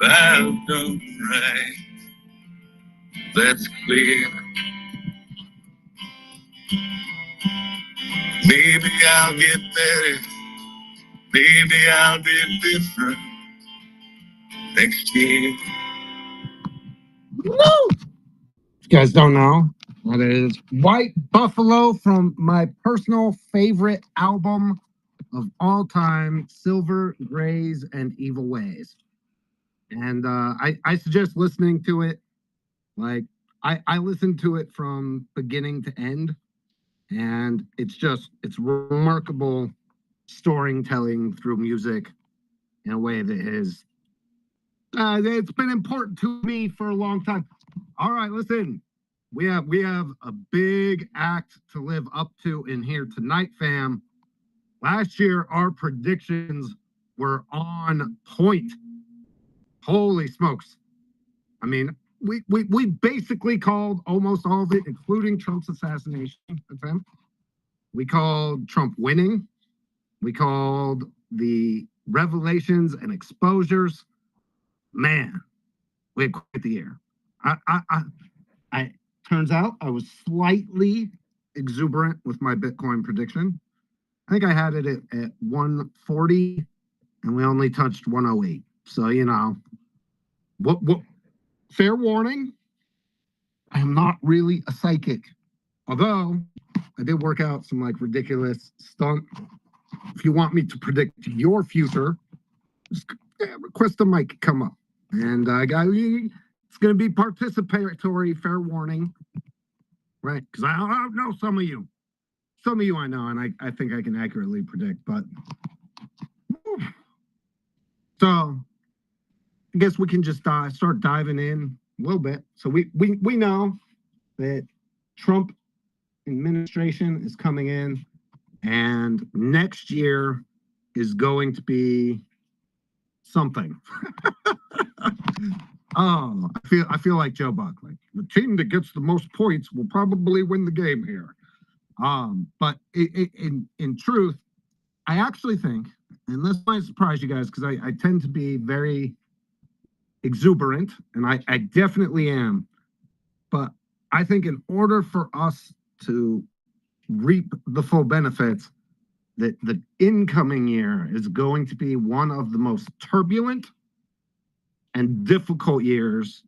I've done right, that's clear. Maybe I'll get better, maybe I'll be different next year. Woo! You guys don't know, that is White Buffalo from my personal favorite album of all time, Silver Grays and Evil Ways. And I suggest listening to it. Like I listened to it from beginning to end, and it's remarkable storytelling through music in a way that is it's been important to me for a long time. All right, listen, we have a big act to live up to in here tonight, fam. Last year, our predictions were on point. Holy smokes! I mean, we basically called almost all of it, including Trump's assassination attempt. We called Trump winning. We called the revelations and exposures. Man, we had quite the year. I turns out I was slightly exuberant with my Bitcoin prediction. I think I had it at 140, and we only touched 108. So what? Fair warning, I am not really a psychic. Although I did work out some like ridiculous stunt. If you want me to predict your future, just request a mic come up. And it's going to be participatory, fair warning, right? Because I know some of you I know, and I think I can accurately predict. But so I guess we can just start diving in a little bit. So we know that Trump administration is coming in, and next year is going to be something. Oh, I feel like Joe Buck. Like the team that gets the most points will probably win the game here. But in truth, I actually think, and this might surprise you guys because I tend to be very exuberant, and I definitely am. But I think in order for us to reap the full benefits, that the incoming year is going to be one of the most turbulent and difficult years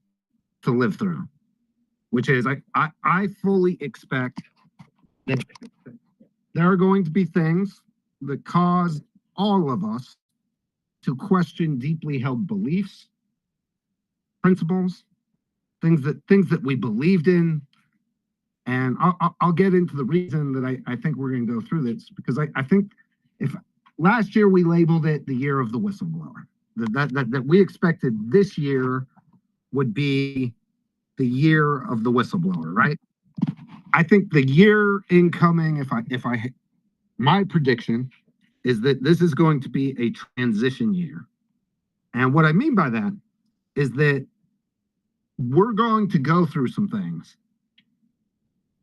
to live through, which is I fully expect that there are going to be things that cause all of us to question deeply held beliefs, principles, things that we believed in. And I'll get into the reason that I think we're going to go through this, because I think if last year we labeled it the year of the whistleblower, that we expected this year would be the year of the whistleblower, right? I think the year incoming, my prediction is that this is going to be a transition year. And what I mean by that is that we're going to go through some things.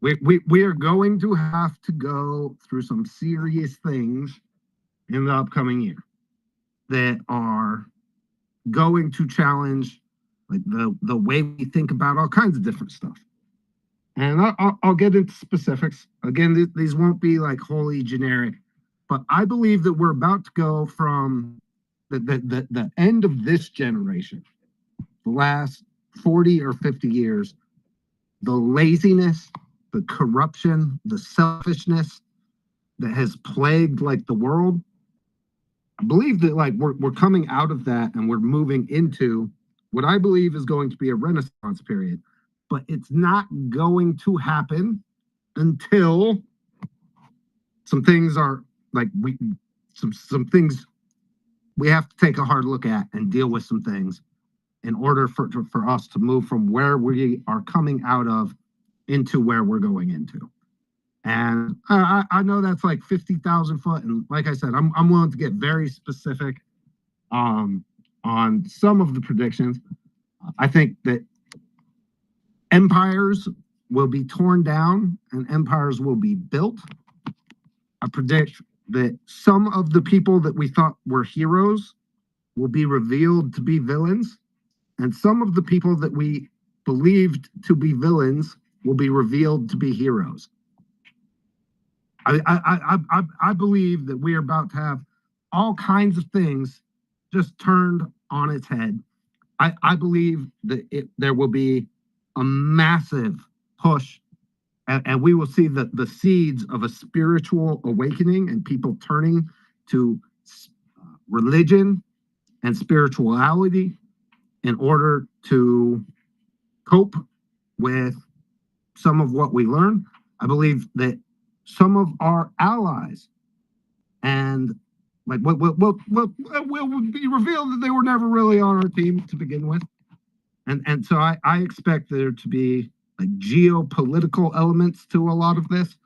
We are going to have to go through some serious things in the upcoming year that are going to challenge like the way we think about all kinds of different stuff. And I'll get into specifics. Again, these won't be like wholly generic, but I believe that we're about to go from the end of this generation, the last 40 or 50 years, the laziness, the corruption, the selfishness that has plagued like the world. I believe that like we're coming out of that and we're moving into what I believe is going to be a renaissance period. But it's not going to happen until some things are like some things we have to take a hard look at and deal with some things in order for us to move from where we are coming out of into where we're going into. And I know that's like 50,000 foot. And like I said, I'm willing to get very specific on some of the predictions. I think that empires will be torn down and empires will be built. I predict that some of the people that we thought were heroes will be revealed to be villains. and some of the people that we believed to be villains will be revealed to be heroes. I believe that we are about to have all kinds of things just turned on its head. I believe that there will be a massive push, and we will see the seeds of a spiritual awakening and people turning to religion and spirituality in order to cope with some of what we learn. I believe that some of our allies and like what will be revealed that they were never really on our team to begin with. And so I expect there to be like geopolitical elements to a lot of this.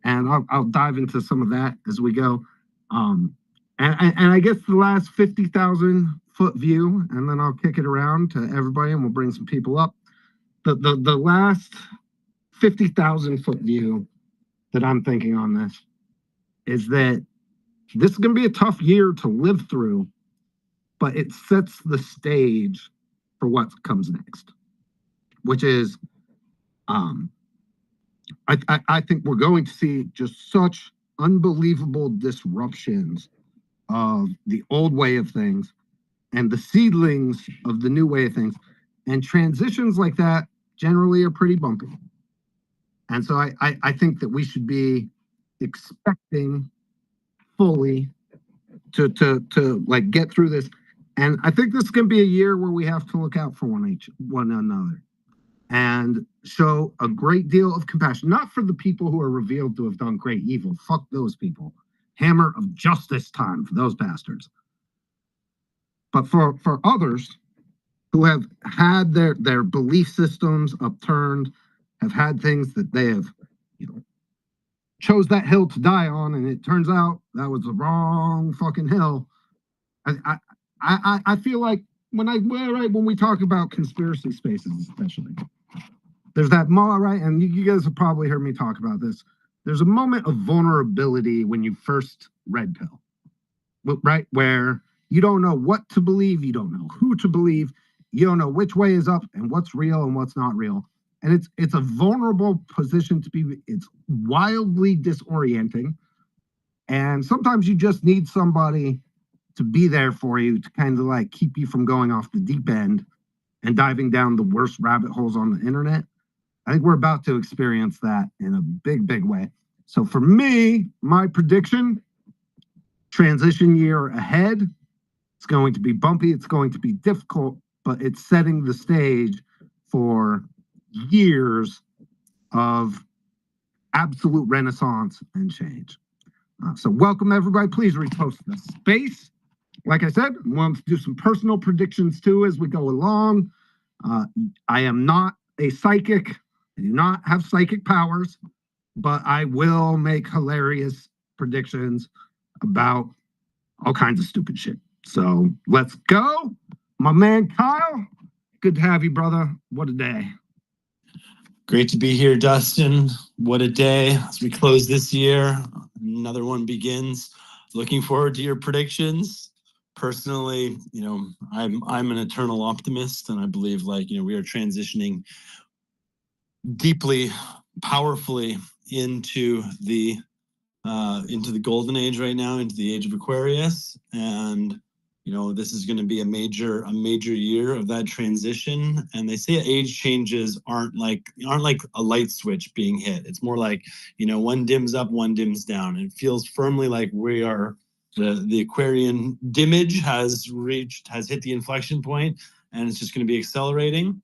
And I'll dive into some of that as we go. And I guess the last 50,000 foot view, and then I'll kick it around to everybody and we'll bring some people up. The last 50,000 foot view that I'm thinking on this is that this is going to be a tough year to live through, but it sets the stage for what comes next, which is, I think we're going to see just such unbelievable disruptions of the old way of things and the seedlings of the new way of things. And transitions like that generally are pretty bumpy. And so I think that we should be expecting fully to like get through this. And I think this is going to be a year where we have to look out for one another and show a great deal of compassion, not for the people who are revealed to have done great evil. Fuck those people. Hammer of justice time for those bastards. But for others who have had their belief systems upturned, have had things that they have, chose that hill to die on, and it turns out that was the wrong fucking hill. I feel like when we talk about conspiracy spaces, especially, there's that moment, right? And you guys have probably heard me talk about this. There's a moment of vulnerability when you first red pill, right? Where you don't know what to believe, you don't know who to believe, you don't know which way is up and what's real and what's not real. And it's a vulnerable position to be. It's wildly disorienting. And sometimes you just need somebody to be there for you to kind of like keep you from going off the deep end and diving down the worst rabbit holes on the internet. I think we're about to experience that in a big, big way. So for me, my prediction, transition year ahead, it's going to be bumpy, it's going to be difficult, but it's setting the stage for years of absolute renaissance and change. So welcome everybody. Please repost the space. Like I said, I want to do some personal predictions too as we go along. I am not a psychic. I do not have psychic powers, but I will make hilarious predictions about all kinds of stupid shit. So let's go. My man Kyle, good to have you, brother. What a day. Great to be here, Dustin. What a day as we close this year. Another one begins. Looking forward to your predictions. Personally, I'm an eternal optimist, and I believe we are transitioning deeply, powerfully into the golden age right now, into the age of Aquarius, and this is going to be a major year of that transition. And they say age changes aren't like a light switch being hit. It's more like, one dims up, one dims down. And it feels firmly like we are the Aquarian dimmage has hit the inflection point, and it's just going to be accelerating.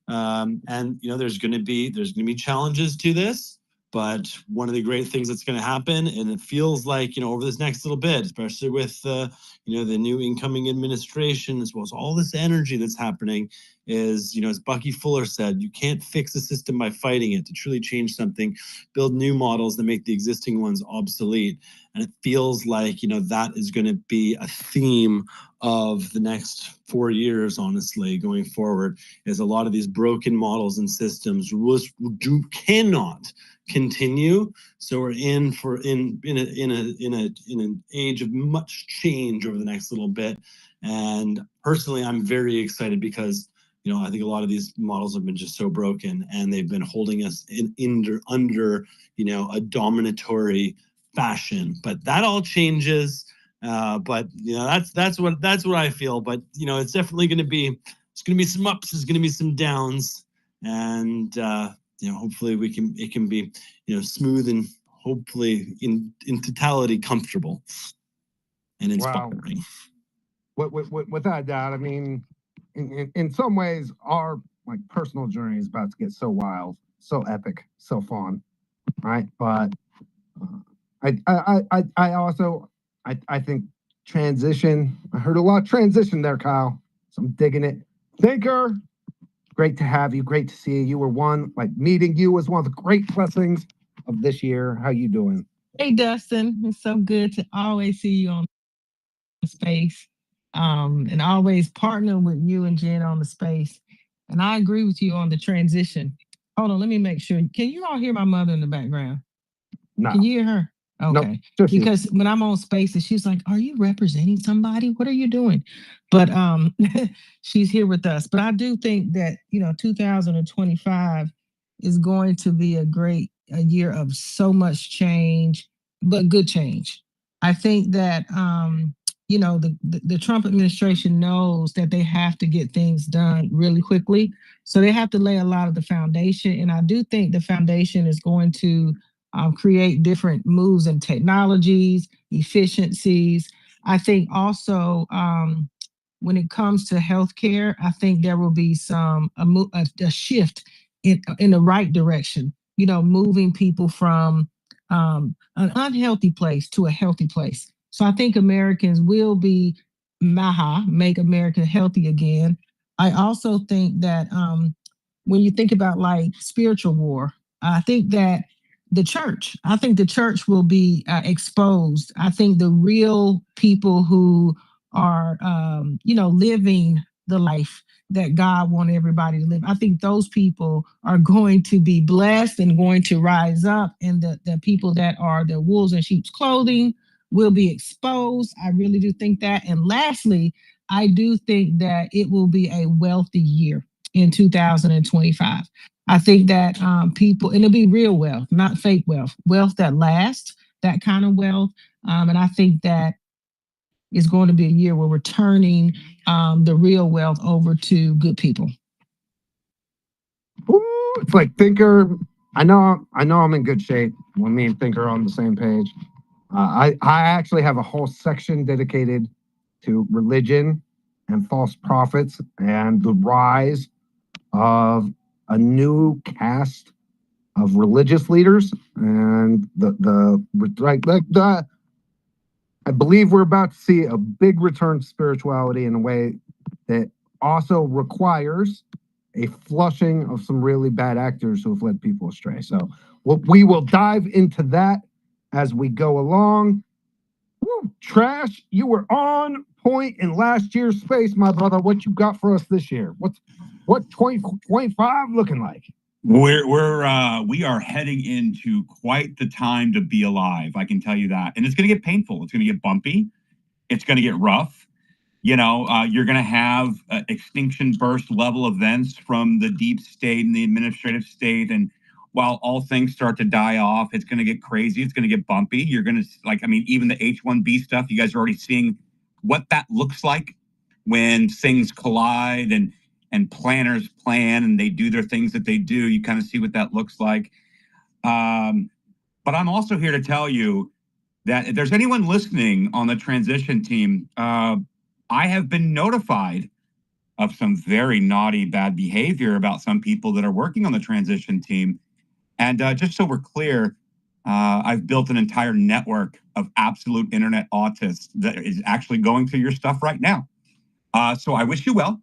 And there's going to be challenges to this. But one of the great things that's going to happen, and it feels like, over this next little bit, especially with, the new incoming administration, as well as all this energy that's happening, is, as Bucky Fuller said, you can't fix a system by fighting it. To truly change something, build new models that make the existing ones obsolete. And it feels like, that is going to be a theme of the next 4 years, honestly, going forward, is a lot of these broken models and systems cannot continue. So we're in an age of much change over the next little bit. And personally, I'm very excited because I think a lot of these models have been just so broken, and they've been holding us under a dominatory fashion. But that all changes. But that's what I feel. But it's definitely going to be some ups, there's going to be some downs, and hopefully it can be smooth and hopefully in totality comfortable and inspiring. Wow. Without a doubt, I mean, in some ways, our personal journey is about to get so wild, so epic, so fun, right? But I also think transition. I heard a lot of transition there, Kyle. So I'm digging it. Thinker, great to have you. Great to see you. You were meeting you was one of the great blessings of this year. How you doing? Hey, Dustin. It's so good to always see you on space, and always partner with you and Jen on the space. And I agree with you on the transition. Hold on, let me make sure. Can you all hear my mother in the background? No. Can you hear her? Okay. No, because when I'm on Spaces, she's like, "Are you representing somebody? What are you doing?" But she's here with us. But I do think that 2025 is going to be a year of so much change, but good change. I think that the Trump administration knows that they have to get things done really quickly. So they have to lay a lot of the foundation. And I do think the foundation is going to create different moves in technologies, efficiencies. I think also when it comes to healthcare, I think there will be a shift in the right direction. Moving people from an unhealthy place to a healthy place. So I think Americans will be make America healthy again. I also think that when you think about spiritual war, I think that I think the church will be exposed. I think the real people who are, living the life that God wanted everybody to live, I think those people are going to be blessed and going to rise up. And the people that are the wolves in sheep's clothing will be exposed. I really do think that. And lastly, I do think that it will be a wealthy year in 2025. I think that people, and it'll be real wealth, not fake wealth that lasts, that kind of wealth. And I think that is going to be a year where we're turning the real wealth over to good people. Ooh, it's like Thinker. I know I'm in good shape when me and Thinker are on the same page. I actually have a whole section dedicated to religion and false prophets and the rise of a new caste of religious leaders, and I believe we're about to see a big return to spirituality in a way that also requires a flushing of some really bad actors who have led people astray. So we will dive into that as we go along. Woo, Trash, you were on point in last year's space, my brother. What you got for us this year? What 2025 looking like? We are heading into quite the time to be alive. I can tell you that. And it's going to get painful. It's going to get bumpy. It's going to get rough. You're going to have extinction burst level events from the deep state and the administrative state. And while all things start to die off, it's going to get crazy. It's going to get bumpy. You're going to, even the H-1B stuff, you guys are already seeing what that looks like when things collide and planners plan and they do their things that they do. You kind of see what that looks like. But I'm also here to tell you that if there's anyone listening on the transition team, I have been notified of some very naughty, bad behavior about some people that are working on the transition team. And just so we're clear, I've built an entire network of absolute internet autists that is actually going through your stuff right now. So I wish you well.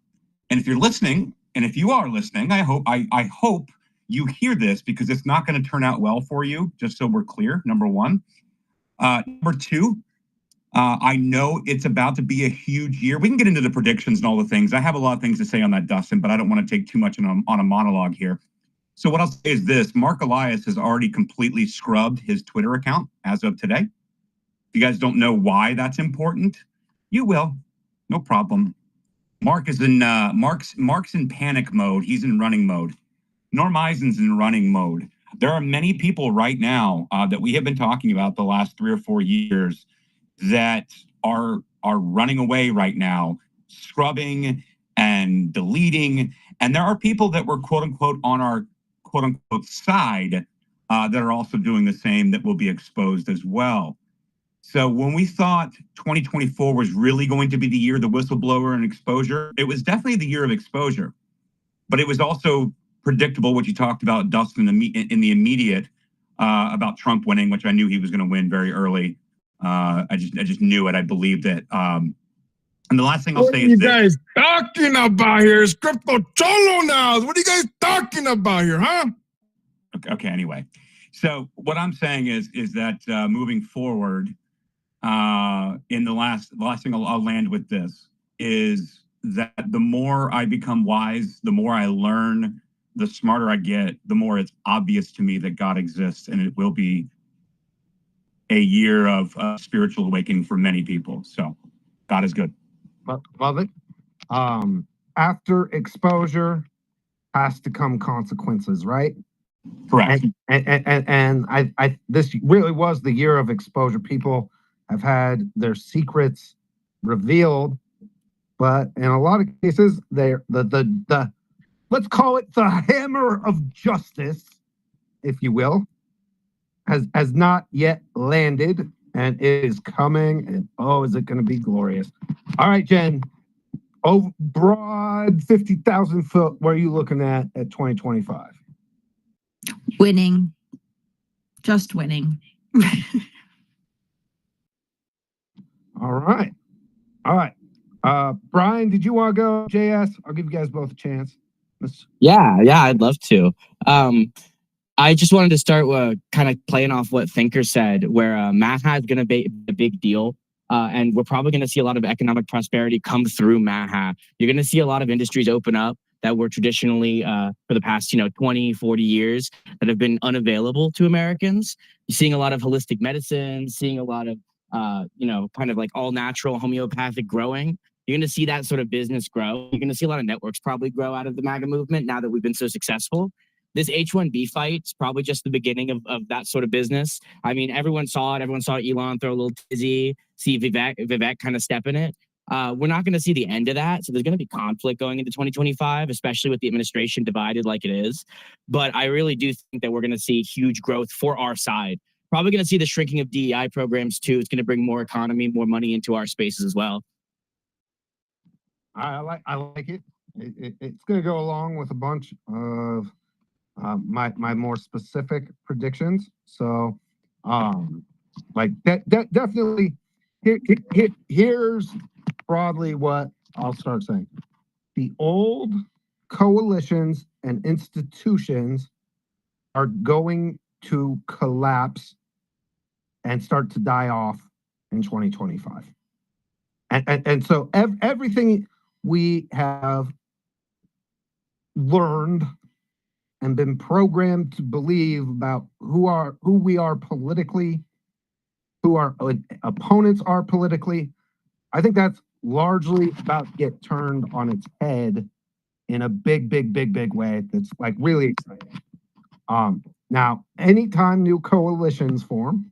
And if you're listening, and if you are listening, I hope you hear this, because it's not going to turn out well for you, just so we're clear, number one. Number two, I know it's about to be a huge year. We can get into the predictions and all the things. I have a lot of things to say on that, Dustin, but I don't want to take too much on a monologue here. So what I'll say is this: Mark Elias has already completely scrubbed his Twitter account as of today. If you guys don't know why that's important, you will. No problem. Mark is in Mark's in panic mode. He's in running mode. Norm Eisen's in running mode. There are many people right now that we have been talking about the last 3 or 4 years that are running away right now, scrubbing and deleting. And there are people that were quote unquote on our quote unquote side that are also doing the same, that will be exposed as well. So when we thought 2024 was really going to be the year of the whistleblower and exposure, it was definitely the year of exposure. But it was also predictable what you talked about, Dustin, in the immediate about Trump winning, which I knew he was going to win very early. I just knew it. I believed it. And the last thing I'll say is this. What are you guys talking about here? It's Crypto Cholo now. What are you guys talking about here, huh? Okay, anyway. So what I'm saying is that moving forward, in the last thing I'll land with this is that the more I become wise, the more I learn, the smarter I get, the more it's obvious to me that God exists, and it will be a year of spiritual awakening for many people. So God is good. Love it. After exposure has to come consequences, right? Correct. And I this really was the year of exposure. People have had their secrets revealed, but in a lot of cases, they're the let's call it the hammer of justice, if you will, has not yet landed, and it is coming. And oh, is it going to be glorious? All right, Jen. Over broad 50,000 foot. What are you looking at 2025? Winning. Just winning. All right. Brian, did you want to go? JS, I'll give you guys both a chance. Yeah, I'd love to. I just wanted to start kind of playing off what Thinker said, where Maha is going to be a big deal. And we're probably going to see a lot of economic prosperity come through Maha. You're going to see a lot of industries open up that were traditionally for the past 20, 40 years that have been unavailable to Americans. You're seeing a lot of holistic medicine, seeing a lot of kind of like all natural homeopathic growing. You're going to see that sort of business grow. You're going to see a lot of networks probably grow out of the MAGA movement now that we've been so successful. This H-1B fight is probably just the beginning of that sort of business. I mean, everyone saw it. Everyone saw Elon throw a little tizzy, see Vivek kind of step in it. We're not going to see the end of that. So there's going to be conflict going into 2025, especially with the administration divided like it is. But I really do think that we're going to see huge growth for our side. Probably going to see the shrinking of DEI programs too. It's going to bring more economy, more money into our spaces as well. I like it. It's going to go along with a bunch of my more specific predictions. So, like that definitely. Here's broadly what I'll start saying. The old coalitions and institutions are going to collapse and start to die off in 2025. And so everything we have learned and been programmed to believe about who we are politically, who our opponents are politically, I think that's largely about to get turned on its head in a big way. That's like really exciting. Now, anytime new coalitions form,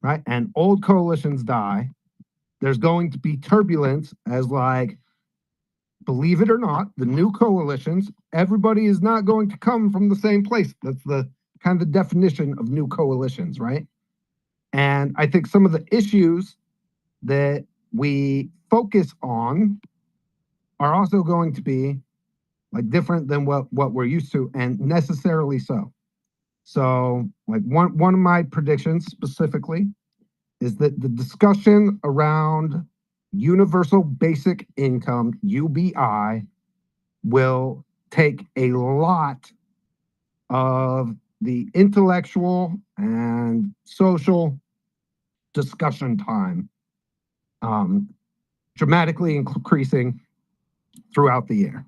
right, and old coalitions die, there's going to be turbulence as, like, believe it or not, the new coalitions, everybody is not going to come from the same place. That's the kind of the definition of new coalitions, right? And I think some of the issues that we focus on are also going to be like different than what we're used to, and necessarily so. So, like one of my predictions specifically is that the discussion around universal basic income, UBI, will take a lot of the intellectual and social discussion time, dramatically increasing throughout the year.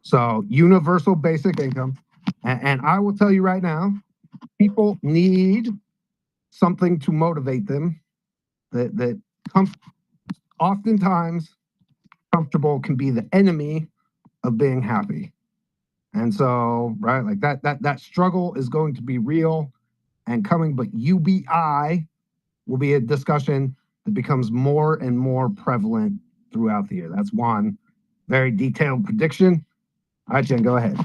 So universal basic income, and I will tell you right now, people need something to motivate them that comes oftentimes comfortable can be the enemy of being happy. And so, right, like that struggle is going to be real and coming, but UBI will be a discussion that becomes more and more prevalent throughout the year. That's one very detailed prediction. All right, Jen, go ahead.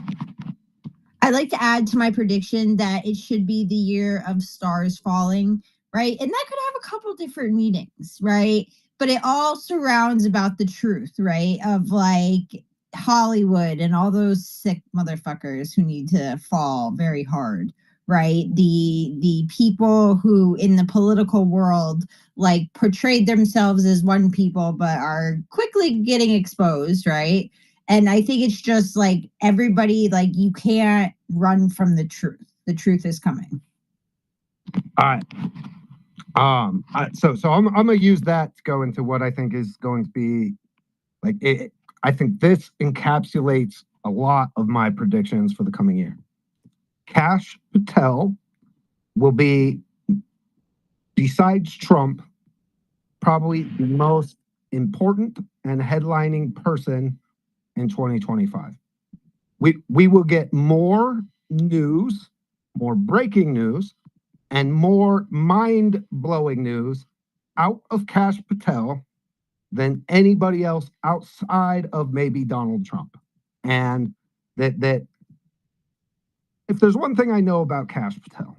I'd like to add to my prediction that it should be the year of stars falling, right? And that could have a couple different meanings, right? But it all surrounds about the truth, right? Of like Hollywood and all those sick motherfuckers who need to fall very hard, right? The people who in the political world like portrayed themselves as one people but are quickly getting exposed, right? And I think it's just like everybody, like you can't run from the truth. The truth is coming. All right. So I'm gonna use that to go into what I think is going to be like it. I think this encapsulates a lot of my predictions for the coming year. Kash Patel will be, besides Trump, probably the most important and headlining person in 2025. We will get more news, more breaking news, and more mind-blowing news out of Kash Patel than anybody else outside of maybe Donald Trump. And that if there's one thing I know about Kash Patel,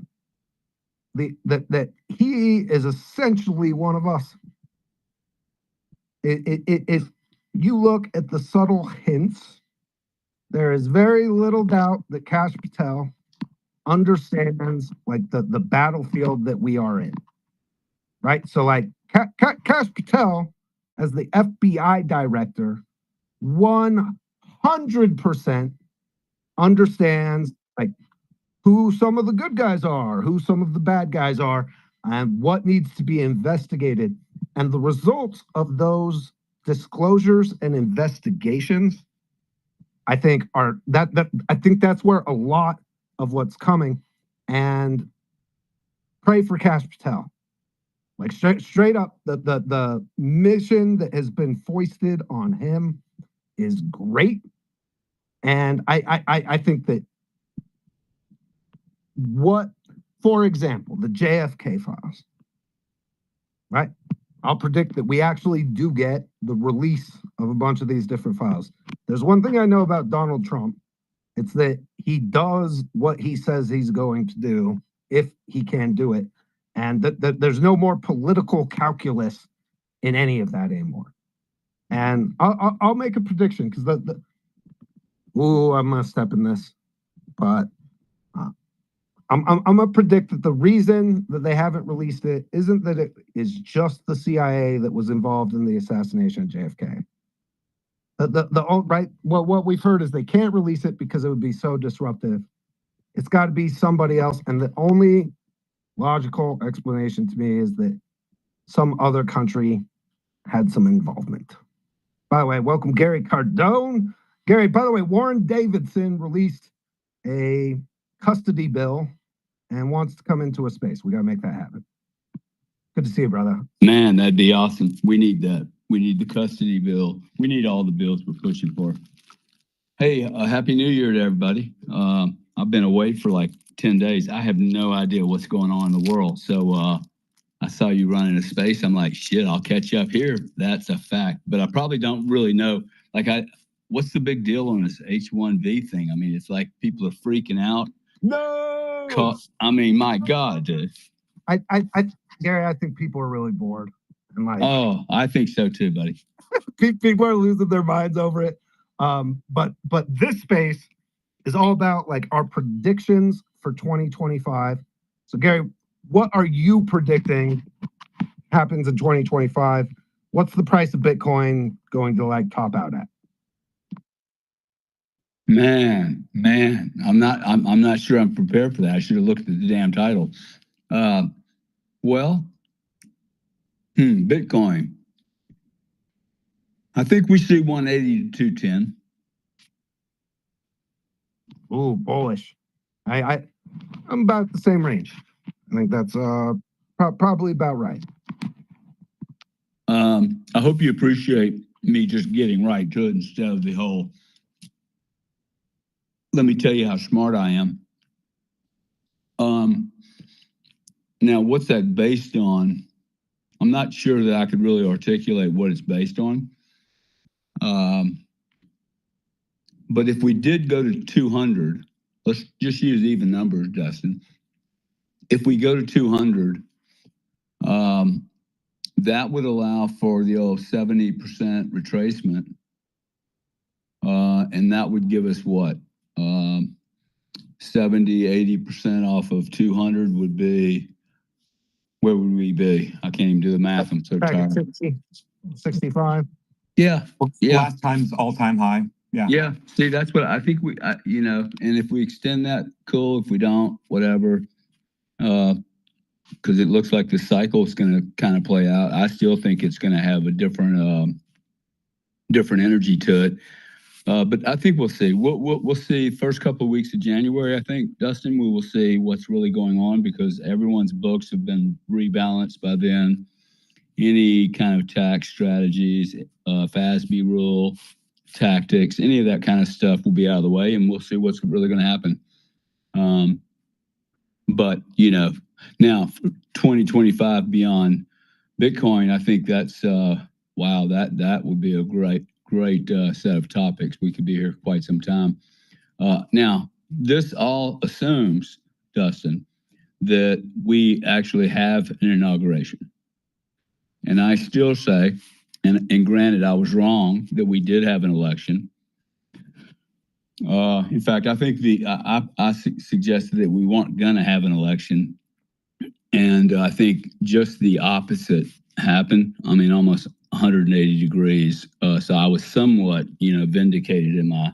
that he is essentially one of us. If you look at the subtle hints, there is very little doubt that Kash Patel understands like the battlefield that we are in, right? So like Kash Patel as the FBI director 100% understands like who some of the good guys are, who some of the bad guys are, and what needs to be investigated. And the results of those disclosures and investigations, I think are I think that's where a lot of what's coming. And pray for Kash Patel. Like straight up, the mission that has been foisted on him is great. And I think that for example, the JFK files, right? I'll predict that we actually do get the release of a bunch of these different files. There's one thing I know about Donald Trump. It's that he does what he says he's going to do if he can do it. And that there's no more political calculus in any of that anymore. And I'll make a prediction because I'm gonna step in this, but I'm gonna predict that the reason that they haven't released it isn't that it is just the CIA that was involved in the assassination of JFK. What we've heard is they can't release it because it would be so disruptive. It's got to be somebody else, and the only logical explanation to me is that some other country had some involvement. By the way, welcome Gary Cardone. Gary, by the way, Warren Davidson released a custody bill and wants to come into a space. We got to make that happen. Good to see you, brother. Man, that'd be awesome. We need that. We need the custody bill. We need all the bills we're pushing for. Hey, Happy New Year to everybody. I've been away for like 10 days. I have no idea what's going on in the world. So I saw you running a space. I'm like, shit, I'll catch up here. That's a fact. But I probably don't really know. Like, what's the big deal on this H1V thing? I mean, it's like people are freaking out. No. I mean, my God, dude. Gary, I think people are really bored. And like, oh, I think so too, buddy. People are losing their minds over it. But this space is all about like our predictions for 2025. So Gary, what are you predicting happens in 2025? What's the price of Bitcoin going to like top out at? Man, I'm not sure I'm prepared for that. I should have looked at the damn title. Bitcoin. I think we see 180 to 210. Ooh, bullish. I'm about the same range. I think that's probably about right. I hope you appreciate me just getting right to it instead of the whole, let me tell you how smart I am. Now, what's that based on? I'm not sure that I could really articulate what it's based on. But if we did go to 200, let's just use even numbers, Dustin. If we go to 200, that would allow for the old 70% retracement. And that would give us what? 70, 80% off of 200 would be, where would we be? I can't even do the math. I'm so Back at tired. 60, 65. Yeah. Yeah. Last time's all-time high. Yeah. Yeah. See, that's what I think you know, and if we extend that, cool. If we don't, whatever. Because it looks like the cycle is going to kind of play out. I still think it's going to have a different energy to it. But I think we'll see. We'll see first couple of weeks of January, I think, Dustin, we will see what's really going on because everyone's books have been rebalanced by then. Any kind of tax strategies, FASB rule, tactics, any of that kind of stuff will be out of the way, and we'll see what's really going to happen. But, you know, now 2025 beyond Bitcoin, I think that's, wow, that would be a great set of topics. We could be here quite some time. Now, this all assumes, Dustin, that we actually have an inauguration. And I still say, and granted, I was wrong that we did have an election. In fact, I think I suggested that we weren't going to have an election. And I think just the opposite happened. I mean, almost 180 degrees. So I was somewhat, you know, vindicated in my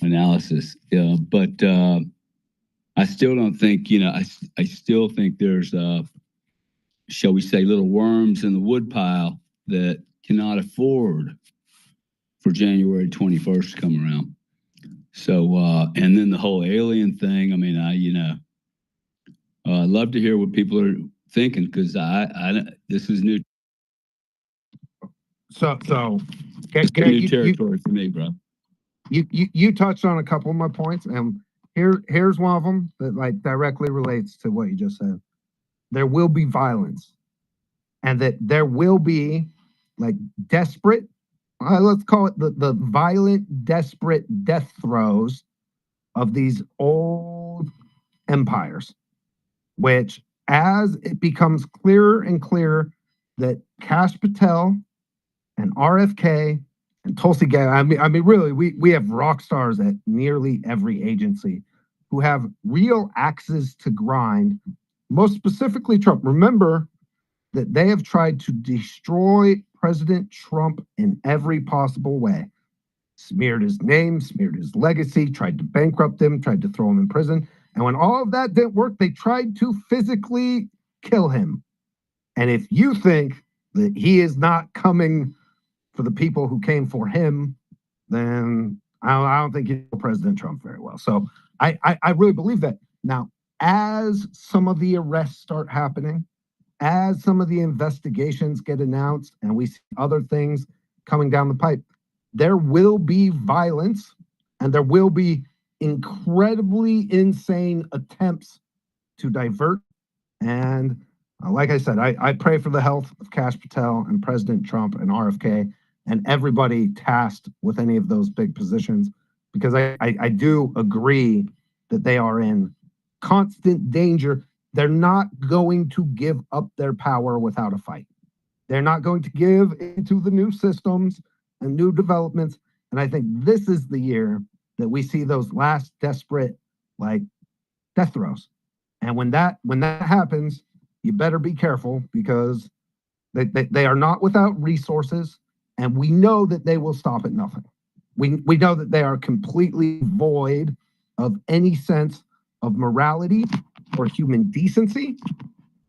analysis. But I still don't think, you know, I still think there's, shall we say, little worms in the woodpile that cannot afford for January 21st to come around. So, and then the whole alien thing, I mean, I'd love to hear what people are thinking because this is new. So New territory for me, bro. You touched on a couple of my points, and here's one of them that like directly relates to what you just said. There will be violence, and that there will be like desperate, let's call it the violent, desperate death throes of these old empires, which as it becomes clearer and clearer that Cash Patel and RFK and Tulsi Gabbard, I mean, really, we have rock stars at nearly every agency who have real axes to grind. Most specifically, Trump. Remember that they have tried to destroy President Trump in every possible way. Smeared his name, smeared his legacy, tried to bankrupt him, tried to throw him in prison. And when all of that didn't work, they tried to physically kill him. And if you think that he is not coming for the people who came for him, then I don't think you know President Trump very well. So I really believe that. Now, as some of the arrests start happening, as some of the investigations get announced, and we see other things coming down the pipe, there will be violence and there will be incredibly insane attempts to divert. And like I said, I pray for the health of Cash Patel and President Trump and RFK and everybody tasked with any of those big positions, because I do agree that they are in constant danger. They're not going to give up their power without a fight. They're not going to give into the new systems and new developments. And I think this is the year that we see those last desperate, like, death throes. And when that happens, you better be careful, because they are not without resources, and we know that they will stop at nothing. We know that they are completely void of any sense of morality or human decency.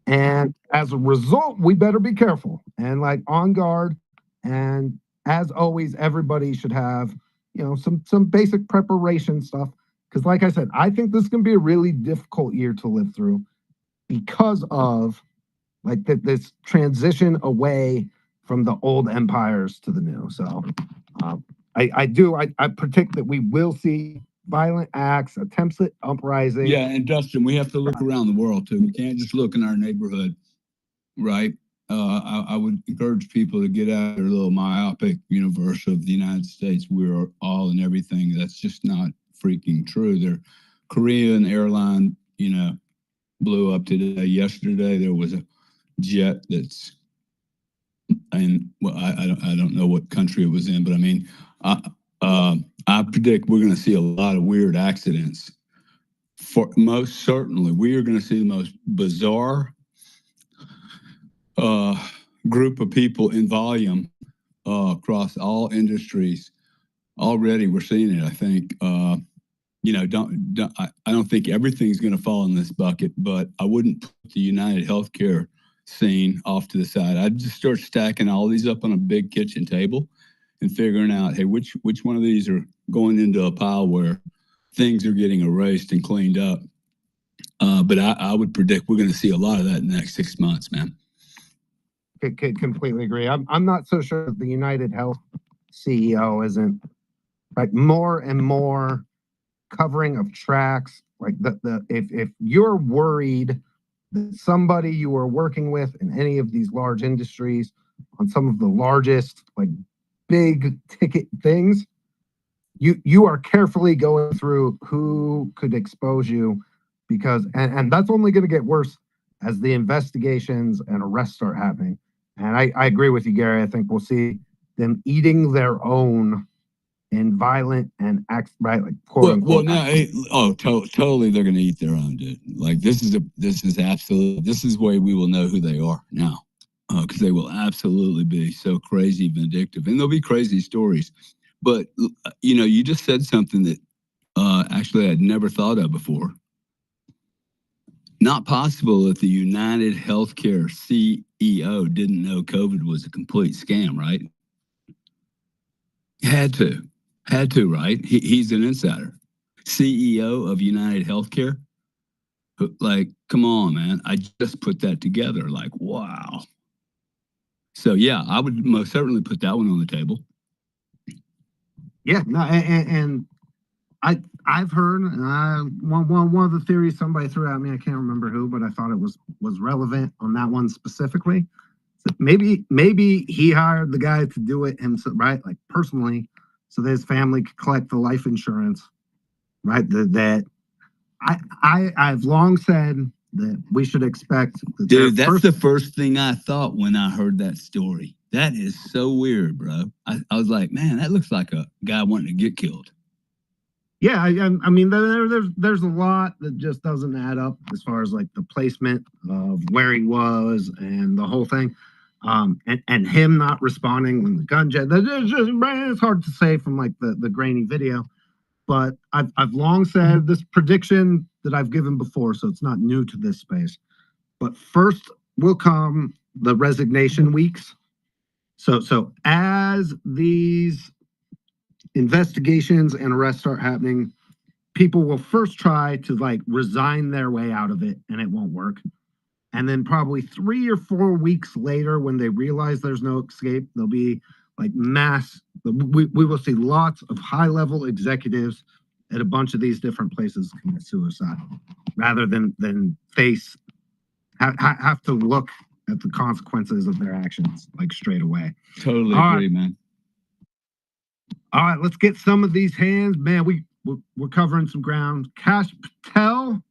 And as a result, we better be careful and like on guard. And as always, everybody should have, you know, some basic preparation stuff. Because like I said, I think this is going to be a really difficult year to live through because of like this transition away from the old empires to the new. So I predict that we will see violent acts, attempts at uprising. Yeah, and Dustin, we have to look around the world too. We can't just look in our neighborhood, right? I would encourage people to get out of their little myopic universe of the United States. We're all and everything. That's just not freaking true. Their Korean airline, blew up today. Yesterday, there was a jet that's, and well, I don't know what country it was in, but I mean, I predict we're going to see a lot of weird accidents. For most certainly, we are going to see the most bizarre group of people in volume across all industries. Already, we're seeing it. I think. I don't think everything's going to fall in this bucket, but I wouldn't put the United Healthcare scene off to the side. I'd just start stacking all these up on a big kitchen table and figuring out, hey, which one of these are going into a pile where things are getting erased and cleaned up. But I would predict we're going to see a lot of that in the next 6 months, man. Completely agree. I'm not so sure that the United Health CEO isn't like more and more covering of tracks. Like if you're worried that somebody you are working with in any of these large industries on some of the largest like big ticket things, you are carefully going through who could expose you, because and that's only going to get worse as the investigations and arrests start happening. And I agree with you, Gary. I think we'll see them eating their own in violent and right, like quote unquote. Totally, they're going to eat their own, dude. Like this is the way we will know who they are now, because they will absolutely be so crazy vindictive, and there'll be crazy stories. But you just said something that actually I'd never thought of before. Not possible that the United Healthcare CEO didn't know COVID was a complete scam, right? Had to, right? He's an insider. CEO of United Healthcare. Like, come on, man. I just put that together. Like, wow. So, yeah, I would most certainly put that one on the table. Yeah, no, and I've heard one of the theories somebody threw at me. I can't remember who, but I thought it was relevant on that one specifically. So maybe he hired the guy to do it himself, right? Like personally, so that his family could collect the life insurance, right? That I've long said that we should expect. Dude, that's the first thing I thought when I heard that story. That is so weird, bro. I was like, man, that looks like a guy wanting to get killed. Yeah, I mean, there's a lot that just doesn't add up as far as like the placement of where he was and the whole thing, and him not responding when the gun jet. It's hard to say from like the grainy video, but I've long said this prediction that I've given before, so it's not new to this space. But first will come the resignation weeks. So as these investigations and arrests start happening, people will first try to like resign their way out of it, and it won't work. And then probably 3 or 4 weeks later, when they realize there's no escape, there'll be like we will see lots of high-level executives at a bunch of these different places commit suicide, rather than have to look at the consequences of their actions like straight away. Totally agree, man. All right, let's get some of these hands. Man, we're covering some ground. Kash Patel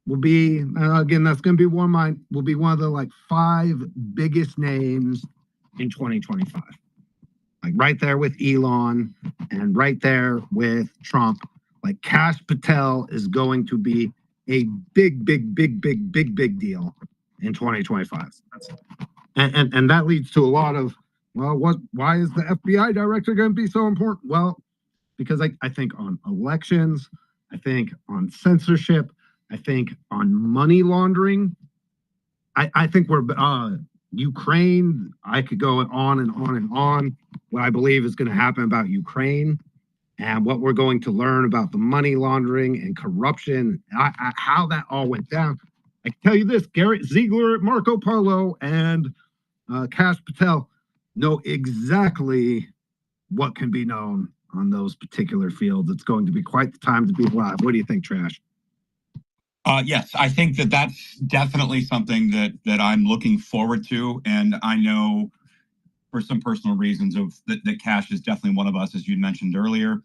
will be again. That's going to be one of the like 5 biggest names in 2025. Like right there with Elon and right there with Trump. Like Kash Patel is going to be a big deal in 2025. And that leads to a lot of, well, why is the FBI director going to be so important? Well, because I think on elections, I think on censorship, I think on money laundering, I think we're Ukraine. I could go on and on and on. What I believe is going to happen about Ukraine and what we're going to learn about the money laundering and corruption, how that all went down. I can tell you this: Garrett Ziegler, Marco Polo, and Kash Patel. know exactly what can be known on those particular fields. It's going to be quite the time to be alive. What do you think, Trash? Yes, I think that that's definitely something that I'm looking forward to, and I know for some personal reasons that Cash is definitely one of us, as you mentioned earlier.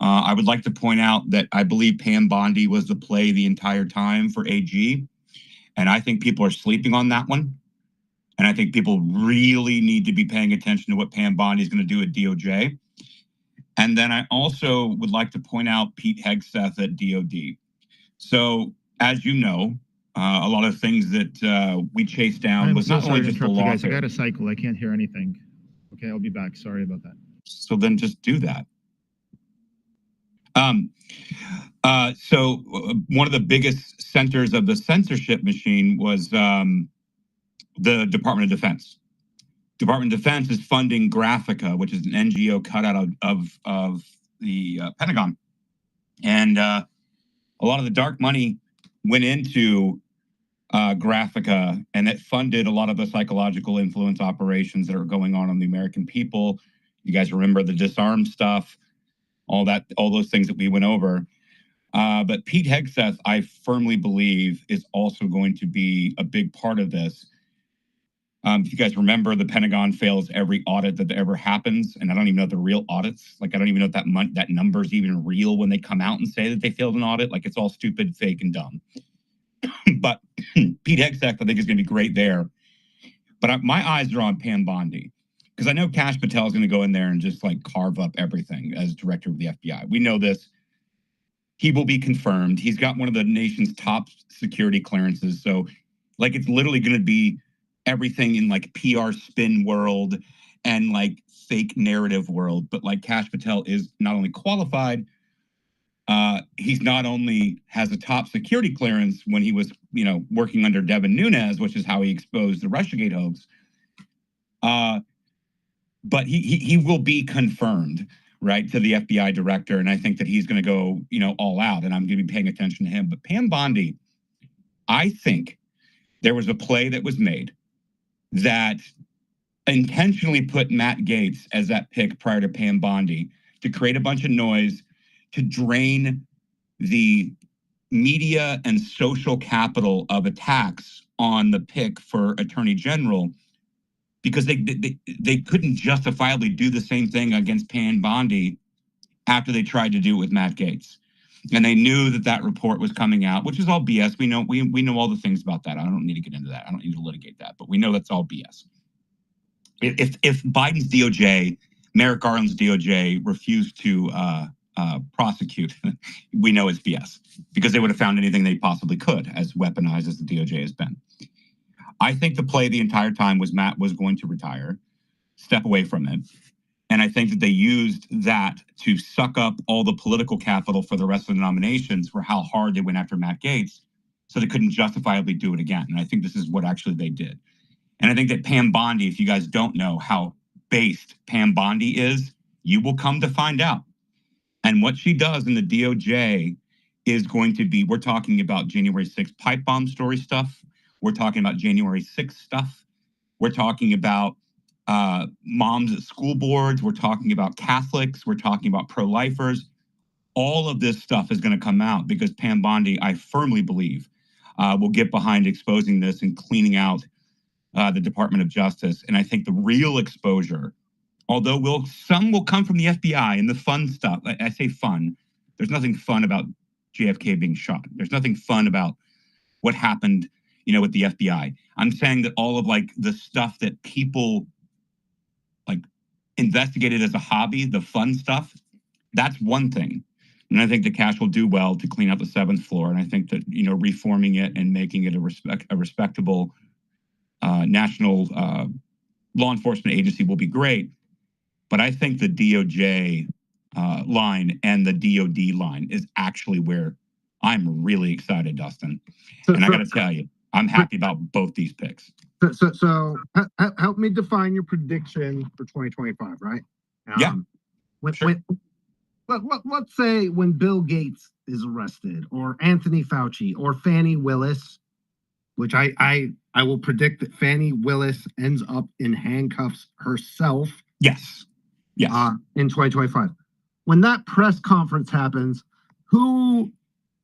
I would like to point out that I believe Pam Bondi was the play the entire time for AG, and I think people are sleeping on that one. And I think people really need to be paying attention to what Pam Bondi is going to do at DOJ. And then I also would like to point out Pete Hegseth at DOD. So, as you know, a lot of things that we chased down was not only just the law. I got a cycle. I can't hear anything. Okay, I'll be back. Sorry about that. So then just do that. So one of the biggest centers of the censorship machine was the Department of Defense. Department of Defense is funding Graphica, which is an NGO cut out of the Pentagon. And a lot of the dark money went into Graphica, and it funded a lot of the psychological influence operations that are going on the American people. You guys remember the disarm stuff, all those things that we went over. But Pete Hegseth, I firmly believe, is also going to be a big part of this. If you guys remember, the Pentagon fails every audit that ever happens, and I don't even know the real audits. Like, I don't even know if that number is even real when they come out and say that they failed an audit. Like, it's all stupid, fake, and dumb. But Pete Hegseth, I think, is going to be great there. But my eyes are on Pam Bondi, because I know Kash Patel is going to go in there and just like carve up everything as director of the FBI. We know this. He will be confirmed. He's got one of the nation's top security clearances. So, like, it's literally going to be everything in like PR spin world and like fake narrative world. But like Kash Patel is not only qualified, he's not only has a top security clearance when he was, working under Devin Nunes, which is how he exposed the Russiagate hoax. But he will be confirmed, right, to the FBI director. And I think that he's going to go, all out, and I'm going to be paying attention to him. But Pam Bondi, I think there was a play that was made that intentionally put Matt Gaetz as that pick prior to Pam Bondi to create a bunch of noise, to drain the media and social capital of attacks on the pick for Attorney General, because they couldn't justifiably do the same thing against Pam Bondi after they tried to do it with Matt Gaetz. And they knew that report was coming out, which is all BS. We know all the things about that. I don't need to get into that. I don't need to litigate that, but we know that's all BS. If Biden's DOJ, Merrick Garland's DOJ refused to prosecute, we know it's BS, because they would have found anything they possibly could, as weaponized as the DOJ has been. I think the play the entire time was Matt was going to retire, step away from it. And I think that they used that to suck up all the political capital for the rest of the nominations for how hard they went after Matt Gaetz, so they couldn't justifiably do it again. And I think this is what actually they did. And I think that Pam Bondi, if you guys don't know how based Pam Bondi is, you will come to find out. And what she does in the DOJ is going to be, we're talking about January 6th pipe bomb story stuff. We're talking about January 6th stuff. We're talking about moms at school boards. We're talking about Catholics. We're talking about pro-lifers. All of this stuff is going to come out because Pam Bondi, I firmly believe, will get behind exposing this and cleaning out the Department of Justice. And I think the real exposure, although some will come from the FBI and the fun stuff. I say fun. There's nothing fun about JFK being shot. There's nothing fun about what happened, with the FBI. I'm saying that all of like the stuff that people like investigated as a hobby, the fun stuff, that's one thing. And I think that Kash will do well to clean up the 7th floor. And I think that, reforming it and making it a respectable national law enforcement agency will be great. But I think the DOJ line and the DOD line is actually where I'm really excited, Dustin. And I got to tell you, I'm happy about both these picks. So help me define your prediction for 2025, right? Yeah. Sure. Let's say when Bill Gates is arrested, or Anthony Fauci, or Fannie Willis, which I will predict that Fannie Willis ends up in handcuffs herself. Yes. Yes. In 2025. When that press conference happens, who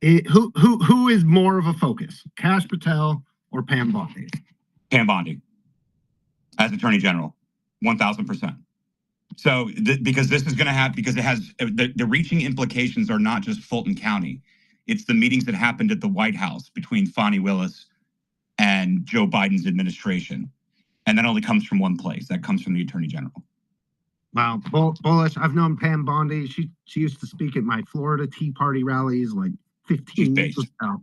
is more of a focus, Kash Patel or Pam Bondi? Pam Bondi, as Attorney General, 1,000%. So because this is going to have, because it has the reaching implications are not just Fulton County. It's the meetings that happened at the White House between Fannie Willis and Joe Biden's administration. And that only comes from one place. That comes from the Attorney General. Wow, bullish. I've known Pam Bondi. She used to speak at my Florida Tea Party rallies like 15 years ago.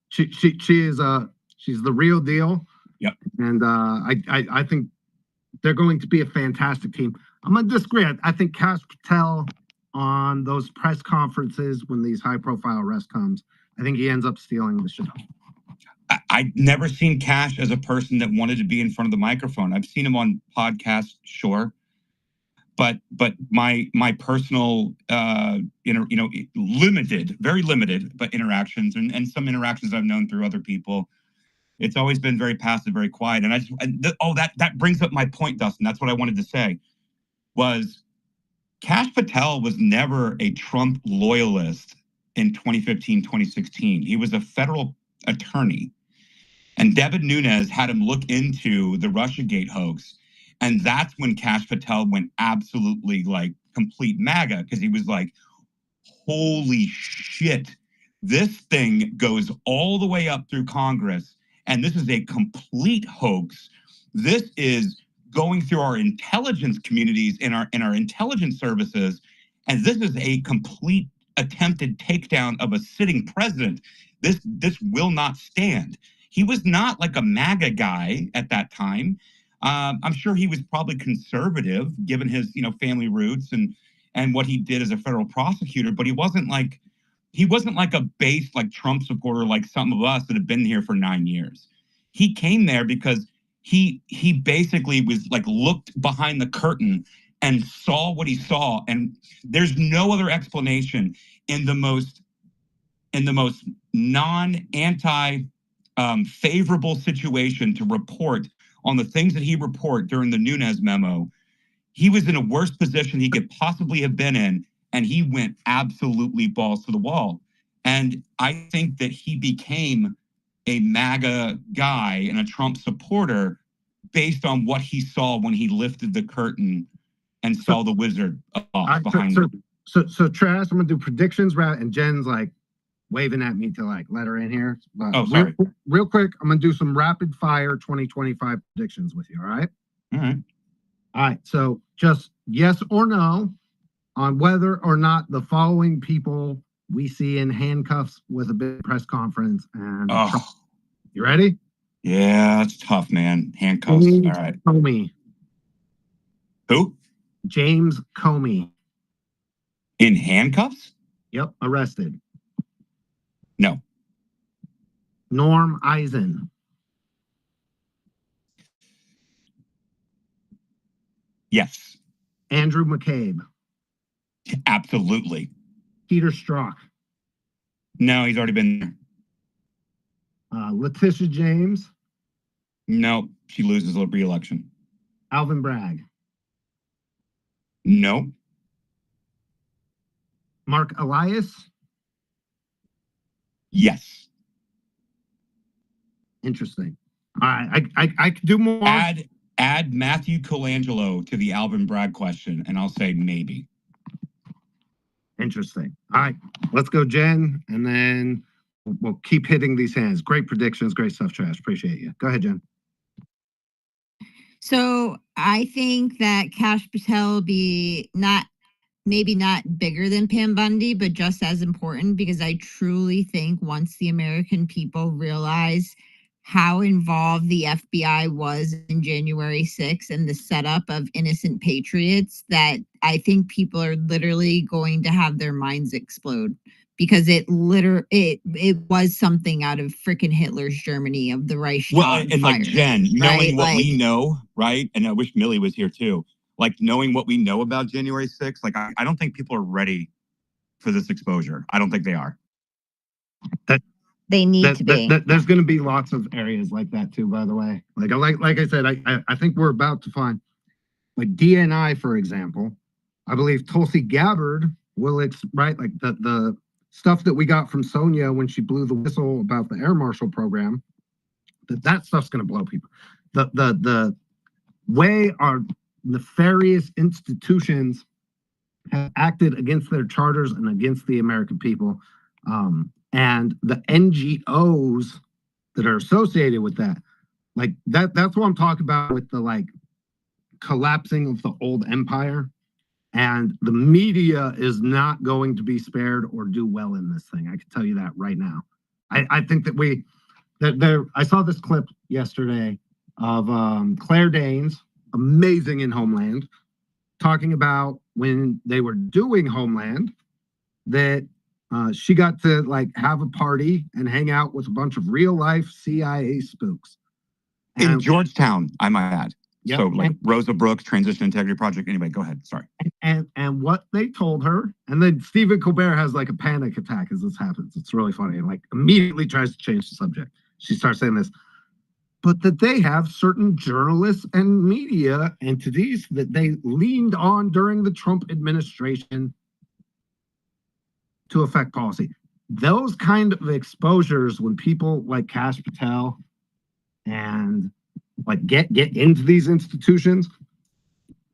She's the real deal. Yep. And I think they're going to be a fantastic team. I'm gonna disagree. I think Kash Patel on those press conferences when these high profile arrest comes, I think he ends up stealing the show. I've never seen Kash as a person that wanted to be in front of the microphone. I've seen him on podcasts, sure. But my personal limited, very limited, but interactions and some interactions I've known through other people, it's always been very passive, very quiet. And that brings up my point, Dustin. That's what I wanted to say. Was Kash Patel was never a Trump loyalist in 2015, 2016. He was a federal attorney. And Devin Nunes had him look into the Russiagate hoax. And that's when Kash Patel went absolutely like complete MAGA, because he was like, holy shit, this thing goes all the way up through Congress. And this is a complete hoax. This is going through our intelligence communities in our intelligence services. And this is a complete attempted takedown of a sitting president. This will not stand. He was not like a MAGA guy at that time. I'm sure he was probably conservative, given his family roots and what he did as a federal prosecutor. But he wasn't like a base like Trump supporter like some of us that have been here for 9 years. He came there because he basically was like looked behind the curtain and saw what he saw. And there's no other explanation in the most non-anti favorable situation to report on the things that he reported during the Nunes memo. He was in a worse position he could possibly have been in, and he went absolutely balls to the wall. And I think that he became a MAGA guy and a Trump supporter based on what he saw when he lifted the curtain and saw the wizard behind him. So Trash, I'm gonna do predictions, right? And Jen's like waving at me to like let her in here. Oh, sorry. Real quick, I'm gonna do some rapid fire 2025 predictions with you. All right. All right. All right. So just yes or no on whether or not the following people we see in handcuffs with a big press conference. And you ready? Yeah, that's tough, man. Handcuffs. James All right. Comey. Who? James Comey. In handcuffs? Yep, arrested. No. Norm Eisen. Yes. Andrew McCabe. Absolutely. Peter Strzok. No, he's already been there. Letitia James. No, she loses the re-election. Alvin Bragg. No. Mark Elias. Yes. Interesting. All right, I could do more. Add Matthew Colangelo to the Alvin Bragg question, and I'll say maybe. Interesting. All right, let's go, Jen, and then we'll keep hitting these hands. Great predictions, great stuff, Trash. Appreciate you. Go ahead, Jen. So I think that Kash Patel will be maybe not bigger than Pam Bondi, but just as important, because I truly think once the American people realize how involved the FBI was in January 6th and the setup of innocent patriots, that I think people are literally going to have their minds explode, because it was something out of freaking Hitler's Germany, of the Reichstag. Well, and like Jen, knowing what right? we know, right? And I wish Millie was here too. Like knowing what we know about January 6th, like I don't think people are ready for this exposure. I don't think they are. They need to be. There's going to be lots of areas like that too, by the way. Like I said, I think we're about to find, like DNI, for example. I believe Tulsi Gabbard will right, like the stuff that we got from Sonia when she blew the whistle about the air marshal program. That stuff's going to blow people. The way our nefarious institutions have acted against their charters and against the American people, and the NGOs that are associated with that, like that's what I'm talking about with the like collapsing of the old empire. And the media is not going to be spared or do well in this thing. I can tell you that right now. I think that I saw this clip yesterday of Claire Danes, amazing in Homeland, talking about when they were doing Homeland, that she got to like have a party and hang out with a bunch of real life CIA spooks. In Georgetown, I might add. Yep. So like Rosa Brooks, Transition Integrity Project. Anyway, go ahead. Sorry. And what they told her, and then Stephen Colbert has like a panic attack as this happens. It's really funny. And like immediately tries to change the subject. She starts saying this, but that they have certain journalists and media entities that they leaned on during the Trump administration to affect policy. Those kind of exposures, when people like Kash Patel and like get into these institutions.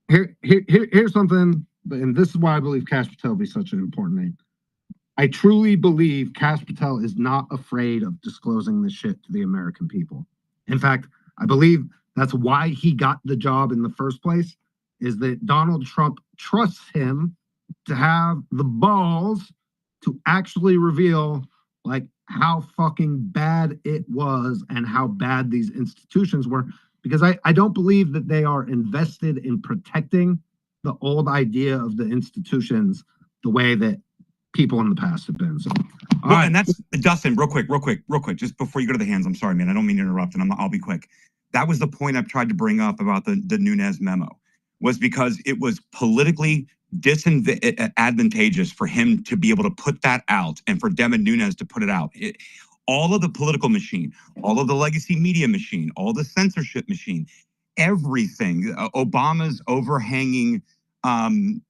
Here's something, and this is why I believe Kash Patel will be such an important name. I truly believe Kash Patel is not afraid of disclosing this shit to the American people. In fact, I believe that's why he got the job in the first place, is that Donald Trump trusts him to have the balls to actually reveal like how fucking bad it was and how bad these institutions were, because I don't believe that they are invested in protecting the old idea of the institutions the way that people in the past have been. So, well, and that's Dustin, real quick, just before you go to the hands. I'm sorry, man. I don't mean to interrupt, and I'll be quick. That was the point I've tried to bring up about the Nunes memo, was because it was politically disadvantageous for him to be able to put that out and for Devin Nunes to put it out. All of the political machine, all of the legacy media machine, all the censorship machine, everything, Obama's overhanging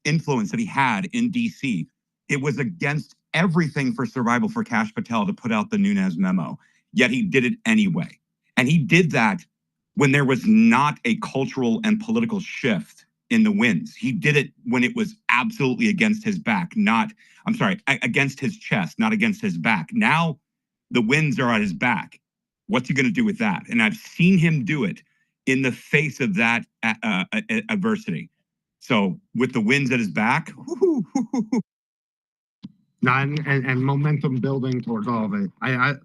influence that he had in DC, it was against everything for survival for Kash Patel to put out the Nunes memo, yet he did it anyway. And he did that when there was not a cultural and political shift in the winds. He did it when it was absolutely against his back, against his chest, not against his back. Now the winds are at his back. What's he going to do with that? And I've seen him do it in the face of that adversity. So with the winds at his back, and momentum building towards all of it. I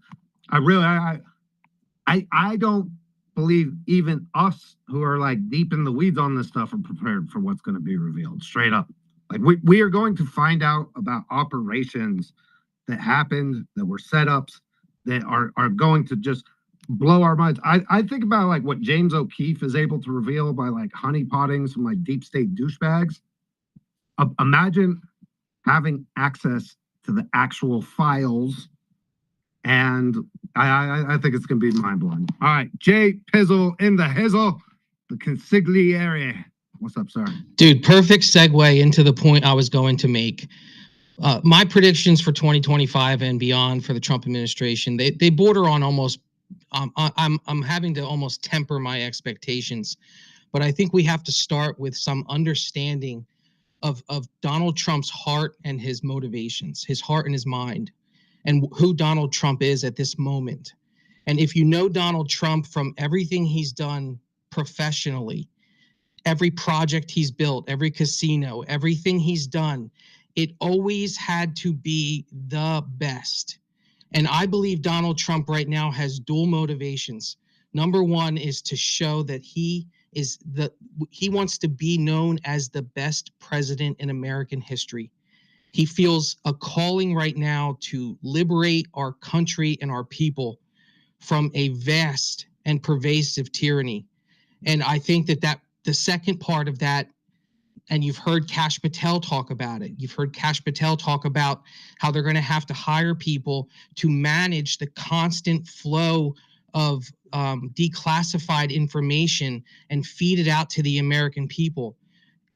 don't believe even us who are like deep in the weeds on this stuff are prepared for what's going to be revealed straight up. Like we are going to find out about operations that happened, that were setups, that are going to just blow our minds. I think about like what James O'Keefe is able to reveal by like honeypotting some like deep state douchebags. Imagine having access to the actual files, and I think it's going to be mind-blowing. All right, Jay Pizzle in the hizzle, the consigliere. What's up, sir? Dude, perfect segue into the point I was going to make. My predictions for 2025 and beyond for the Trump administration, they border on almost, I'm having to almost temper my expectations, but I think we have to start with some understanding of Donald Trump's heart and his motivations, his heart and his mind, and who Donald Trump is at this moment. And if you know Donald Trump from everything he's done professionally, every project he's built, every casino, everything he's done, it always had to be the best. And I believe Donald Trump right now has dual motivations. Number one is to show that he wants to be known as the best president in American history. He feels a calling right now to liberate our country and our people from a vast and pervasive tyranny. And I think that the second part of that And you've heard Kash Patel talk about it. You've heard Kash Patel talk about how they're going to have to hire people to manage the constant flow of declassified information and feed it out to the American people.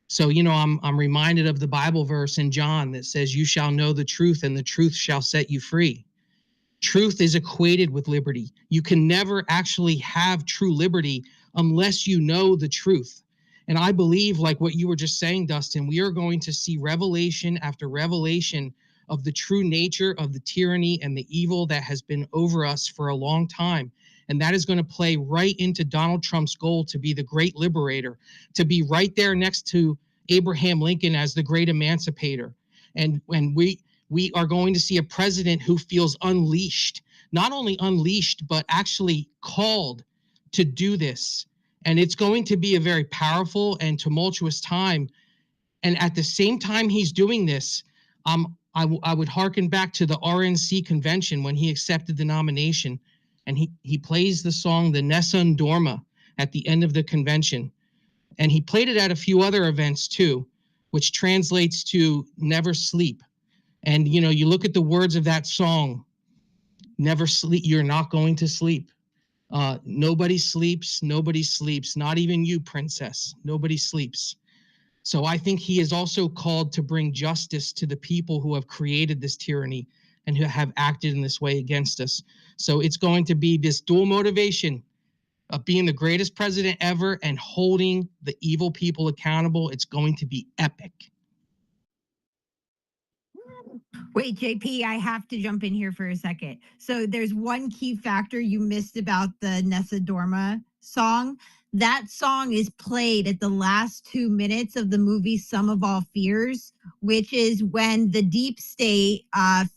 So, you know, I'm reminded of the Bible verse in John that says, "You shall know the truth, and the truth shall set you free." Truth is equated with liberty. You can never actually have true liberty unless you know the truth. And I believe, like what you were just saying, Dustin, we are going to see revelation after revelation of the true nature of the tyranny and the evil that has been over us for a long time. And that is going to play right into Donald Trump's goal to be the great liberator, to be right there next to Abraham Lincoln as the great emancipator. And when we are going to see a president who feels unleashed, not only unleashed, but actually called to do this. And it's going to be a very powerful and tumultuous time. And at the same time he's doing this, I would hearken back to the RNC convention when he accepted the nomination, and he plays the song the Nessun Dorma at the end of the convention. And he played it at a few other events too, which translates to never sleep. And, you know, you look at the words of that song, never sleep, you're not going to sleep. Nobody sleeps, not even you, princess. Nobody sleeps. So I think he is also called to bring justice to the people who have created this tyranny and who have acted in this way against us. So it's going to be this dual motivation of being the greatest president ever and holding the evil people accountable. It's going to be epic. Wait, JP, I have to jump in here for a second. So there's one key factor you missed about the Nessa Dorma song. That song is played at the last 2 minutes of the movie Sum of All Fears, which is when the deep state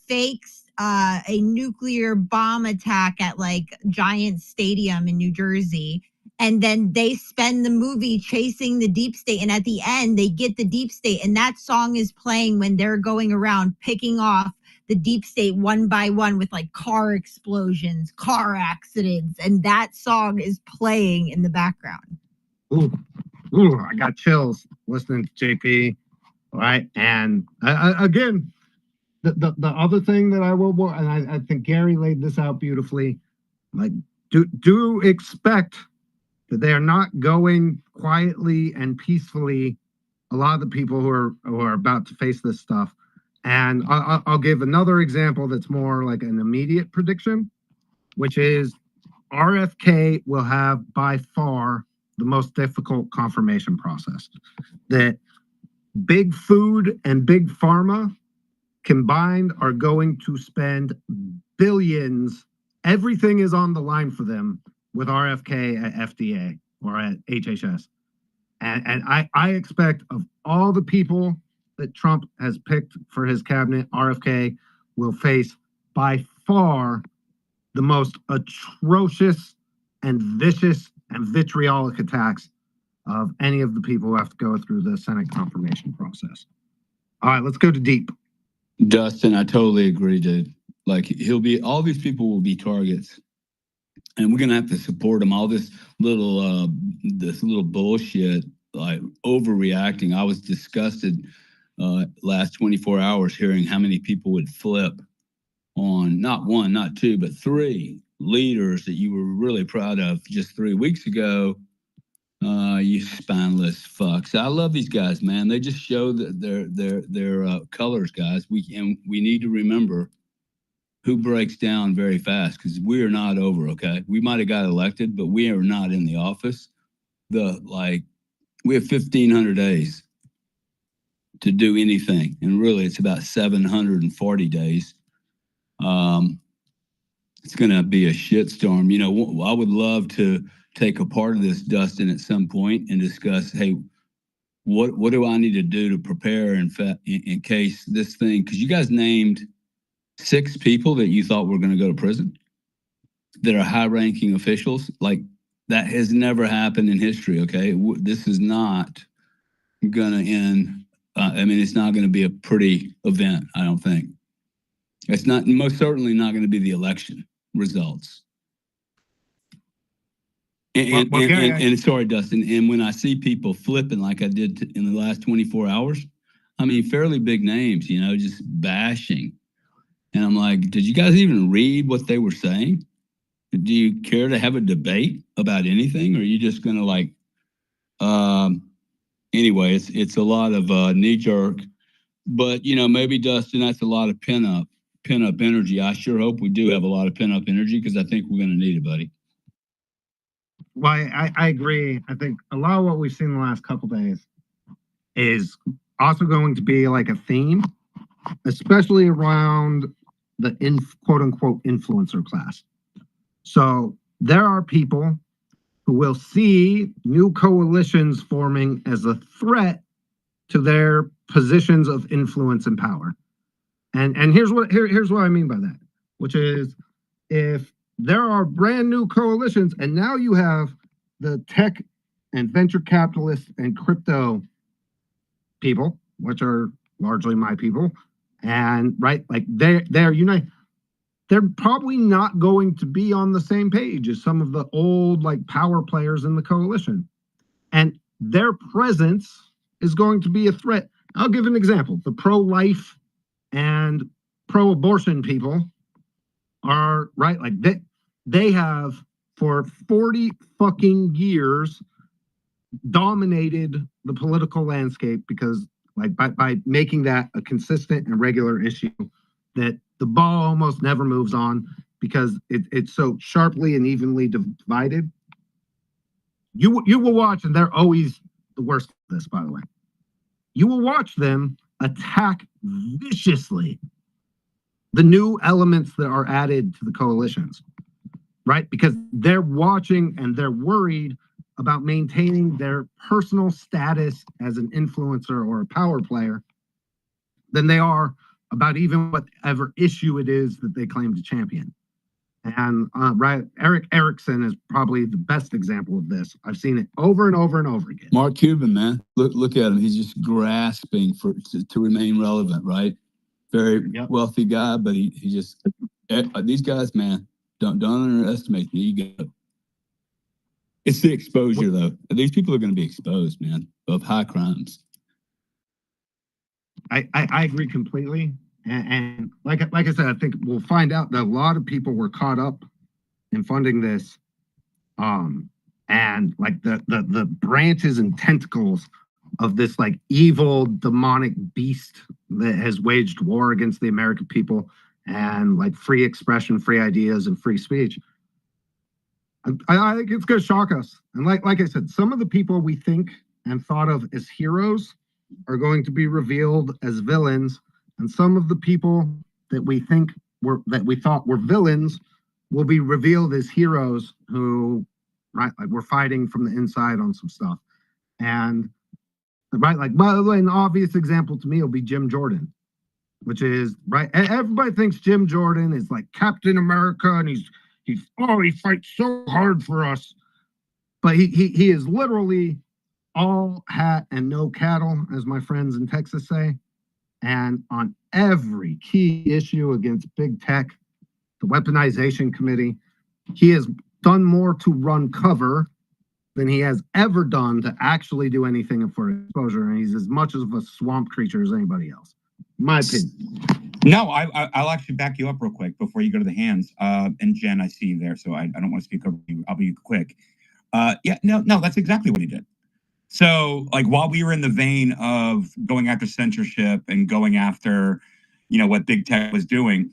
fakes a nuclear bomb attack at like Giant Stadium in New Jersey. And then they spend the movie chasing the deep state. And at the end, they get the deep state. And that song is playing when they're going around picking off the deep state one by one with like car explosions, car accidents. And that song is playing in the background. Ooh, I got chills listening to JP. All right. And again, the other thing that I will, and I think Gary laid this out beautifully, like do expect that they are not going quietly and peacefully. A lot of the people who are about to face this stuff. And I'll give another example that's more like an immediate prediction, which is RFK will have by far the most difficult confirmation process. That big food and big pharma combined are going to spend billions. Everything is on the line for them with RFK at FDA or at HHS. And I expect of all the people that Trump has picked for his cabinet, RFK will face by far the most atrocious and vicious and vitriolic attacks of any of the people who have to go through the Senate confirmation process. All right, let's go to deep. Dustin, I totally agree, dude. Like all these people will be targets. And we're gonna have to support them. All this little bullshit, like overreacting. I was disgusted last 24 hours hearing how many people would flip on not one, not two, but three leaders that you were really proud of just 3 weeks ago. You spineless fucks. I love these guys, man. They just show that their colors, guys. We need to remember who breaks down very fast, because we are not over, okay? We might have got elected, but we are not in the office. We have 1,500 days to do anything. And really, it's about 740 days. It's going to be a shitstorm. You know, I would love to take a part of this, Dustin, at some point and discuss, hey, what do I need to do to prepare in case this thing, because you guys named 6 people that you thought were going to go to prison that are high-ranking officials. Like, that has never happened in history, okay? This is not going to end. It's not going to be a pretty event, I don't think. It's not, most certainly not going to be the election results. And sorry, Dustin. And when I see people flipping like I did in the last 24 hours, I mean, fairly big names, just bashing. And I'm like, did you guys even read what they were saying? Do you care to have a debate about anything? Or are you just going to anyway, it's a lot of knee jerk, but maybe Dustin, that's a lot of pin up energy. I sure hope we do have a lot of pin up energy because I think we're going to need it, buddy. Well, I agree. I think a lot of what we've seen the last couple days is also going to be like a theme, especially around the quote unquote influencer class. So there are people who will see new coalitions forming as a threat to their positions of influence and power. And here's what I mean by that, which is if there are brand new coalitions and now you have the tech and venture capitalists and crypto people, which are largely my people, and like they're united. They're probably not going to be on the same page as some of the old like power players in the coalition. And their presence is going to be a threat. I'll give an example. The pro-life and pro-abortion people are right. Like they have for 40 fucking years dominated the political landscape because like by making that a consistent and regular issue that the ball almost never moves on because it's so sharply and evenly divided. You will watch, and they're always the worst at this, by the way. You will watch them attack viciously the new elements that are added to the coalitions, right? Because they're watching and they're worried about maintaining their personal status as an influencer or a power player than they are about even whatever issue it is that they claim to champion. And right, Eric Erickson is probably the best example of this. I've seen it over and over and over again. Mark Cuban, man, look at him. He's just grasping to remain relevant, right? Very wealthy guy, but he just these guys, man, don't underestimate the ego. It's the exposure, though. These people are going to be exposed, man, of high crimes. I agree completely. And like I said, I think we'll find out that a lot of people were caught up in funding this. And like the branches and tentacles of this like evil demonic beast that has waged war against the American people and like free expression, free ideas, and free speech. I think it's going to shock us. And like I said, some of the people we think and thought of as heroes are going to be revealed as villains, and some of the people that we thought were villains will be revealed as heroes who, right, like we're fighting from the inside on some stuff. And right, like by the way, an obvious example to me will be Jim Jordan, which is right. Everybody thinks Jim Jordan is like Captain America, and he fights so hard for us, but he is literally all hat and no cattle, as my friends in Texas say. And on every key issue against big tech, the weaponization committee, he has done more to run cover than he has ever done to actually do anything for exposure. And he's as much of a swamp creature as anybody else, in my opinion. No, I'll actually back you up real quick before you go to the hands. And Jen, I see you there, so I don't want to speak over you. I'll be quick. No, that's exactly what he did. So, like, while we were in the vein of going after censorship and going after, what big tech was doing,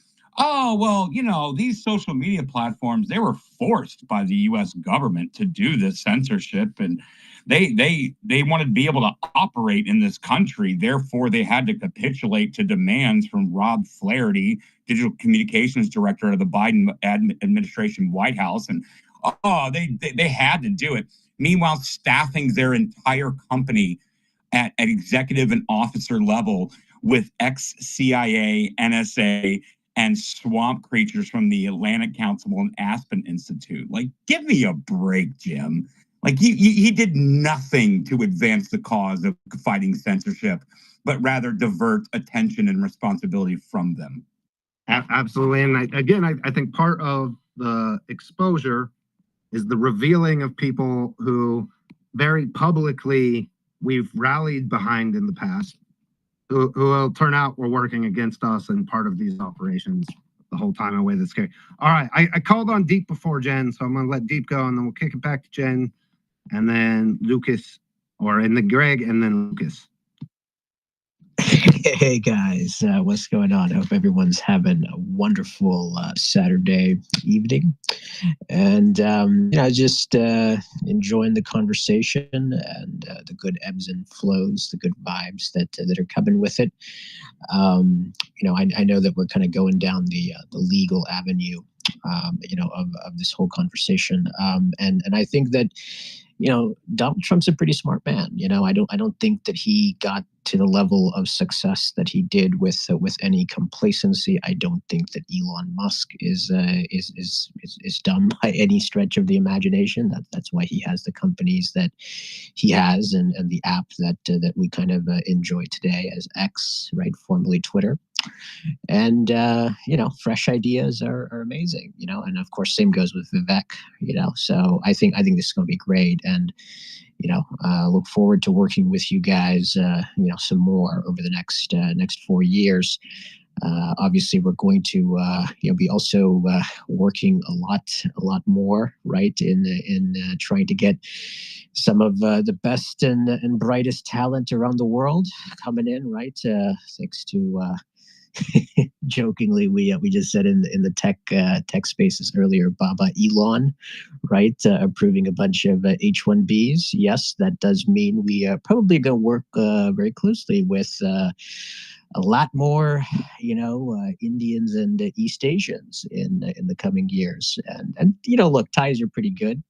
these social media platforms, they were forced by the U.S. government to do this censorship, and they wanted to be able to operate in this country. Therefore, they had to capitulate to demands from Rob Flaherty, digital communications director of the Biden administration White House, and they had to do it. Meanwhile, staffing their entire company at executive and officer level with ex-CIA, NSA, and swamp creatures from the Atlantic Council and Aspen Institute. Like, give me a break, Jim. Like, he did nothing to advance the cause of fighting censorship, but rather divert attention and responsibility from them. Absolutely. And I think part of the exposure is the revealing of people who very publicly we've rallied behind in the past, who will turn out were working against us and part of these operations the whole time away. That's scary. All right, I called on Deep before Jen, so I'm gonna let Deep go, and then we'll kick it back to Jen, and then Lucas, and then Greg, and then Lucas. Hey guys, what's going on? I hope everyone's having a wonderful Saturday evening, and just enjoying the conversation and the good ebbs and flows, the good vibes that are coming with it. I know that we're kind of going down the legal avenue, of this whole conversation, and I think that Donald Trump's a pretty smart man. I don't think that he got to the level of success that he did with any complacency. I don't think that Elon Musk is dumb by any stretch of the imagination. That's why he has the companies that he has and the app that we kind of enjoy today as X, right, formerly Twitter. And fresh ideas are amazing, and of course same goes with Vivek, so I think this is going to be great, and look forward to working with you guys some more over the next 4 years. Obviously we're going to be also working a lot more, right, in trying to get some of the best and brightest talent around the world coming in, right, thanks to jokingly, we just said in the tech spaces earlier, Baba Elon, right, approving a bunch of H-1Bs. Yes, that does mean we are probably going to work very closely with a lot more, Indians and East Asians in the coming years. And look, ties are pretty good,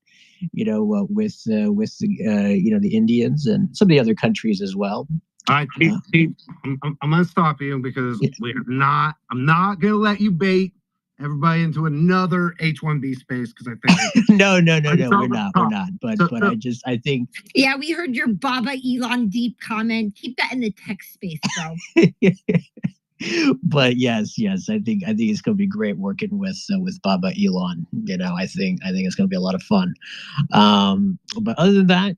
with the Indians and some of the other countries as well. All right, Chief, I'm going to stop you because I'm not going to let you bait everybody into another H-1B space because I think no, we're not. But I think. Yeah, we heard your Baba Elon Deep comment. Keep that in the tech space, bro. But yes, I think it's going to be great working with Baba Elon. I think it's going to be a lot of fun. But other than that,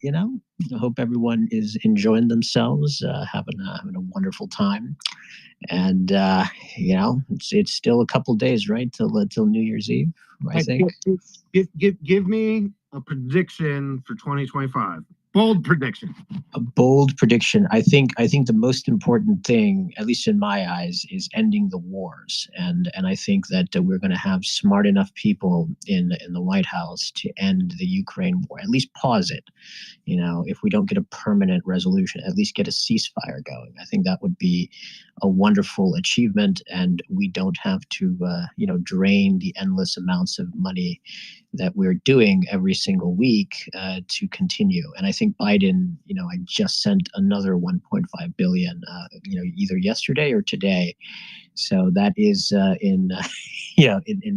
I hope everyone is enjoying themselves, having a wonderful time, and it's still a couple days, right, till New Year's Eve. I think. Give me a prediction for 2025. Bold prediction. A bold prediction. I think the most important thing, at least in my eyes, is ending the wars, and I think that we're going to have smart enough people in the White House to end the Ukraine war, at least pause it. If we don't get a permanent resolution, at least get a ceasefire going. I think that would be a wonderful achievement, and we don't have to drain the endless amounts of money that we're doing every single week to continue. And I think Biden, I just sent another 1.5 billion, either yesterday or today. So that is in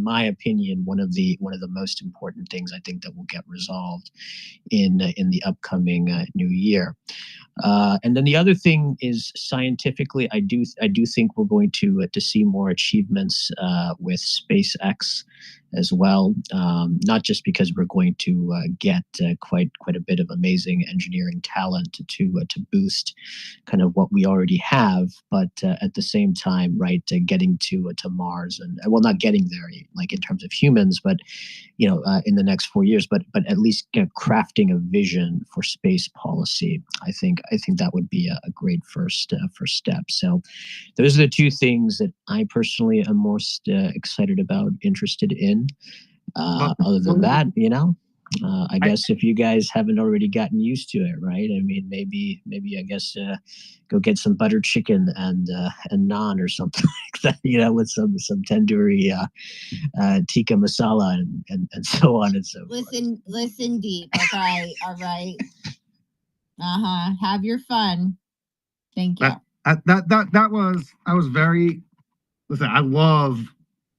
my opinion, one of the most important things I think that will get resolved in the upcoming new year. And then the other thing is scientifically, I do think we're going to see more achievements with SpaceX as well. Not just because we're going to get quite a bit of amazing engineering talent to boost kind of what we already have, but at the same time, right, getting to Mars, and well, not getting there like in terms of humans, but in the next 4 years, but at least crafting a vision for space policy. I think that would be a great first step. So those are the two things that I personally am most excited about, interested in. Other than that, I guess if you guys haven't already gotten used to it, right? I mean, maybe I guess go get some butter chicken and naan or something like that, with some tandoori tikka masala and so on and so forth. Listen, Deep. Okay, all right. Have your fun. Thank you. I was very. Listen, I love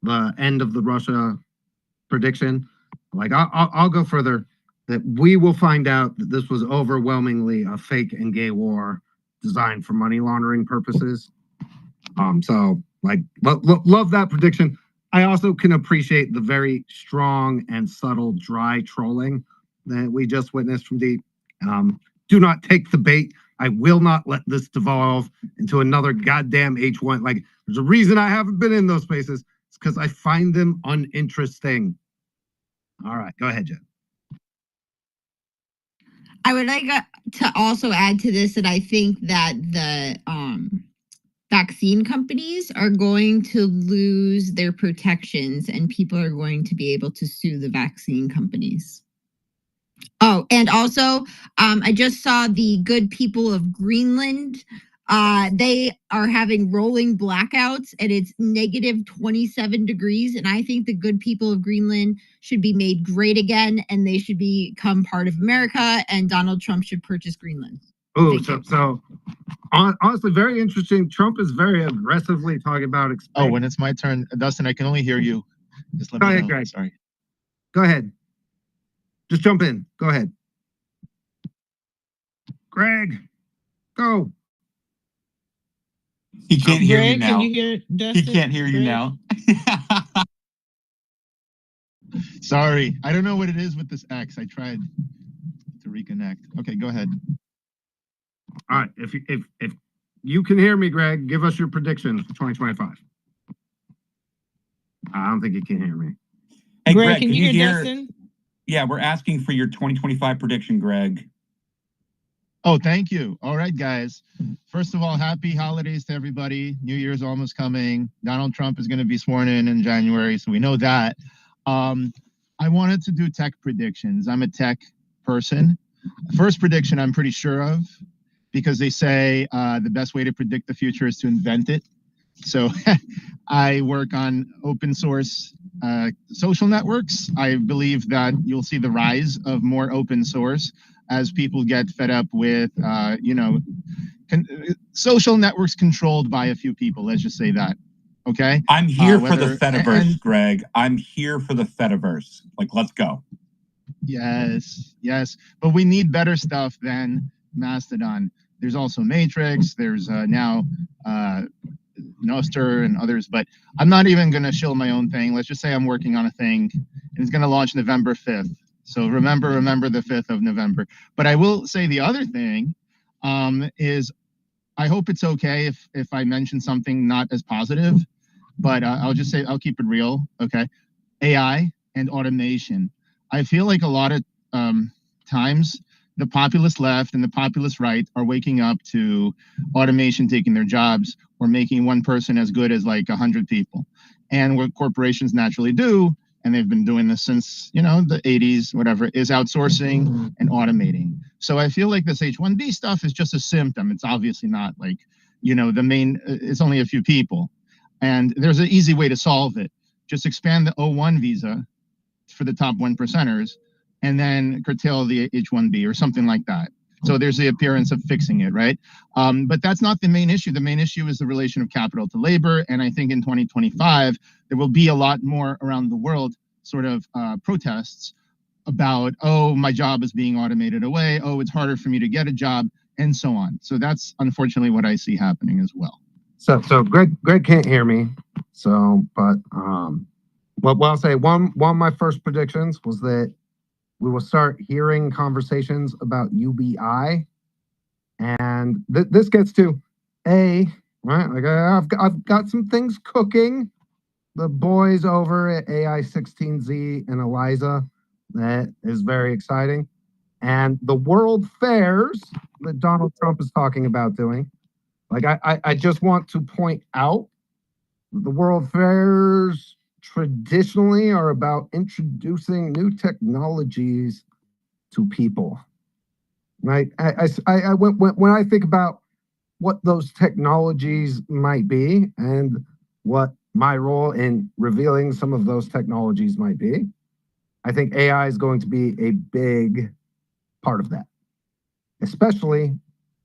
the end of the Russia prediction. Like I'll go further, that we will find out that this was overwhelmingly a fake and gay war designed for money laundering purposes. So like love that prediction. I also can appreciate the very strong and subtle dry trolling that we just witnessed from Deep. Do not take the bait. I will not let this devolve into another goddamn H1. Like, there's a reason I haven't been in those spaces. It's because I find them uninteresting. All right, go ahead, Jen. I would like to also add to this that I think that the vaccine companies are going to lose their protections and people are going to be able to sue the vaccine companies. Oh, and also, I just saw the good people of Greenland. They are having rolling blackouts and it's negative 27 degrees. And I think the good people of Greenland should be made great again and they should become part of America and Donald Trump should purchase Greenland. Oh, so honestly, very interesting. Trump is very aggressively talking about XSpace. Oh, when it's my turn, Dustin, I can only hear you. Just let Go me ahead, know. Greg. Sorry. Go ahead. Just jump in. Go ahead. Greg, go. He can't hear you Greg, now. can you hear Dustin? He can't hear you Greg? now. Sorry. I don't know what it is with this X. I tried to reconnect. Okay, go ahead. All right. If you can hear me, Greg, give us your predictions for 2025. I don't think you can hear me. Hey, Greg, can you hear Dustin? Yeah, we're asking for your 2025 prediction, Greg. Oh, thank you. All right, guys. First of all, happy holidays to everybody. New Year's almost coming. Donald Trump is going to be sworn in January, so we know that. I wanted to do tech predictions. I'm a tech person. First prediction I'm pretty sure of, because they say the best way to predict the future is to invent it. So I work on open source social networks. I believe that you'll see the rise of more open source as people get fed up with, social networks controlled by a few people. Let's just say that. Okay. I'm here for the Fediverse, Greg. I'm here for the Fediverse. Like, let's go. Yes, yes. But we need better stuff than Mastodon. There's also Matrix. There's now Nostr and others. But I'm not even going to shill my own thing. Let's just say I'm working on a thing, and it's going to launch November 5th. So remember the 5th of November. But I will say the other thing is I hope it's okay if I mention something not as positive. But I'll just say, I'll keep it real, okay? AI and automation. I feel like a lot of times the populist left and the populist right are waking up to automation taking their jobs or making one person as good as like 100 people. And what corporations naturally do, and they've been doing this since, the 80s, whatever, is outsourcing and automating. So I feel like this H-1B stuff is just a symptom. It's obviously not like, the main, it's only a few people. And there's an easy way to solve it. Just expand the O1 visa for the top 1%ers and then curtail the H-1B or something like that. So there's the appearance of fixing it, right? But that's not the main issue. The main issue is the relation of capital to labor. And I think in 2025, there will be a lot more around the world sort of protests about, oh, my job is being automated away. Oh, it's harder for me to get a job and so on. So that's unfortunately what I see happening as well. So Greg can't hear me. So, but well, I'll say one of my first predictions was that we will start hearing conversations about UBI, and this gets to right. Like I've got some things cooking. The boys over at AI16Z and Eliza, that is very exciting, and the world fairs that Donald Trump is talking about doing. Like I just want to point out the world fairs traditionally are about introducing new technologies to people. Right? When I think about what those technologies might be and what my role in revealing some of those technologies might be, I think AI is going to be a big part of that, especially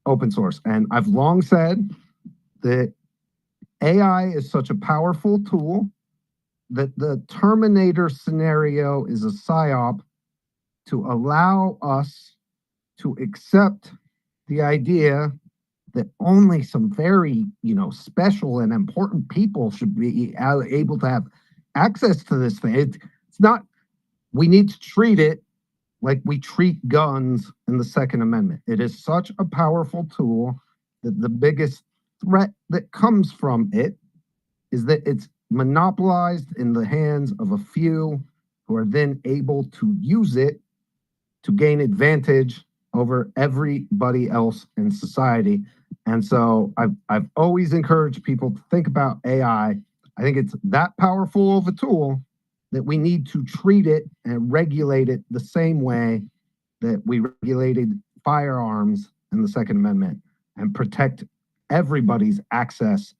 open source. And I've long said that AI is such a powerful tool that the Terminator scenario is a psyop to allow us to accept the idea that only some very, special and important people should be able to have access to this thing. It's not, we need to treat it like we treat guns in the Second Amendment. It is such a powerful tool that the biggest threat that comes from it is that it's monopolized in the hands of a few who are then able to use it to gain advantage over everybody else in society. And so I've always encouraged people to think about AI. I think it's that powerful of a tool that we need to treat it and regulate it the same way that we regulated firearms in the Second Amendment, and protect everybody's access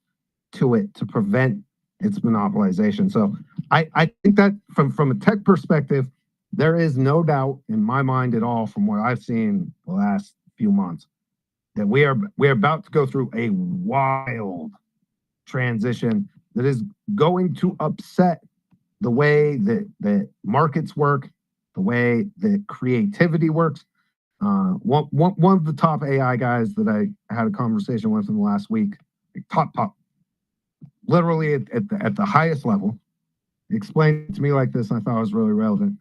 to it to prevent its monopolization. So I think that from a tech perspective, there is no doubt in my mind at all, from what I've seen the last few months, that we're about to go through a wild transition that is going to upset the way that markets work, the way that creativity works. One of the top AI guys that I had a conversation with in the last week, top, literally at the highest level, explained it to me like this, and I thought it was really relevant.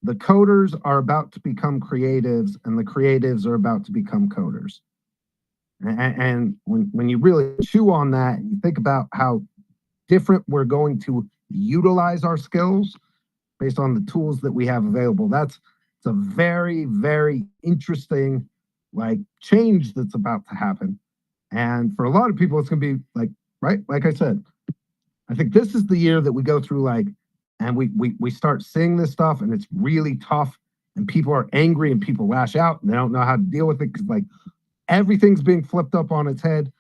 The coders are about to become creatives, and the creatives are about to become coders. And when you really chew on that, and you think about how different we're going to utilize our skills based on the tools that we have available, it's a very, very interesting change that's about to happen. And for a lot of people, it's going to be right, like I said, I think this is the year that we go through and we start seeing this stuff, and it's really tough, and people are angry, and people lash out, and they don't know how to deal with it, because everything's being flipped up on its head.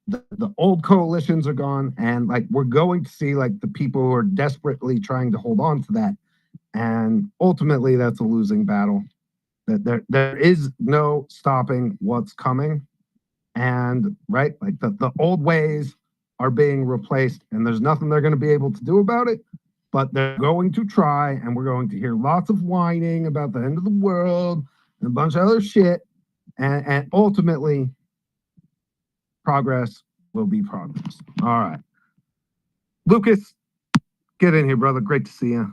The old coalitions are gone, and we're going to see the people who are desperately trying to hold on to that, and ultimately that's a losing battle. That there is no stopping what's coming, and right, the old ways are being replaced, and there's nothing they're going to be able to do about it, but they're going to try, and we're going to hear lots of whining about the end of the world and a bunch of other shit, and ultimately progress will be progress. All right, Lucas, get in here, brother. Great to see you.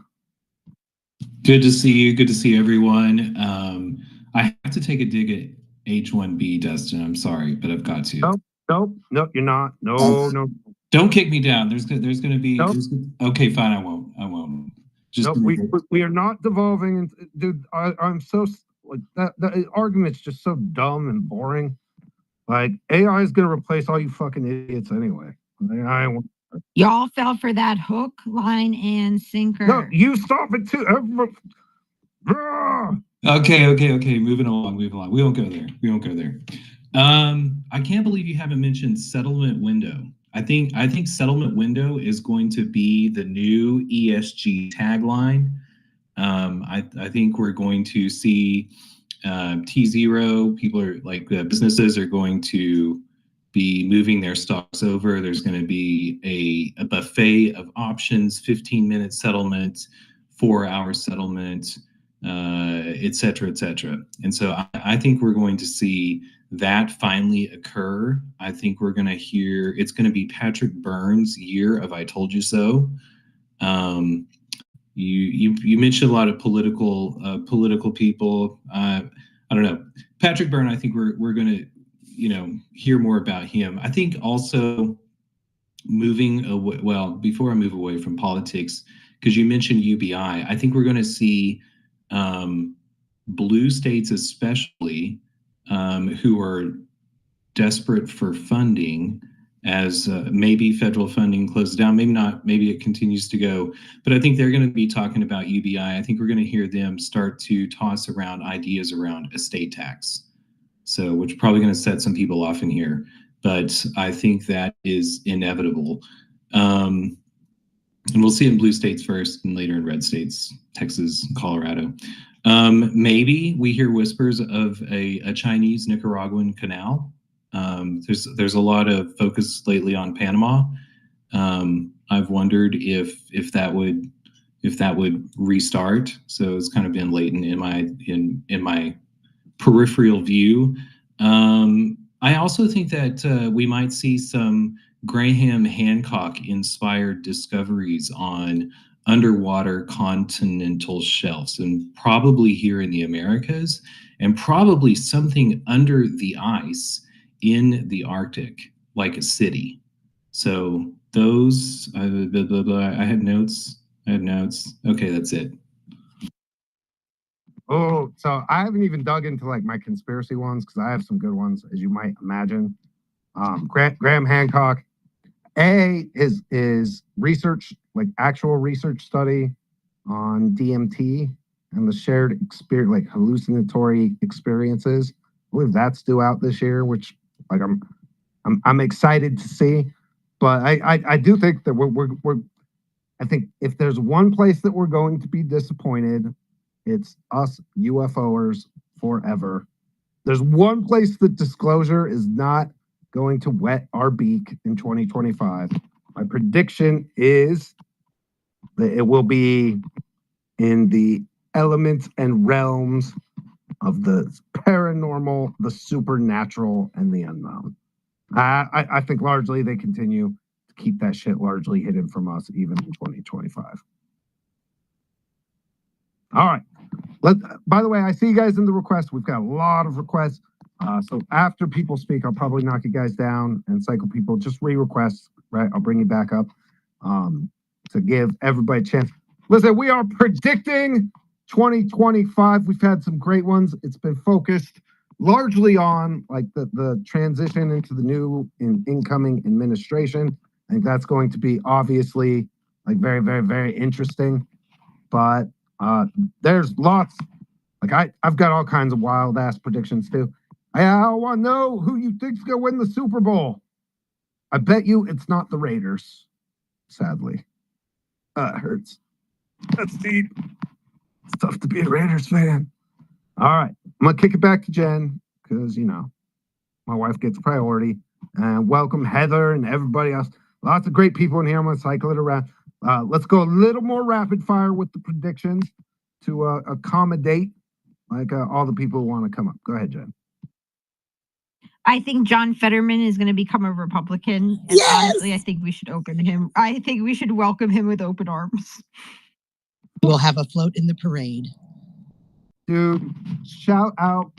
Good to see you. Good to see everyone. I have to take a dig at H1B, Dustin. I'm sorry, but I've got to. Nope, you're not. No. Don't kick me down. There's going to be. Nope. Okay, fine. I won't. Just nope, we are not devolving into, dude. I'm so that argument's just so dumb and boring. AI is going to replace all you fucking idiots anyway. Y'all fell for that hook, line, and sinker. No, you stop it too. Okay. Moving along. We won't go there. I can't believe you haven't mentioned settlement window. I think settlement window is going to be the new ESG tagline. I think we're going to see T0. People are businesses are going to be moving their stocks over. There's going to be a buffet of options: 15-minute settlement, 4-hour settlement, et cetera, et cetera. And so I think we're going to see that finally occur. I think we're going to hear, it's going to be Patrick Byrne's year of I told you so. You mentioned a lot of political people. I don't know. Patrick Byrne, I think we're going to hear more about him. I think also moving away, well, before I move away from politics, because you mentioned UBI, I think we're going to see blue states especially who are desperate for funding, as maybe federal funding closes down, maybe not, maybe it continues to go, but I think they're going to be talking about UBI. I think we're going to hear them start to toss around ideas around estate tax. So, which is probably going to set some people off in here, but I think that is inevitable. And we'll see in blue states first and later in red states, Texas, Colorado. Maybe we hear whispers of a Chinese Nicaraguan canal. There's a lot of focus lately on Panama. I've wondered if that would restart. So it's kind of been latent in my peripheral view. I also think that we might see some Graham Hancock inspired discoveries on underwater continental shelves, and probably here in the Americas, and probably something under the ice in the Arctic, like a city. So those, I had notes. Okay, that's it. Oh, so I haven't even dug into like my conspiracy ones because I have some good ones, as you might imagine. Graham Hancock, is research, like actual research study on DMT and the shared experience, like hallucinatory experiences. I believe that's due out this year, which like I'm excited to see. But I do think that we're I think if there's one place that we're going to be disappointed, it's us UFOers forever. There's one place that disclosure is not going to wet our beak in 2025. My prediction is that it will be in the elements and realms of the paranormal, the supernatural, and the unknown. I think largely they continue to keep that shit largely hidden from us even in 2025. All right. By the way, I see you guys in the request. We've got a lot of requests. So after people speak, I'll probably knock you guys down and cycle people. Just re-requests, right? I'll bring you back up to give everybody a chance. Listen, we are predicting 2025. We've had some great ones. It's been focused largely on like the transition into the new incoming administration. I think that's going to be obviously like very, very, very interesting. But there's lots. Like I've got all kinds of wild ass predictions too. I want to know who you think's gonna win the Super Bowl. I bet you it's not the Raiders. Sadly, it hurts. That's deep. It's tough to be a Raiders fan. All right, I'm gonna kick it back to Jen because you know my wife gets priority. And welcome Heather and everybody else. Lots of great people in here. I'm gonna cycle it around. Let's go a little more rapid fire with the predictions to accommodate like all the people who want to come up. Go ahead, Jen. I think John Fetterman is going to become a Republican. And honestly, I think we should open him. I think we should welcome him with open arms. We'll have a float in the parade. Dude, shout out.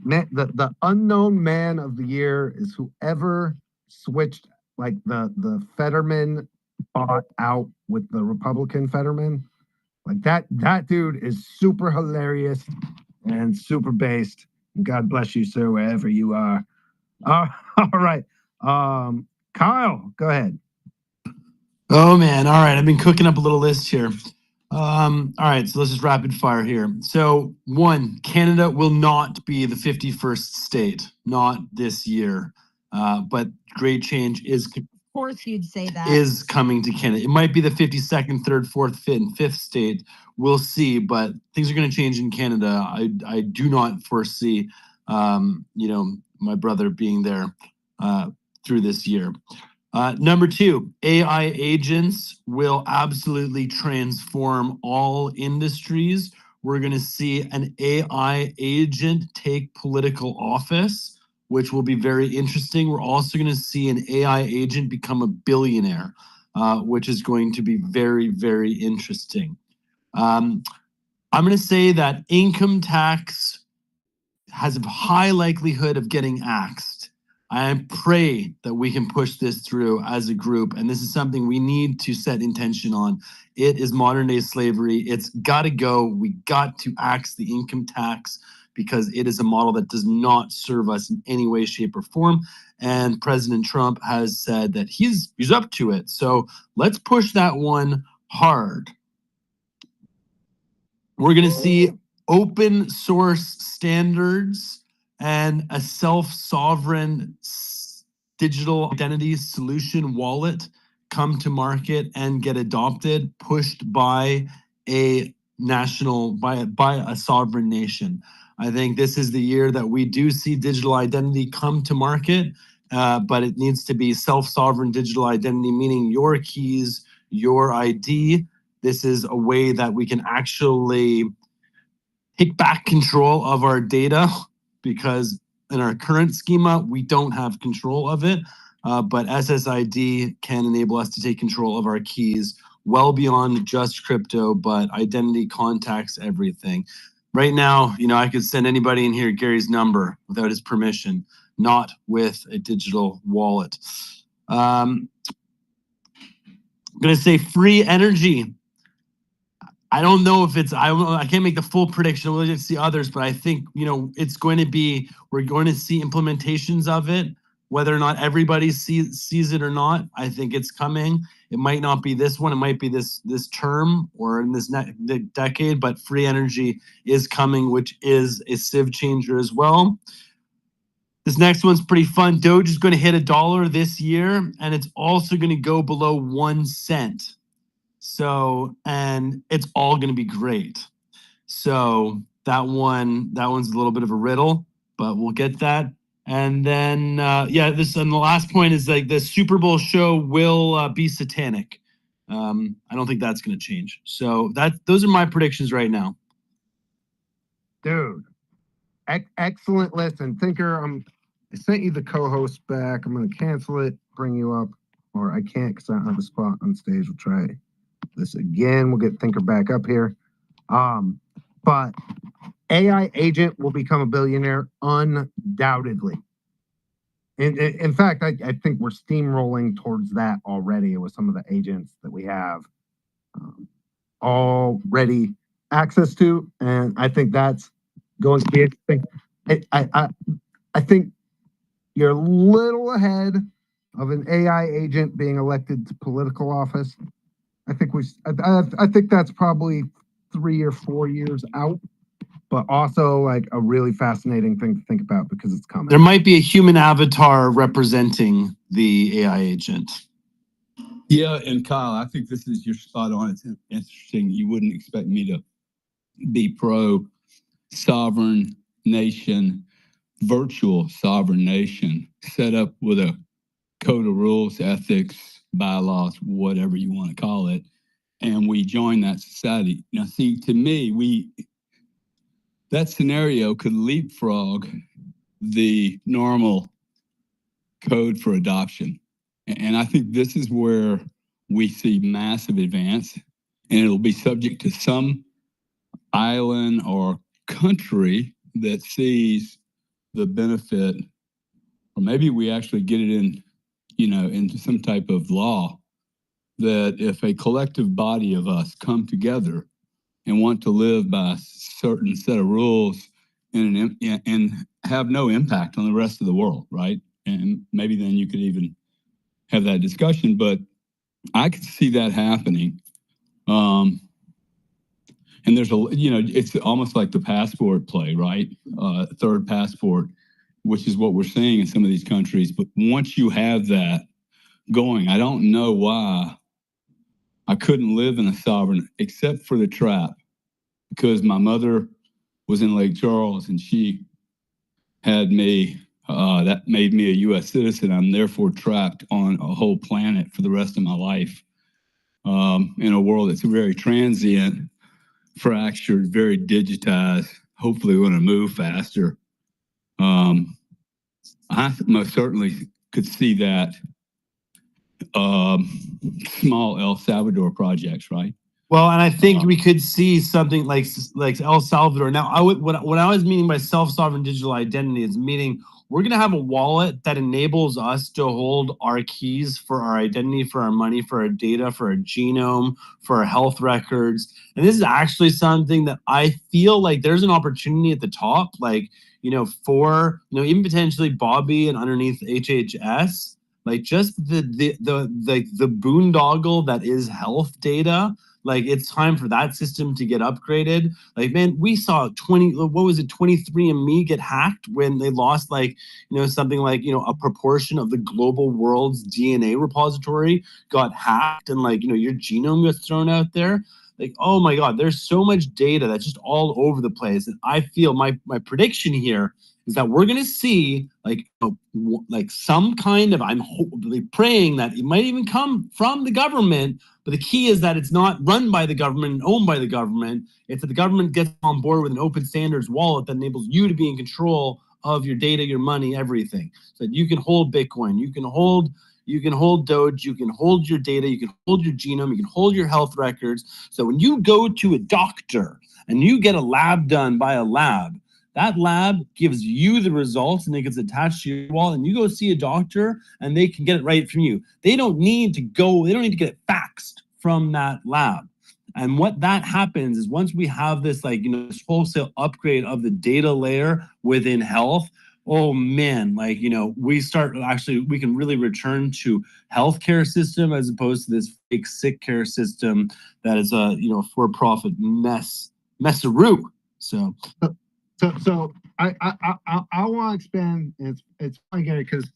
Man, the unknown man of the year is whoever switched like the Fetterman bought out with the Republican Fetterman. Like that dude is super hilarious and super based. God bless you, sir, wherever you are. All right. Kyle, go ahead. Oh man. All right. I've been cooking up a little list here. All right, so let's just rapid fire here. So 1, Canada will not be the 51st state, not this year. But great change is Of course you'd say that. is coming to Canada. It might be the 52nd, 3rd, 4th, 5th, and 5th state. We'll see, but things are going to change in Canada. I do not foresee, my brother being there through this year. Number 2, AI agents will absolutely transform all industries. We're going to see an AI agent take political office, which will be very interesting. We're also going to see an AI agent become a billionaire, which is going to be very, very interesting. I'm going to say that income tax has a high likelihood of getting axed. I pray that we can push this through as a group, and this is something we need to set intention on. It is modern day slavery. It's got to go. We got to axe the income tax because it is a model that does not serve us in any way, shape, or form. And President Trump has said that he's up to it. So let's push that one hard. We're going to see open source standards and a self-sovereign digital identity solution wallet come to market and get adopted, pushed by a sovereign nation. I think this is the year that we do see digital identity come to market, but it needs to be self-sovereign digital identity, meaning your keys, your ID. This is a way that we can actually take back control of our data, because in our current schema, we don't have control of it. but SSID can enable us to take control of our keys well beyond just crypto, but identity, contacts, everything. Right now, I could send anybody in here Gary's number without his permission, not with a digital wallet. I'm going to say free energy. I don't know if it's, I can't make the full prediction. We'll just see others, but I think, it's going to be, we're going to see implementations of it, whether or not everybody sees it or not. I think it's coming. It might not be this one. It might be this term or in this decade, but free energy is coming, which is a sieve changer as well. This next one's pretty fun. Doge is going to hit $1 this year, and it's also going to go below 1 cent. So, and it's all going to be great. So that one's a little bit of a riddle, but we'll get that. And then, and the last point is like the Super Bowl show will be satanic. I don't think that's going to change. So those are my predictions right now. Dude, excellent list. And Thinker, I sent you the co-host back. I'm going to cancel it, bring you up, or I can't because I don't have a spot on stage. We'll try this again. We'll get Thinker back up here. But AI agent will become a billionaire undoubtedly. In fact, I think we're steamrolling towards that already with some of the agents that we have already access to, and I think that's going to be interesting. I think you're a little ahead of an AI agent being elected to political office. I think that's probably 3 or 4 years out, but also like a really fascinating thing to think about because it's coming. There might be a human avatar representing the AI agent. Yeah, and Kyle, I think this is your spot on. It's interesting. You wouldn't expect me to be pro sovereign nation, virtual sovereign nation, set up with a code of rules, ethics, bylaws, whatever you want to call it, and we join that society. Now, see, to me, that scenario could leapfrog the normal code for adoption. And I think this is where we see massive advance, and it'll be subject to some island or country that sees the benefit, or maybe we actually get it in, into some type of law that if a collective body of us come together and want to live by a certain set of rules and have no impact on the rest of the world, right? And maybe then you could even have that discussion, but I could see that happening. And there's it's almost like the passport play, right? Third passport, which is what we're seeing in some of these countries. But once you have that going, I don't know why I couldn't live in a sovereign, except for the trap, because my mother was in Lake Charles and she had me, that made me a U.S. citizen. I'm therefore trapped on a whole planet for the rest of my life, in a world that's very transient, fractured, very digitized. Hopefully we're going to move faster. I most certainly could see that small El Salvador projects, right? Well, and I think we could see something like El Salvador. Now, what I was meaning by self-sovereign digital identity is meaning we're going to have a wallet that enables us to hold our keys for our identity, for our money, for our data, for our genome, for our health records. And this is actually something that I feel like there's an opportunity at the top, like, for, even potentially Bobby and underneath HHS, like just the boondoggle that is health data. Like it's time for that system to get upgraded. Like, man, we saw 23andMe get hacked when they lost something like, a proportion of the global world's DNA repository got hacked and your genome gets thrown out there. Like, oh my God, there's so much data that's just all over the place. And I feel my prediction here is that we're going to see some kind of, I'm praying that it might even come from the government, but the key is that it's not run by the government and owned by the government. It's that the government gets on board with an open standards wallet that enables you to be in control of your data, your money, everything. So you can hold Bitcoin, you can hold Doge, you can hold your data, you can hold your genome, you can hold your health records. So when you go to a doctor and you get a lab done by a lab, that lab gives you the results and it gets attached to your wallet, and you go see a doctor and they can get it right from you. They don't need to get it faxed from that lab. And what that happens is once we have this this wholesale upgrade of the data layer within health, oh man, we can really return to healthcare system as opposed to this fake sick care system that is a for-profit mess-a-roo. So I want to expand. It's funny, Gary, because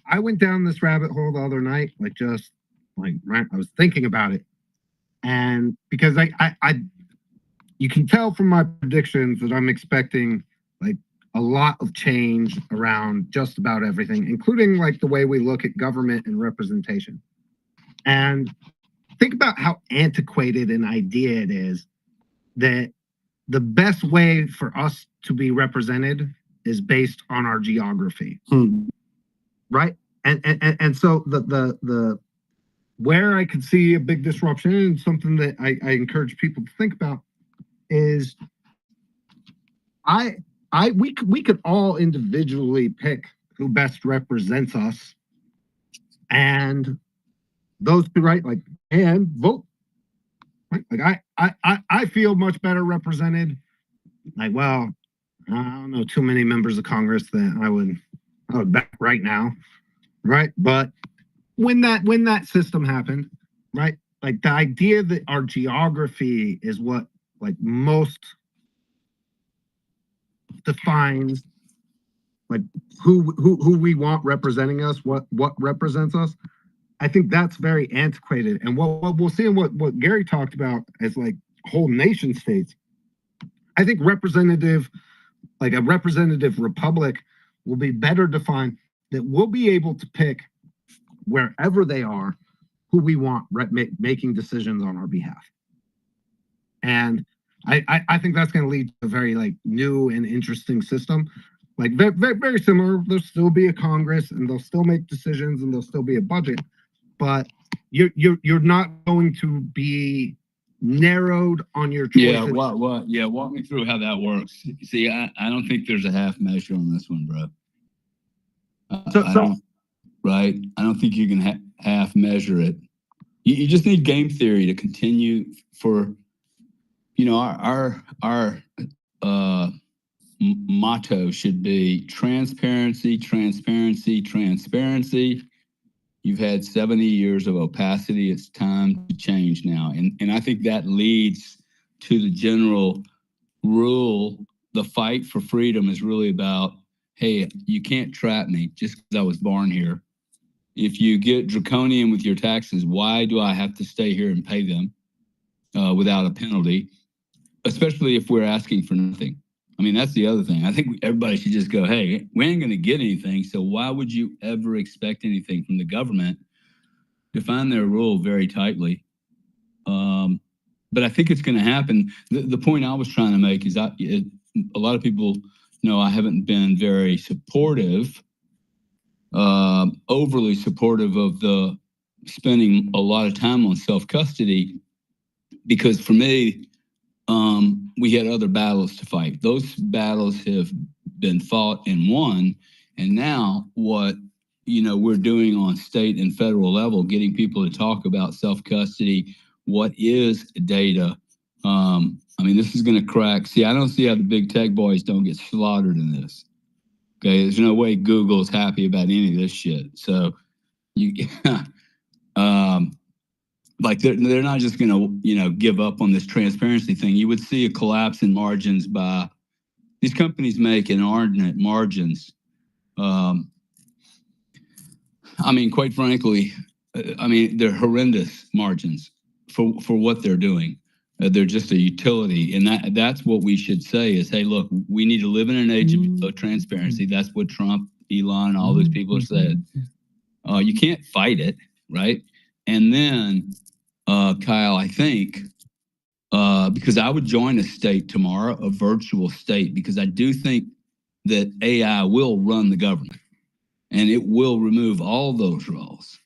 I went down this rabbit hole the other night, I was thinking about it, and because you can tell from my predictions that I'm expecting a lot of change around just about everything, including the way we look at government and representation. And think about how antiquated an idea it is that the best way for us to be represented is based on our geography, right? And so the where I could see a big disruption, and something that I encourage people to think about, is we could all individually pick who best represents us, and those two, right? And vote. Right? I feel much better represented. Well, I don't know too many members of Congress that I would back right now, right? But when that system happened, right? The idea that our geography is what most defines who we want representing us, what represents us. I think that's very antiquated. And what we'll see, and what Gary talked about as whole nation states, I think a representative republic will be better defined, that we'll be able to pick wherever they are who we want making decisions on our behalf. And I think that's going to lead to a very new and interesting system. Very, very similar. There'll still be a Congress, and they'll still make decisions, and there'll still be a budget, but you're not going to be narrowed on your choices. Yeah, walk me through how that works. See, I don't think there's a half measure on this one, bro. I don't think you can half measure it. You just need game theory to continue for, our motto should be transparency, transparency, transparency. You've had 70 years of opacity. It's time to change now. And I think that leads to the general rule. The fight for freedom is really about, hey, you can't trap me just because I was born here. If you get draconian with your taxes, why do I have to stay here and pay them without a penalty, especially if we're asking for nothing? I mean, that's the other thing. I think everybody should just go, hey, we ain't going to get anything, so why would you ever expect anything from the government? Define their rule very tightly. But I think it's going to happen. The point I was trying to make is a lot of people know I haven't been very supportive, overly supportive of the spending a lot of time on self-custody, because for me, we had other battles to fight. Those battles have been fought and won. And now what, we're doing on state and federal level, getting people to talk about self-custody, what is data. This is going to crack. See, I don't see how the big tech boys don't get slaughtered in this. Okay, there's no way Google's happy about any of this shit. So they're not just going to, give up on this transparency thing. You would see a collapse in margins by these companies make inordinate margins. Quite frankly, they're horrendous margins for what they're doing. They're just a utility. And that's what we should say is, hey, look, we need to live in an age of transparency. That's what Trump, Elon, and all those people have said. You can't fight it, right? And then, Kyle, I think, because I would join a state tomorrow, a virtual state, because I do think that AI will run the government and it will remove all those roles.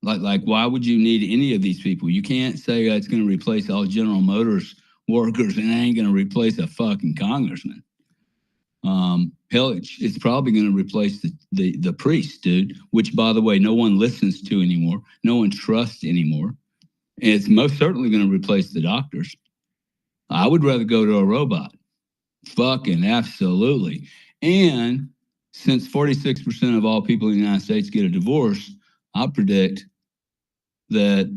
Like, why would you need any of these people? You can't say it's going to replace all General Motors workers and it ain't going to replace a fucking congressman. Hell, it's probably going to replace the priest, dude, which, by the way, no one listens to anymore. No one trusts anymore. And it's most certainly going to replace the doctors. I would rather go to a robot. Fucking absolutely. And since 46% of all people in the United States get a divorce, I predict that,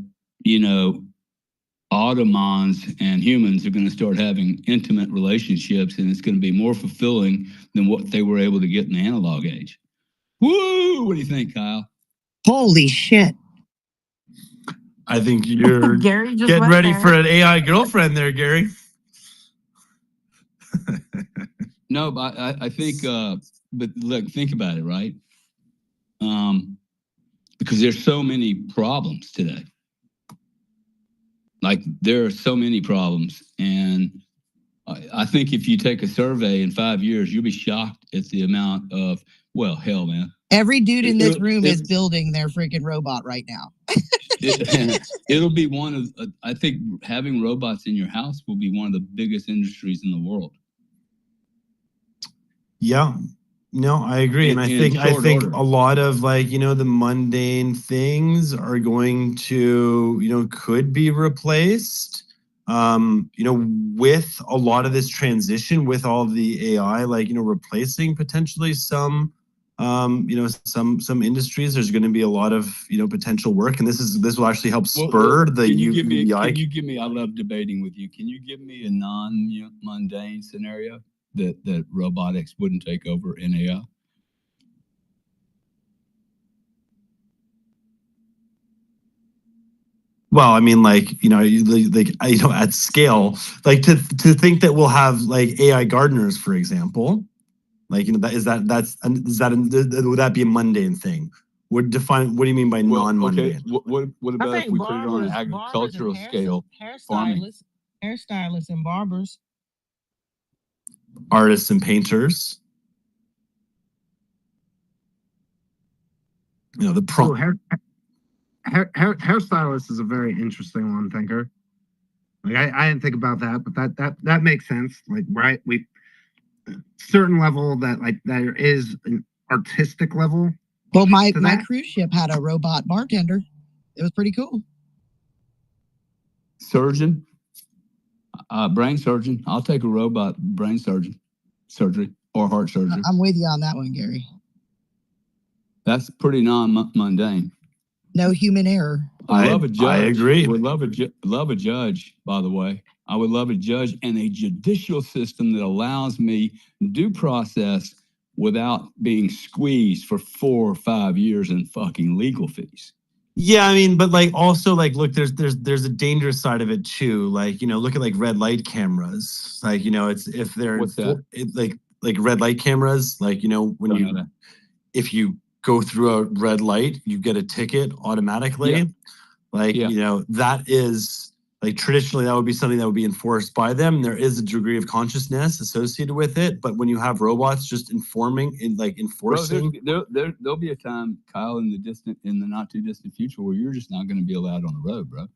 Automatons and humans are going to start having intimate relationships, and it's going to be more fulfilling than what they were able to get in the analog age. Woo! What do you think, Kyle? Holy shit. I think you're Gary just getting went ready there. for an AI girlfriend there, Gary. No, but I think, but look, think about it, right? Because there's so many problems today. Like, there are so many problems. And I think if you take a survey in 5 years, you'll be shocked at the amount of, well, hell, man. Every dude in this room is building their freaking robot right now. It'll be one of, I think having robots in your house will be one of the biggest industries in the world. Yeah. No, I agree. And I think a lot of the mundane things are going to, could be replaced. With a lot of this transition, with all of the AI, replacing potentially some some industries. There's going to be a lot of potential work, and this will actually help spur the Can you UBI. give me, I love debating with you. Can you give me a non-mundane scenario that robotics wouldn't take over in AI? Well, I mean, at scale, to think that we'll have AI gardeners, for example, would that be a mundane thing? What do you mean by non-mundane? Okay. What about if we put it on an agricultural scale? Farming. Hairstylists and barbers. Artists and painters. Hairstylist is a very interesting one, Thinker. I didn't think about that, but that makes sense. We certain level that there is an artistic level. Well, my cruise ship had a robot bartender. It was pretty cool. Surgeon, brain surgeon. I'll take a robot brain surgery or heart surgery. I'm with you on that one, Gary. That's pretty non-mundane. No human error. I love a judge. I agree. Would love a judge, by the way. I would love a judge and a judicial system that allows me due process without being squeezed for 4 or 5 years in fucking legal fees. Yeah, I mean, but also look, there's a dangerous side of it too. Look at red light cameras. It's if they're What's that? Red light cameras. If you go through a red light, you get a ticket automatically. Yeah. That is traditionally that would be something that would be enforced by them. There is a degree of consciousness associated with it, but when you have robots just enforcing, Bro, there'll be a time, Kyle, in the not too distant future where you're just not going to be allowed on the road, bro.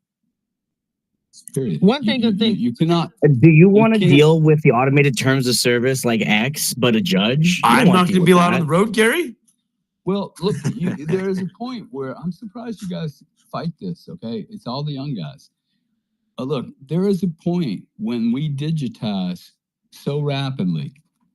Period. One thing to think. You cannot. Do you want to deal with the automated terms of service like X, but a judge? I'm not going to be allowed on the road, Gary. Well, look, there is a point where I'm surprised you guys fight this, okay? It's all the young guys. Look, there is a point when we digitize so rapidly,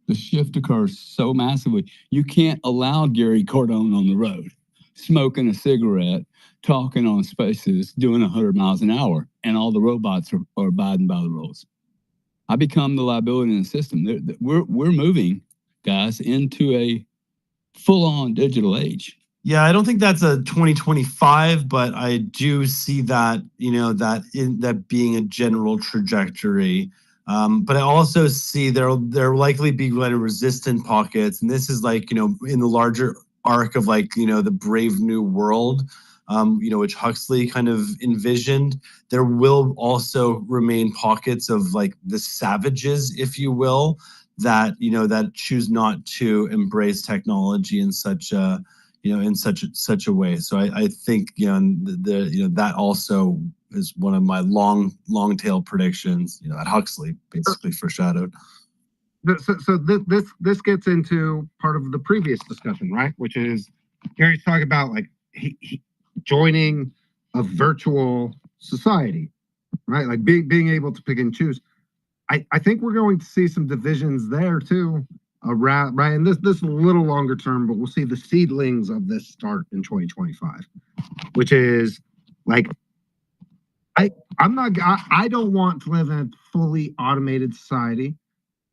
the shift occurs so massively, you can't allow Gary Cardone on the road, smoking a cigarette, talking on Spaces, doing 100 miles an hour, and all the robots are abiding by the rules. I become the liability in the system. We're moving, guys, into a full-on digital age. Yeah, I don't think that's a 2025, but I do see that, that being a general trajectory. But I also see there likely be resistant pockets, and this is in the larger arc of the Brave New World, which Huxley kind of envisioned. There will also remain pockets of the savages, if you will, that that choose not to embrace technology in such a in such a way. So I think that also is one of my long tail predictions. That Huxley basically foreshadowed. So this gets into part of the previous discussion, right? Which is Gary's talking about like he joining a virtual society, right? Like being able to pick and choose. I think we're going to see some divisions there too, around right. And this is a little longer term, but we'll see the seedlings of this start in 2025, which is like I don't want to live in a fully automated society.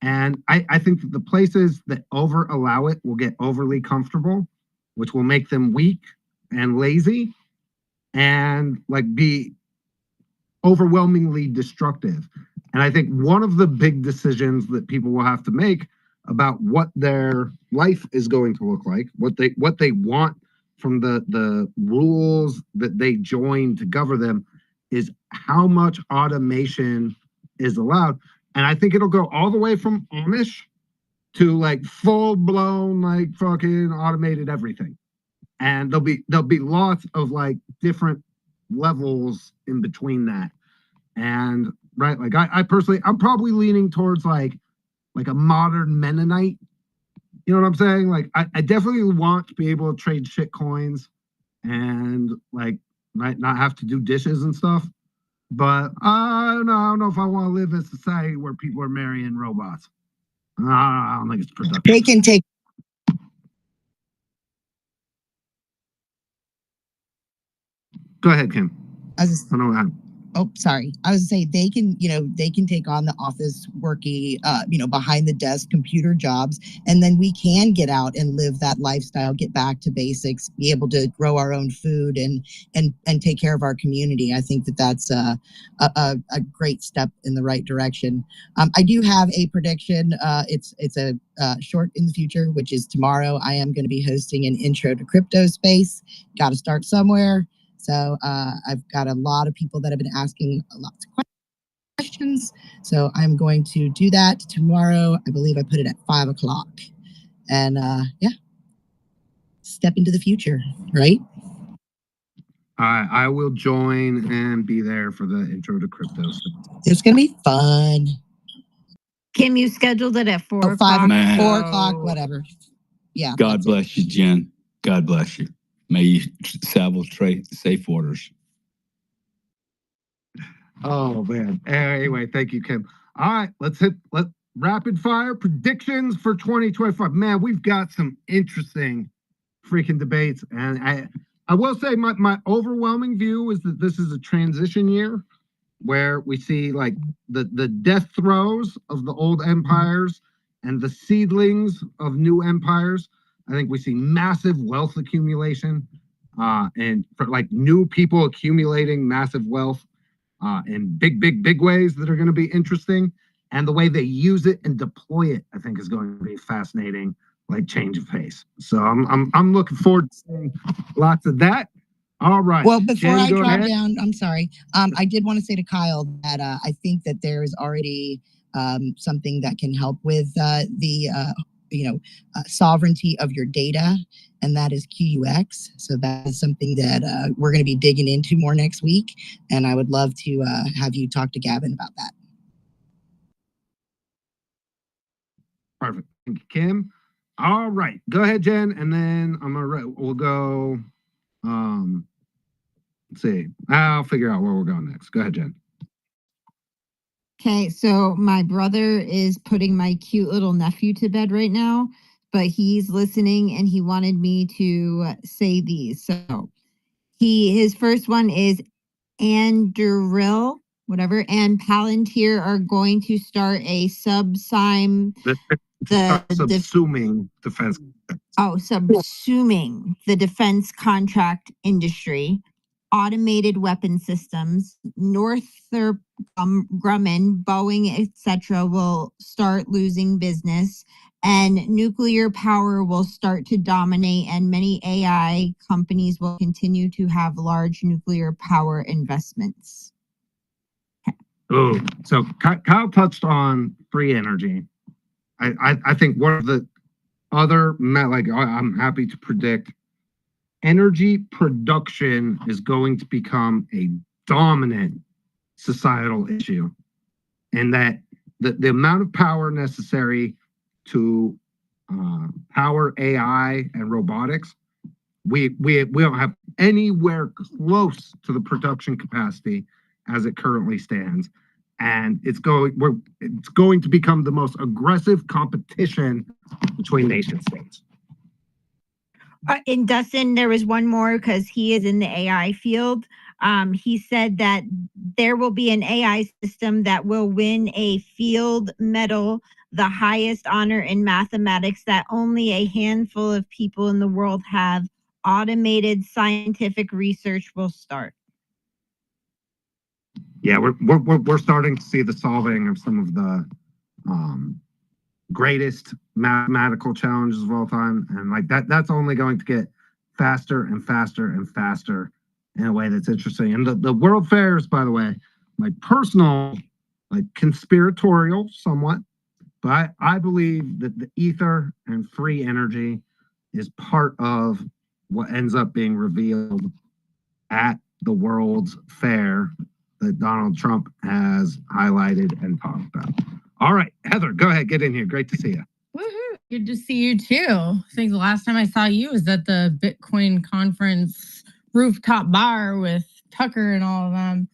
And I think that the places that over allow it will get overly comfortable, which will make them weak and lazy and like be overwhelmingly destructive. And I think one of the big decisions that people will have to make about what their life is going to look like, what they want from the rules that they join to govern them, is how much automation is allowed. And I think it'll go all the way from Amish to like full blown like fucking automated everything. And there'll be lots of like different levels in between that. And right, like I personally, I'm probably leaning towards like a modern Mennonite. You know what I'm saying? Like I definitely want to be able to trade shit coins and like not have to do dishes and stuff. But I don't know if I want to live in a society where people are marrying robots. I don't think it's productive. They can take. Go ahead, Kim. I was I don't know how. Oh, sorry. I was gonna say they can take on the office worky, behind the desk computer jobs, and then we can get out and live that lifestyle, get back to basics, be able to grow our own food and take care of our community. I think that's a great step in the right direction. I do have a prediction. It's a short in the future, which is tomorrow. I am going to be hosting an intro to crypto space. Got to start somewhere. So I've got a lot of people that have been asking lots of questions. So I'm going to do that tomorrow. I believe I put it at 5 o'clock. And step into the future, right? I will join and be there for the intro to crypto. It's going to be fun. Kim, you scheduled it at 4 o'clock. 5 Man. 4 o'clock, whatever. Yeah. God bless you, Jen. God bless you. May you travel safe orders. Oh man. Anyway, thank you, Kim. All right, let's rapid fire predictions for 2025. Man, we've got some interesting freaking debates. And I will say my overwhelming view is that this is a transition year where we see like the death throes of the old empires and the seedlings of new empires. I think we see massive wealth accumulation and for like new people accumulating massive wealth in big ways that are going to be interesting. And the way they use it and deploy it, I think, is going to be fascinating, like change of pace. So I'm looking forward to seeing lots of that. All right. Well, before Jen, I go drop ahead. down, I'm sorry. I did want to say to Kyle that I think that there is already something that can help with the sovereignty of your data, and that is QUX. So that is something that we're going to be digging into more next week, and I would love to have you talk to Gavin about that. Perfect. Thank you, Kim. All right. Go ahead, Jen, and then we'll go. Let's see. I'll figure out where we're going next. Go ahead, Jen. Okay, so my brother is putting my cute little nephew to bed right now, but he's listening and he wanted me to say these. So his first one is Anduril, whatever, and Palantir are going to start a subsuming defense. Subsuming the defense contract industry. Automated weapon systems, Northrop Grumman, Boeing, etc. will start losing business, and nuclear power will start to dominate, and many AI companies will continue to have large nuclear power investments. Oh, so Kyle touched on free energy, I think one of the other, I'm happy to predict, energy production is going to become a dominant societal issue, and that the amount of power necessary to power AI and robotics, we don't have anywhere close to the production capacity as it currently stands, and it's going to become the most aggressive competition between nation states. And Dustin, there was one more because he is in the AI field. He said that there will be an AI system that will win a field medal, the highest honor in mathematics that only a handful of people in the world have. Automated scientific research will start. Yeah, we're starting to see the solving of some of the greatest mathematical challenges of all time, and like that's only going to get faster and faster and faster in a way that's interesting. And the world fairs, by the way, my personal, like, conspiratorial somewhat, but I believe that the ether and free energy is part of what ends up being revealed at the World's Fair that Donald Trump has highlighted and talked about. All right, Heather, go ahead, get in here. Great to see you. Woohoo! Good to see you too. I think the last time I saw you was at the Bitcoin conference rooftop bar with Tucker and all of them.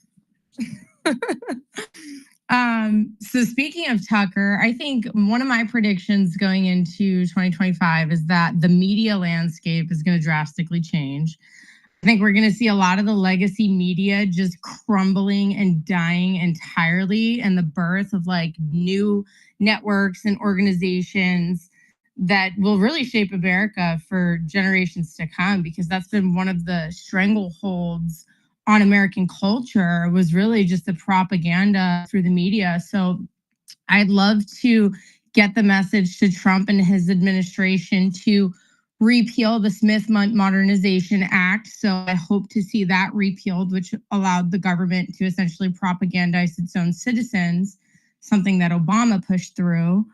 So speaking of Tucker, I think one of my predictions going into 2025 is that the media landscape is going to drastically change. I think we're going to see a lot of the legacy media just crumbling and dying entirely, and the birth of like new networks and organizations that will really shape America for generations to come, because that's been one of the strangleholds on American culture, was really just the propaganda through the media. So I'd love to get the message to Trump and his administration to repeal the Smith Modernization Act. So I hope to see that repealed, which allowed the government to essentially propagandize its own citizens, something that Obama pushed through.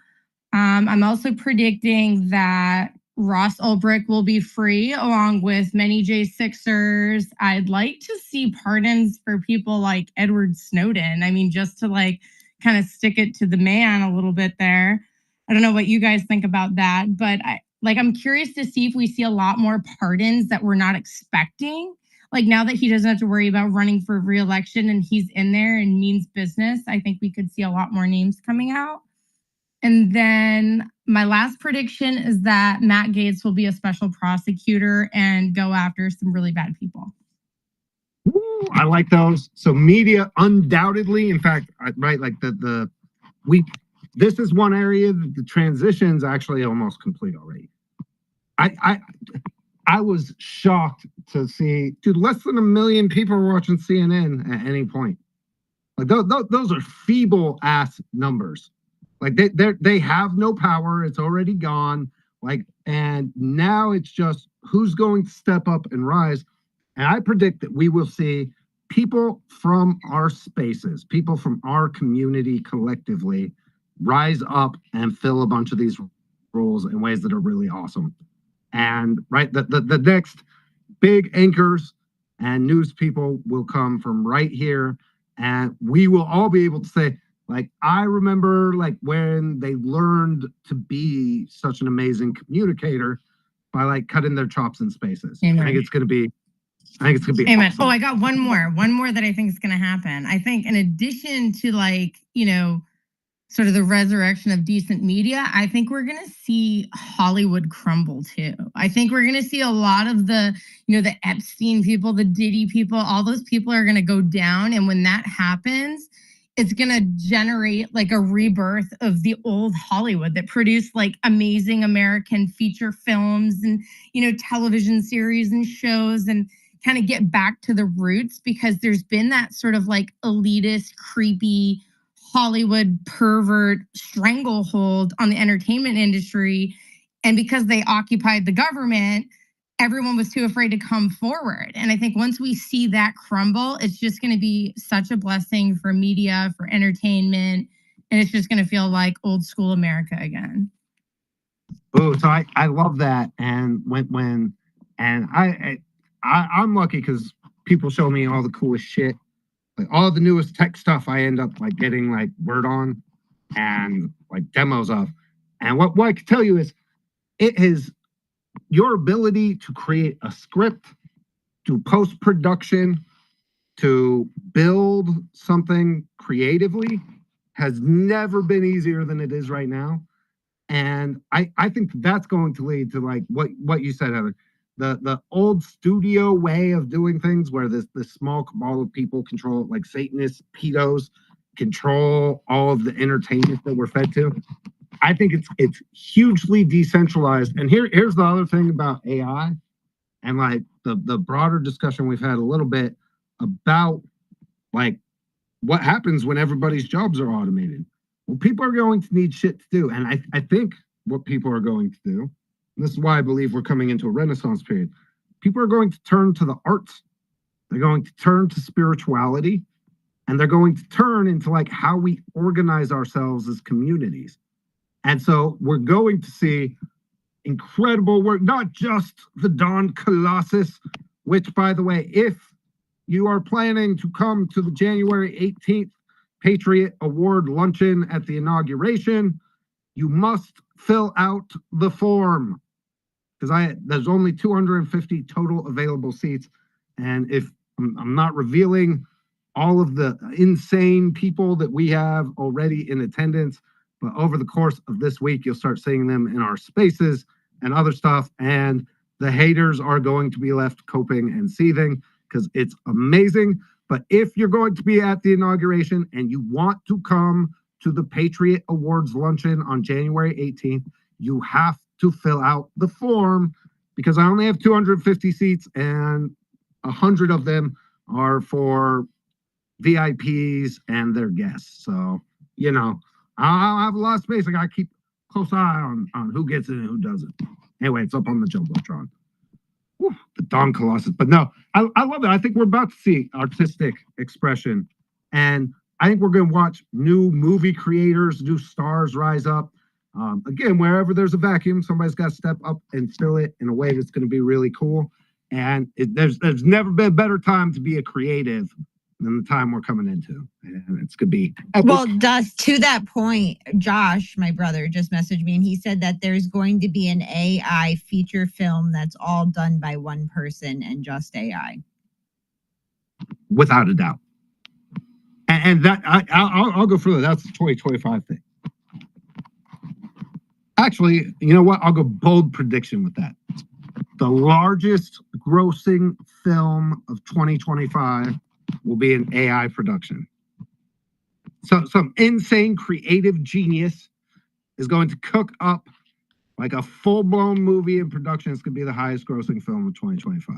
I'm also predicting that Ross Ulbricht will be free, along with many J6ers. I'd like to see pardons for people like Edward Snowden. I mean, just to like kind of stick it to the man a little bit there. I don't know what you guys think about that, but I'm curious to see if we see a lot more pardons that we're not expecting. Like, now that he doesn't have to worry about running for re-election and he's in there and means business, I think we could see a lot more names coming out. And then my last prediction is that Matt Gaetz will be a special prosecutor and go after some really bad people. Ooh, I like those. So media, undoubtedly, in fact, right, like this is one area that the transition's actually almost complete already. I was shocked to see, dude, less than 1 million people are watching CNN at any point. Like those are feeble ass numbers. Like they have no power. It's already gone. Like, and now it's just who's going to step up and rise. And I predict that we will see people from our spaces, people from our community collectively rise up and fill a bunch of these roles in ways that are really awesome. And right, the next big anchors and news people will come from right here, and we will all be able to say, like, I remember like when they learned to be such an amazing communicator by like cutting their chops in spaces. Amen. I think it's gonna be Amen. awesome. Oh, I got one more that I think is going to happen. I think in addition to like, sort of the resurrection of decent media, I think we're going to see Hollywood crumble too. I think we're going to see a lot of the, the Epstein people, the Diddy people, all those people are going to go down. And when that happens, it's going to generate like a rebirth of the old Hollywood that produced like amazing American feature films and, television series and shows, and kind of get back to the roots, because there's been that sort of like elitist, creepy Hollywood pervert stranglehold on the entertainment industry. And because they occupied the government, everyone was too afraid to come forward. And I think once we see that crumble, it's just going to be such a blessing for media, for entertainment, and it's just going to feel like old school America again. Oh, so I love that. And I'm lucky because people show me all the coolest shit, like all the newest tech stuff. I end up like getting like word on and like demos of. And what I can tell you is, it is your ability to create a script, to post-production, to build something creatively has never been easier than it is right now. And I think that's going to lead to like what you said, Heather. The old studio way of doing things where this small cabal of people control, like Satanists, pedos, control all of the entertainment that we're fed to. I think it's hugely decentralized. And here's the other thing about AI and like the broader discussion we've had a little bit about like what happens when everybody's jobs are automated. Well, people are going to need shit to do. And I think what people are going to do, and this is why I believe we're coming into a Renaissance period, people are going to turn to the arts. They're going to turn to spirituality, and they're going to turn into like how we organize ourselves as communities. And so we're going to see incredible work, not just the Dawn Colossus, which, by the way, if you are planning to come to the January 18th Patriot Award luncheon at the inauguration, you must fill out the form, because there's only 250 total available seats. And if I'm not revealing all of the insane people that we have already in attendance, but over the course of this week, you'll start seeing them in our spaces and other stuff. And the haters are going to be left coping and seething because it's amazing. But if you're going to be at the inauguration and you want to come to the Patriot Awards luncheon on January 18th, you have to fill out the form, because I only have 250 seats and 100 of them are for VIPs and their guests. So, you know, I'll have a lot of space. I got to keep a close eye on who gets in and who doesn't. Anyway, it's up on the Jumbotron. Whew, the Dawn Colossus. But no, I love it. I think we're about to see artistic expression. And I think we're going to watch new movie creators, new stars rise up. Again, wherever there's a vacuum, somebody's got to step up and fill it in a way that's going to be really cool. And there's never been a better time to be a creative than the time we're coming into. And it's going to be epic. Well, to that point, Josh, my brother, just messaged me and he said that there's going to be an AI feature film that's all done by one person and just AI. Without a doubt. And that I'll go further. That's the 2025 thing. Actually, you know what? I'll go bold prediction with that. The largest grossing film of 2025 will be an AI production. So some insane creative genius is going to cook up like a full-blown movie in production. It's going to be the highest grossing film of 2025.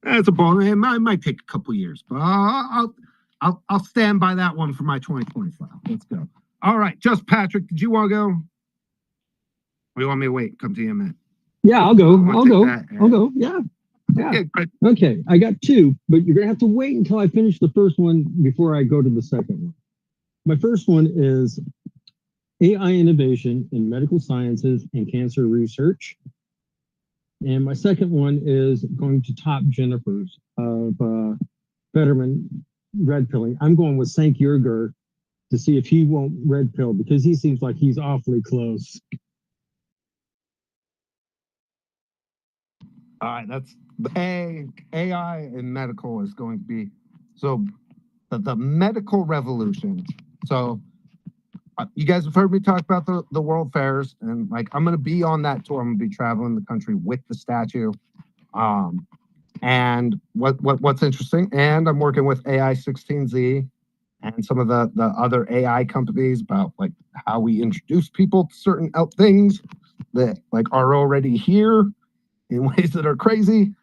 That's a bold. It might take a couple years, but I'll stand by that one for my 2025. Let's go. All right, just Patrick, did you want to go? Or you want me to wait? Come to you in a minute. Yeah, I'll go. I'll go. Yeah. Yeah. Okay, I got two, but you're gonna have to wait until I finish the first one before I go to the second one. My first one is AI innovation in medical sciences and cancer research. And my second one is going to top Jennifer's of Fetterman red pilling. I'm going with Cenk Uygur to see if he won't red pill, because he seems like he's awfully close. All right, that's AI in medical is going to be so the medical revolution. So you guys have heard me talk about the world fairs, and like I'm going to be on that tour. I'm going to be traveling the country with the statue. And what's interesting, and I'm working with AI16Z and some of the other AI companies about like how we introduce people to certain things that like are already here in ways that are crazy.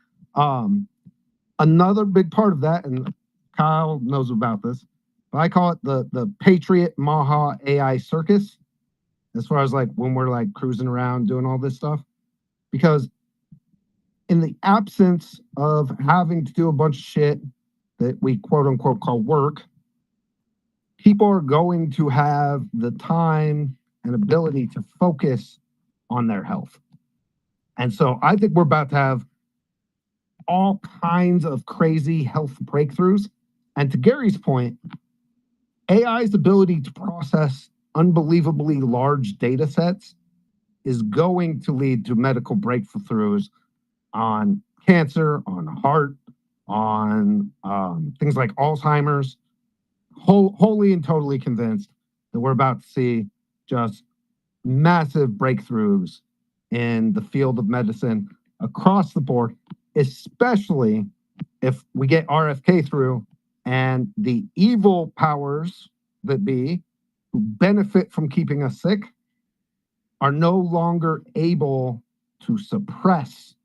Another big part of that, and Kyle knows about this, but I call it the Patriot Maha AI circus, as far as like when we're like cruising around doing all this stuff. Because in the absence of having to do a bunch of shit that we quote unquote call work, people are going to have the time and ability to focus on their health. And so I think we're about to have all kinds of crazy health breakthroughs. And to Gary's point, AI's ability to process unbelievably large data sets is going to lead to medical breakthroughs on cancer, on heart, on things like Alzheimer's. Wholly and totally convinced that we're about to see just massive breakthroughs in the field of medicine across the board, especially if we get RFK through and the evil powers that be who benefit from keeping us sick are no longer able to suppress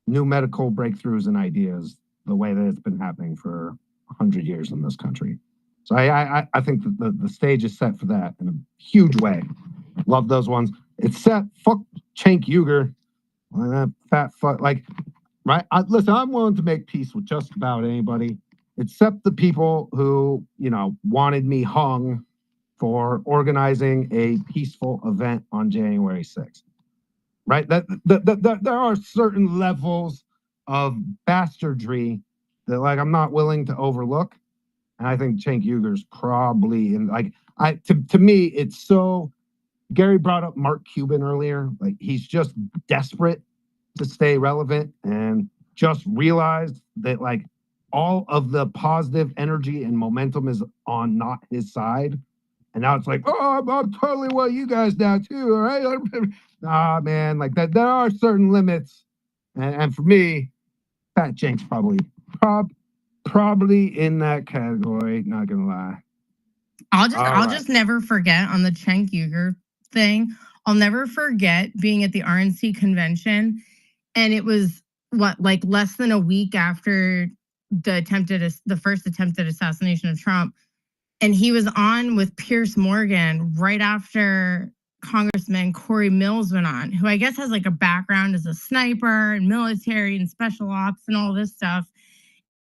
new medical breakthroughs and ideas the way that it's been happening for 100 years in this country. So I think that the stage is set for that in a huge way. Love those ones. It's set. Fuck Cenk Uygur. Fat fuck. Like, right? Listen, I'm willing to make peace with just about anybody, except the people who, wanted me hung for organizing a peaceful event on January 6th. Right? That there are certain levels of bastardry that, like, I'm not willing to overlook. And I think Cenk Uygur's probably to me, it's so. Gary brought up Mark Cuban earlier. Like, he's just desperate to stay relevant and just realized that, like, all of the positive energy and momentum is on not his side. And now it's like, oh, I'm totally with you guys now too. All right. Nah, man, like that, there are certain limits. And for me, Fat Cenk's probably in that category, not gonna lie. I'll just never forget on the Cenk Uygur thing. I'll never forget being at the RNC convention, and it was less than a week after the first attempted assassination of Trump, and he was on with Pierce Morgan right after Congressman Corey Mills went on, who I guess has like a background as a sniper and military and special ops and all this stuff.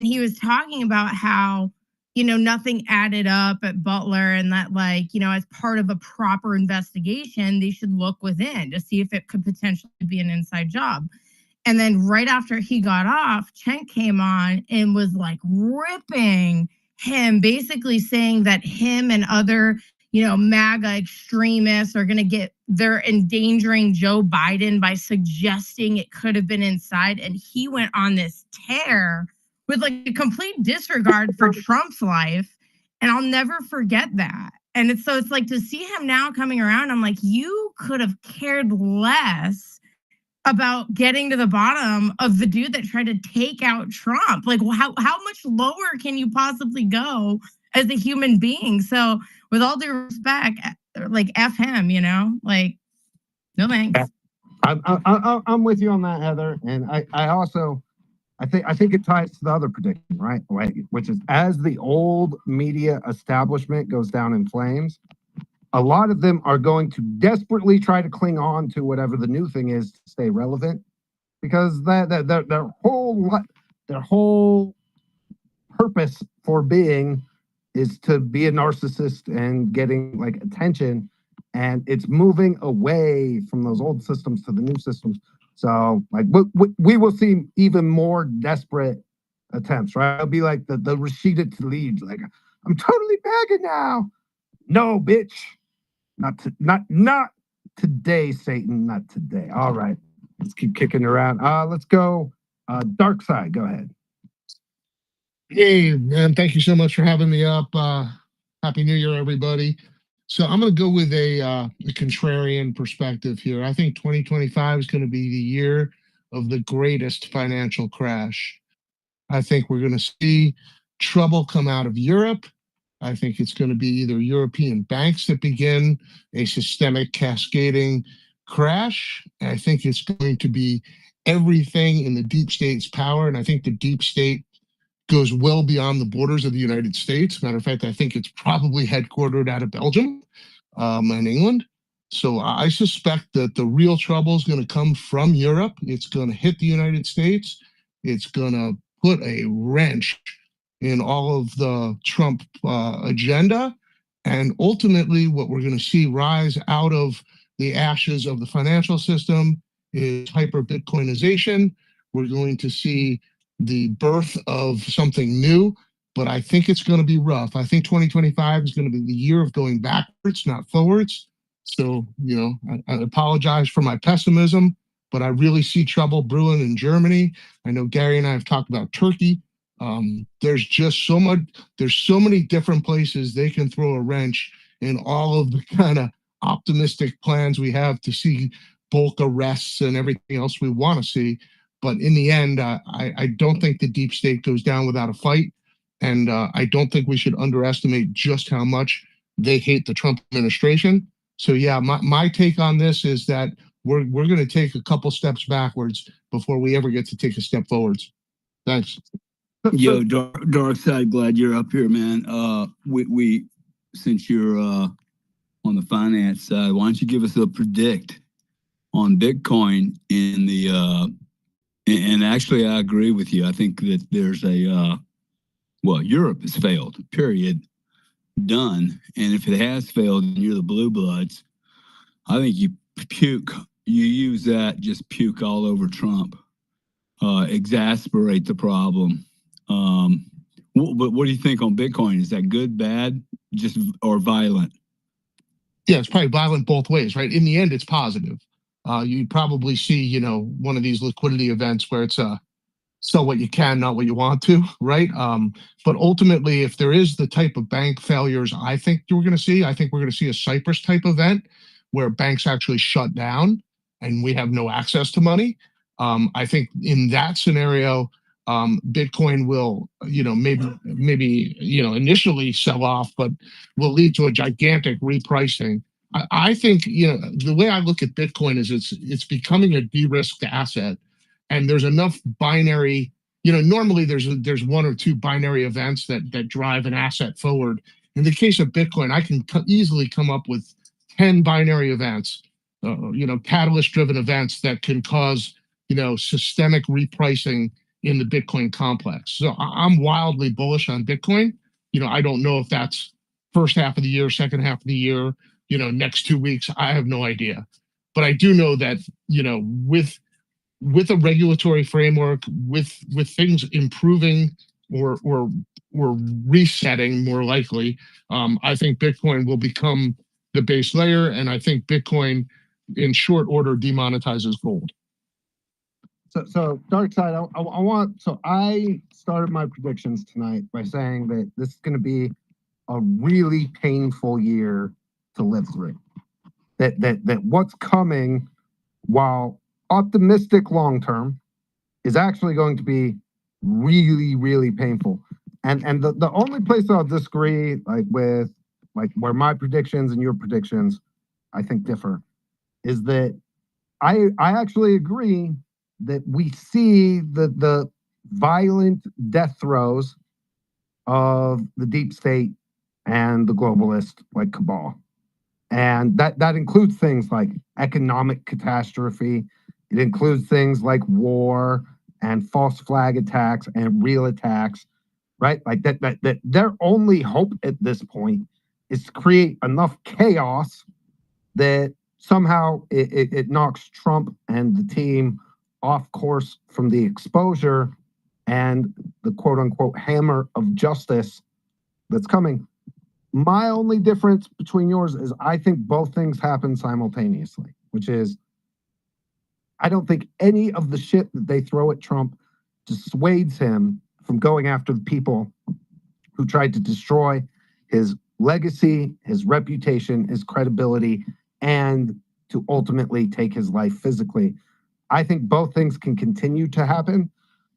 And he was talking about how, nothing added up at Butler, and that, as part of a proper investigation, they should look within to see if it could potentially be an inside job. And then right after he got off, Cenk came on and was like ripping him, basically saying that him and other, MAGA extremists are they're endangering Joe Biden by suggesting it could have been inside. And he went on this tear with like a complete disregard for Trump's life. And I'll never forget that. And it's like to see him now coming around, I'm like, you could have cared less about getting to the bottom of the dude that tried to take out Trump. Like, how much lower can you possibly go as a human being? So with all due respect, like, F him, like, no thanks. I'm with you on that, Heather. And I also, I think it ties to the other prediction, right? Which is, as the old media establishment goes down in flames, a lot of them are going to desperately try to cling on to whatever the new thing is to stay relevant, because their whole purpose for being is to be a narcissist and getting like attention, and it's moving away from those old systems to the new systems. So like we will see even more desperate attempts, right? It'll be like the Rashida Tlaib, like, I'm totally bagging now. No, bitch. Not today, Satan. Not today. All right. Let's keep kicking around. Let's go. Dark Side, go ahead. Hey, man, thank you so much for having me up. Happy New Year, everybody. So I'm going to go with a contrarian perspective here. I think 2025 is going to be the year of the greatest financial crash. I think we're going to see trouble come out of Europe. I think it's going to be either European banks that begin a systemic cascading crash. I think it's going to be everything in the deep state's power. And I think the deep state goes well beyond the borders of the United States. Matter of fact, I think it's probably headquartered out of Belgium and England. So I suspect that the real trouble is going to come from Europe. It's going to hit the United States. It's going to put a wrench in all of the Trump agenda. And ultimately, what we're going to see rise out of the ashes of the financial system is hyper Bitcoinization. We're going to see the birth of something new, but I think it's going to be rough. I think 2025 is going to be the year of going backwards, not forwards. So, I apologize for my pessimism, but I really see trouble brewing in Germany. I know Gary and I have talked about Turkey. There's just so much, there's so many different places they can throw a wrench in all of the kind of optimistic plans we have to see bulk arrests and everything else we want to see. But in the end, I don't think the deep state goes down without a fight. And I don't think we should underestimate just how much they hate the Trump administration. So yeah, my take on this is that we're going to take a couple steps backwards before we ever get to take a step forwards. Thanks. Yo, dark side, glad you're up here, man. We since you're on the finance side, why don't you give us a predict on Bitcoin in the and actually I agree with you. I think that there's a well, Europe has failed, period, done. And if it has failed and you're the blue bloods, I think you use that, just puke all over Trump, exasperate the problem. But what do you think on Bitcoin? Is that good, bad, or violent? Yeah, it's probably violent both ways, right? In the end, it's positive. You probably see, one of these liquidity events where it's sell what you can, not what you want to, right? But ultimately, if there is the type of bank failures I think we're going to see, I think we're going to see a Cyprus type event where banks actually shut down and we have no access to money. I think in that scenario, Bitcoin will, maybe initially sell off, but will lead to a gigantic repricing. I think, the way I look at Bitcoin is it's becoming a de-risked asset. And there's enough binary, normally there's one or two binary events that drive an asset forward. In the case of Bitcoin, I can easily come up with 10 binary events, catalyst-driven events that can cause, systemic repricing in the Bitcoin complex. So I'm wildly bullish on Bitcoin. I don't know if that's first half of the year, second half of the year, next 2 weeks. I have no idea. But I do know that, with a regulatory framework, with things improving or resetting more likely, I think Bitcoin will become the base layer, and I think Bitcoin in short order demonetizes gold. So dark side, I started my predictions tonight by saying that this is going to be a really painful year to live through. That what's coming, while optimistic long term, is actually going to be really, really painful. And the only place I'll disagree, where my predictions and your predictions, I think, differ, is that I actually agree that we see the violent death throes of the deep state and the globalist cabal. And that includes things like economic catastrophe. It includes things like war and false flag attacks and real attacks, right? That their only hope at this point is to create enough chaos that somehow it knocks Trump and the team off course from the exposure and the quote unquote hammer of justice that's coming. My only difference between yours is I think both things happen simultaneously, which is I don't think any of the shit that they throw at Trump dissuades him from going after the people who tried to destroy his legacy, his reputation, his credibility, and to ultimately take his life physically. I think both things can continue to happen.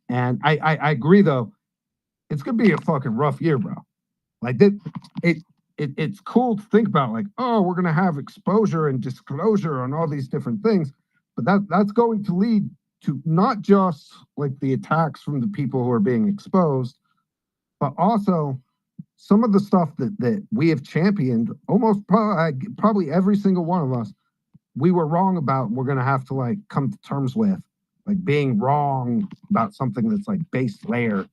And I agree, though, it's going to be a fucking rough year, bro. It's cool to think about, oh, we're going to have exposure and disclosure on all these different things. But that's going to lead to not just the attacks from the people who are being exposed, but also some of the stuff that we have championed, almost probably every single one of us, we were wrong about. We're going to have to come to terms with, being wrong about something that's base layer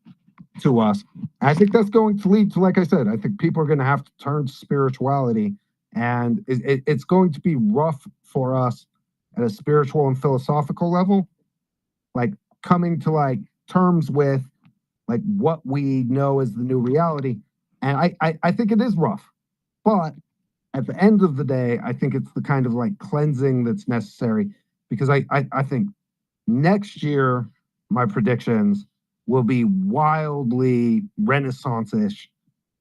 to us. I think that's going to lead to, like I said, I think people are going to have to turn to spirituality, and it's going to be rough for us at a spiritual and philosophical level, like coming to like terms with like what we know as the new reality. And I think it is rough, but at the end of the day, I think it's the kind of like cleansing that's necessary, because I think next year, my predictions will be wildly Renaissance-ish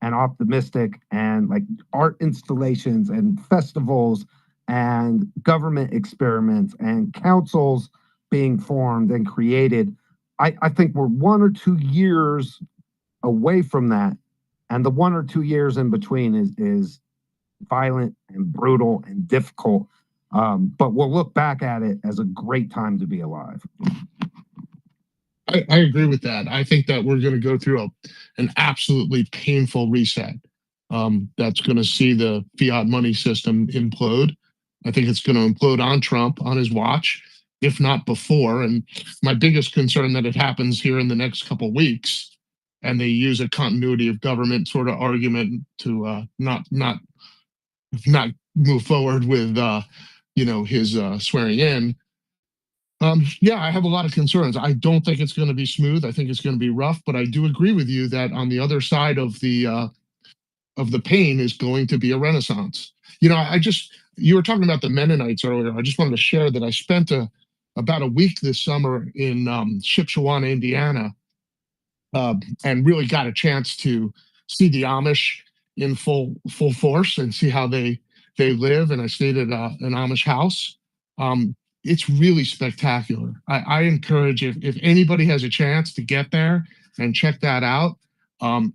and optimistic, and like art installations and festivals and government experiments and councils being formed and created. I think we're 1 or 2 years away from that. And the 1 or 2 years in between is violent and brutal and difficult. But we'll look back at it as a great time to be alive. I agree with that. I think that we're going to go through an absolutely painful reset. That's going to see the fiat money system implode. I think it's going to implode on Trump, on his watch, if not before. And my biggest concern that it happens here in the next couple of weeks, and they use a continuity of government sort of argument to not move forward with his swearing in. Yeah, I have a lot of concerns. I don't think it's going to be smooth. I think it's going to be rough, but I do agree with you that on the other side of the pain is going to be a renaissance. You were talking about the Mennonites earlier. I just wanted to share that I spent about a week this summer in Shipshewana, Indiana, and really got a chance to see the Amish in full force and see how they live. And I stayed at an Amish house. It's really spectacular. I encourage, if anybody has a chance to get there and check that out.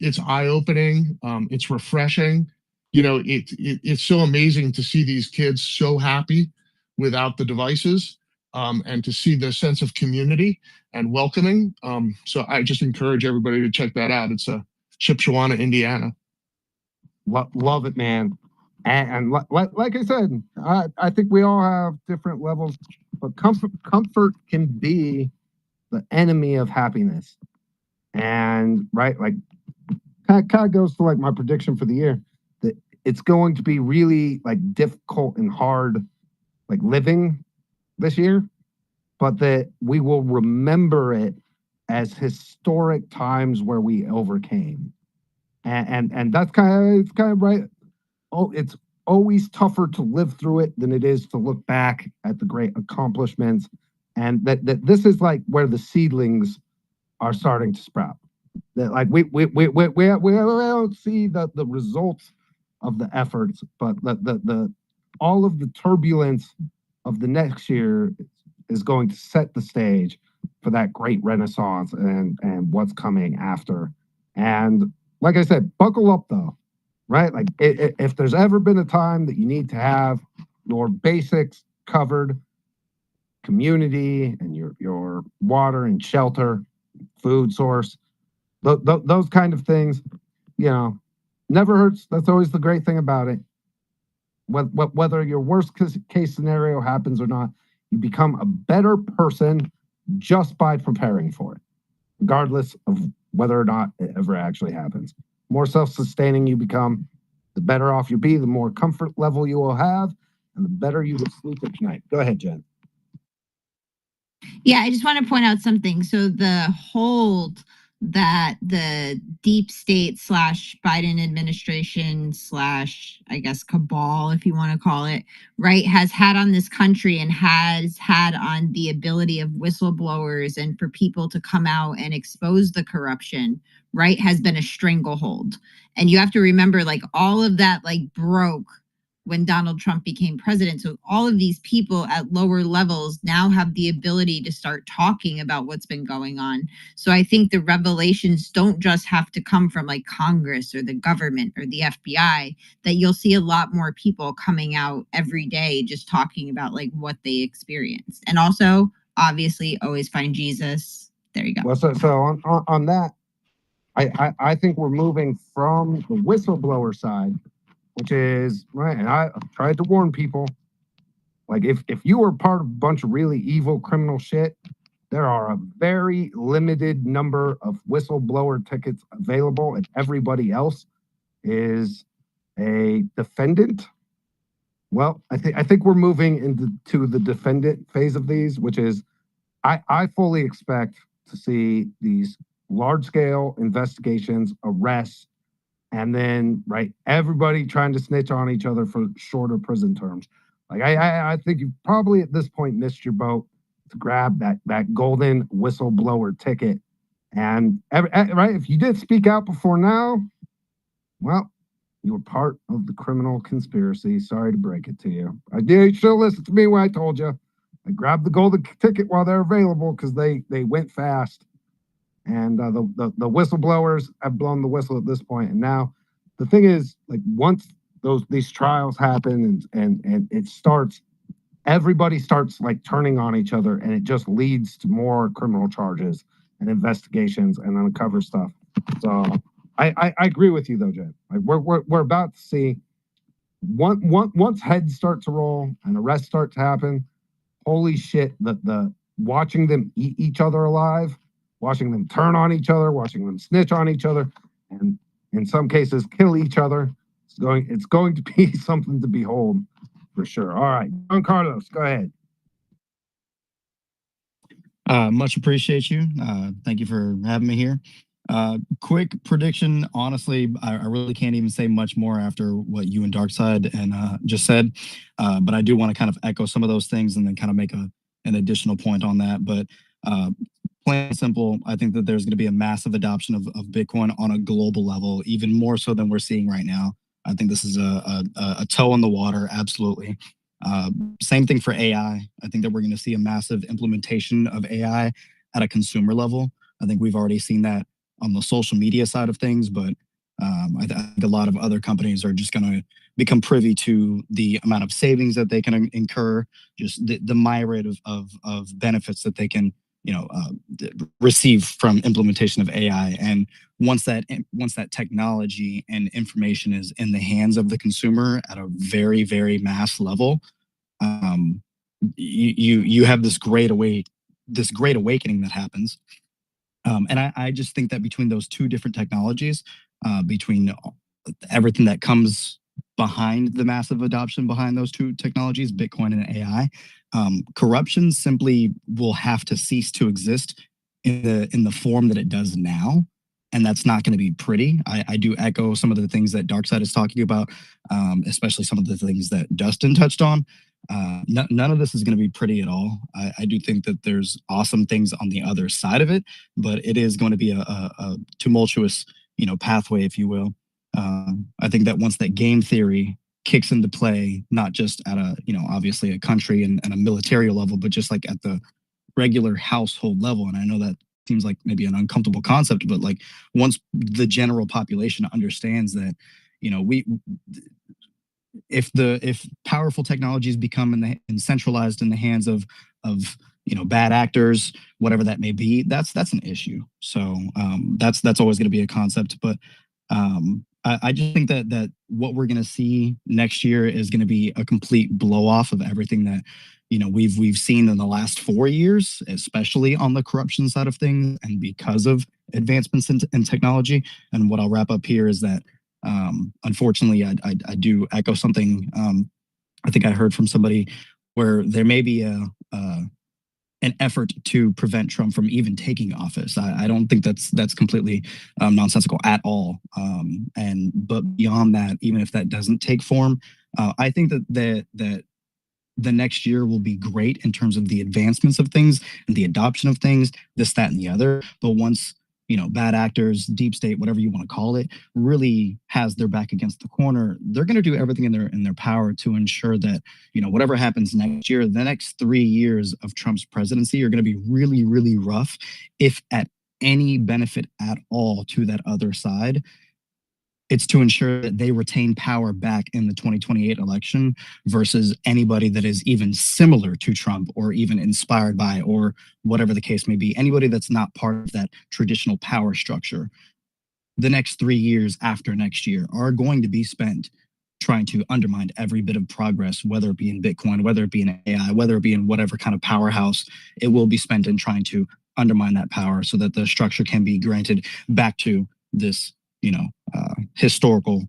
It's eye-opening. It's refreshing. It's so amazing to see these kids so happy without the devices, and to see the sense of community and welcoming. So I just encourage everybody to check that out. It's Shipshewana, Indiana. Love it, man. And like I said, I think we all have different levels, but comfort can be the enemy of happiness. And right, like kind of goes to like my prediction for the year, that it's going to be really like difficult and hard, like living this year, but that we will remember it as historic times where we overcame. And that's kind of right. Oh, it's always tougher to live through it than it is to look back at the great accomplishments, and that this is like where the seedlings are starting to sprout. That like we don't see the results of the efforts, but the all of the turbulence of the next year is going to set the stage for that great renaissance and what's coming after. And like I said, buckle up though. Right? Like if there's ever been a time that you need to have your basics covered, community and your water and shelter, food source, those kind of things, never hurts. That's always the great thing about it. Whether your worst case scenario happens or not, you become a better person just by preparing for it, regardless of whether or not it ever actually happens. More self-sustaining you become, the better off you'll be, the more comfort level you will have, and the better you will sleep at night. Go ahead, Jen. Yeah, I just want to point out something. So the hold that the deep state / Biden administration / I guess cabal, if you want to call it, right, has had on this country and has had on the ability of whistleblowers and for people to come out and expose the corruption, right, has been a stranglehold. And you have to remember, like, all of that like broke when Donald Trump became president. So all of these people at lower levels now have the ability to start talking about what's been going on. So I think the revelations don't just have to come from like Congress or the government or the FBI, that you'll see a lot more people coming out every day just talking about like what they experienced. And also, obviously, always find Jesus. There you go. Well, so on that, I think we're moving from the whistleblower side, which is right. And I tried to warn people, like if you were part of a bunch of really evil criminal shit there are a very limited number of whistleblower tickets available, and everybody else is a defendant. Well, I think we're moving into the defendant phase of these, which is I fully expect to see these large scale investigations, arrests, and then everybody trying to snitch on each other for shorter prison terms. Like I think you probably at this point missed your boat to grab that golden whistleblower ticket. And if you did speak out before now, well, you were part of the criminal conspiracy. Sorry to break it to you. You should have listened to me when I told you. I grabbed the golden ticket while they're available because they went fast. And the whistleblowers have blown the whistle at this point. And now the thing is, once these trials happen and it starts, everybody starts turning on each other, and it just leads to more criminal charges and investigations and uncover stuff. So I agree with you though, Jay. We're about to see once heads start to roll and arrests start to happen. Holy shit! The watching them eat each other alive, watching them turn on each other, watching them snitch on each other, and in some cases kill each other. It's going to be something to behold for sure. All right, John Carlos, go ahead. Much appreciate you. Thank you for having me here. Quick prediction. Honestly, I really can't even say much more after what you and Darkside and just said. But I do want to kind of echo some of those things and then kind of make an additional point on that. But plain and simple, I think that there's going to be a massive adoption of Bitcoin on a global level, even more so than we're seeing right now. I think this is a toe in the water, absolutely. Same thing for AI. I think that we're going to see a massive implementation of AI at a consumer level. I think we've already seen that on the social media side of things, but I think a lot of other companies are just going to become privy to the amount of savings that they can incur, just the myriad of benefits that they can receive from implementation of AI. And once that technology and information is in the hands of the consumer at a very, very mass level, you have this great awakening that happens. And I just think that between those two different technologies, between everything that comes behind the massive adoption behind those two technologies, Bitcoin and AI, corruption simply will have to cease to exist in the form that it does now. And that's not going to be pretty. I do echo some of the things that Darkside is talking about, especially some of the things that Dustin touched on. None of this is going to be pretty at all. I do think that there's awesome things on the other side of it, but it is going to be a tumultuous, pathway, if you will. I think that once that game theory kicks into play, not just at a, obviously a country and a military level, but just at the regular household level. And I know that seems like maybe an uncomfortable concept, but once the general population understands that, if powerful technologies become centralized in the hands of bad actors, whatever that may be, that's an issue. So that's always going to be a concept. But I just think that what we're going to see next year is going to be a complete blow off of everything that we've seen in the last 4 years, especially on the corruption side of things, and because of advancements in technology. And what I'll wrap up here is that unfortunately, I do echo something I think I heard from somebody where there may be an effort to prevent Trump from even taking office. I don't think that's completely nonsensical at all. But beyond that, even if that doesn't take form, I think that the next year will be great in terms of the advancements of things and the adoption of things, this, that, and the other. But once bad actors, deep state, whatever you want to call it, really has their back against the corner, they're going to do everything in their power to ensure that, whatever happens next year, the next 3 years of Trump's presidency are going to be really, really rough, if at any benefit at all to that other side. It's to ensure that they retain power back in the 2028 election versus anybody that is even similar to Trump or even inspired by, or whatever the case may be, anybody that's not part of that traditional power structure. The next 3 years after next year are going to be spent trying to undermine every bit of progress, whether it be in Bitcoin, whether it be in AI, whether it be in whatever kind of powerhouse, it will be spent in trying to undermine that power so that the structure can be granted back to this, historical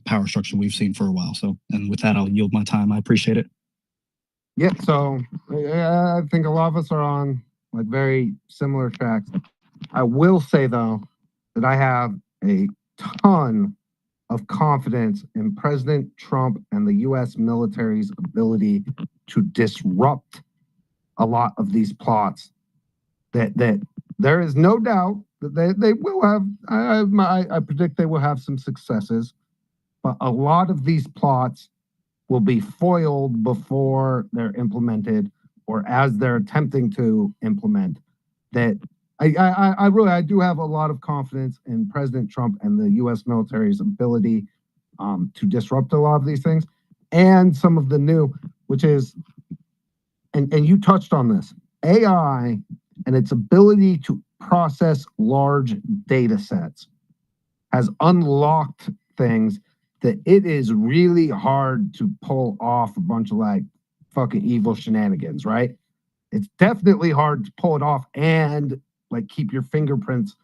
power structure we've seen for a while. So, and with that, I'll yield my time. I appreciate it. Yeah, so I think a lot of us are on like very similar tracks. I will say though that I have a ton of confidence in President Trump and the U.S. military's ability to disrupt a lot of these plots. That there is no doubt that they will have. I predict they will have some successes, but a lot of these plots will be foiled before they're implemented or as they're attempting to implement. That I do have a lot of confidence in President Trump and the U.S. military's ability to disrupt a lot of these things, and some of the new, which is, and you touched on this, AI and its ability to process large data sets has unlocked things that it is really hard to pull off a bunch of like fucking evil shenanigans, right? It's definitely hard to pull it off and like keep your fingerprints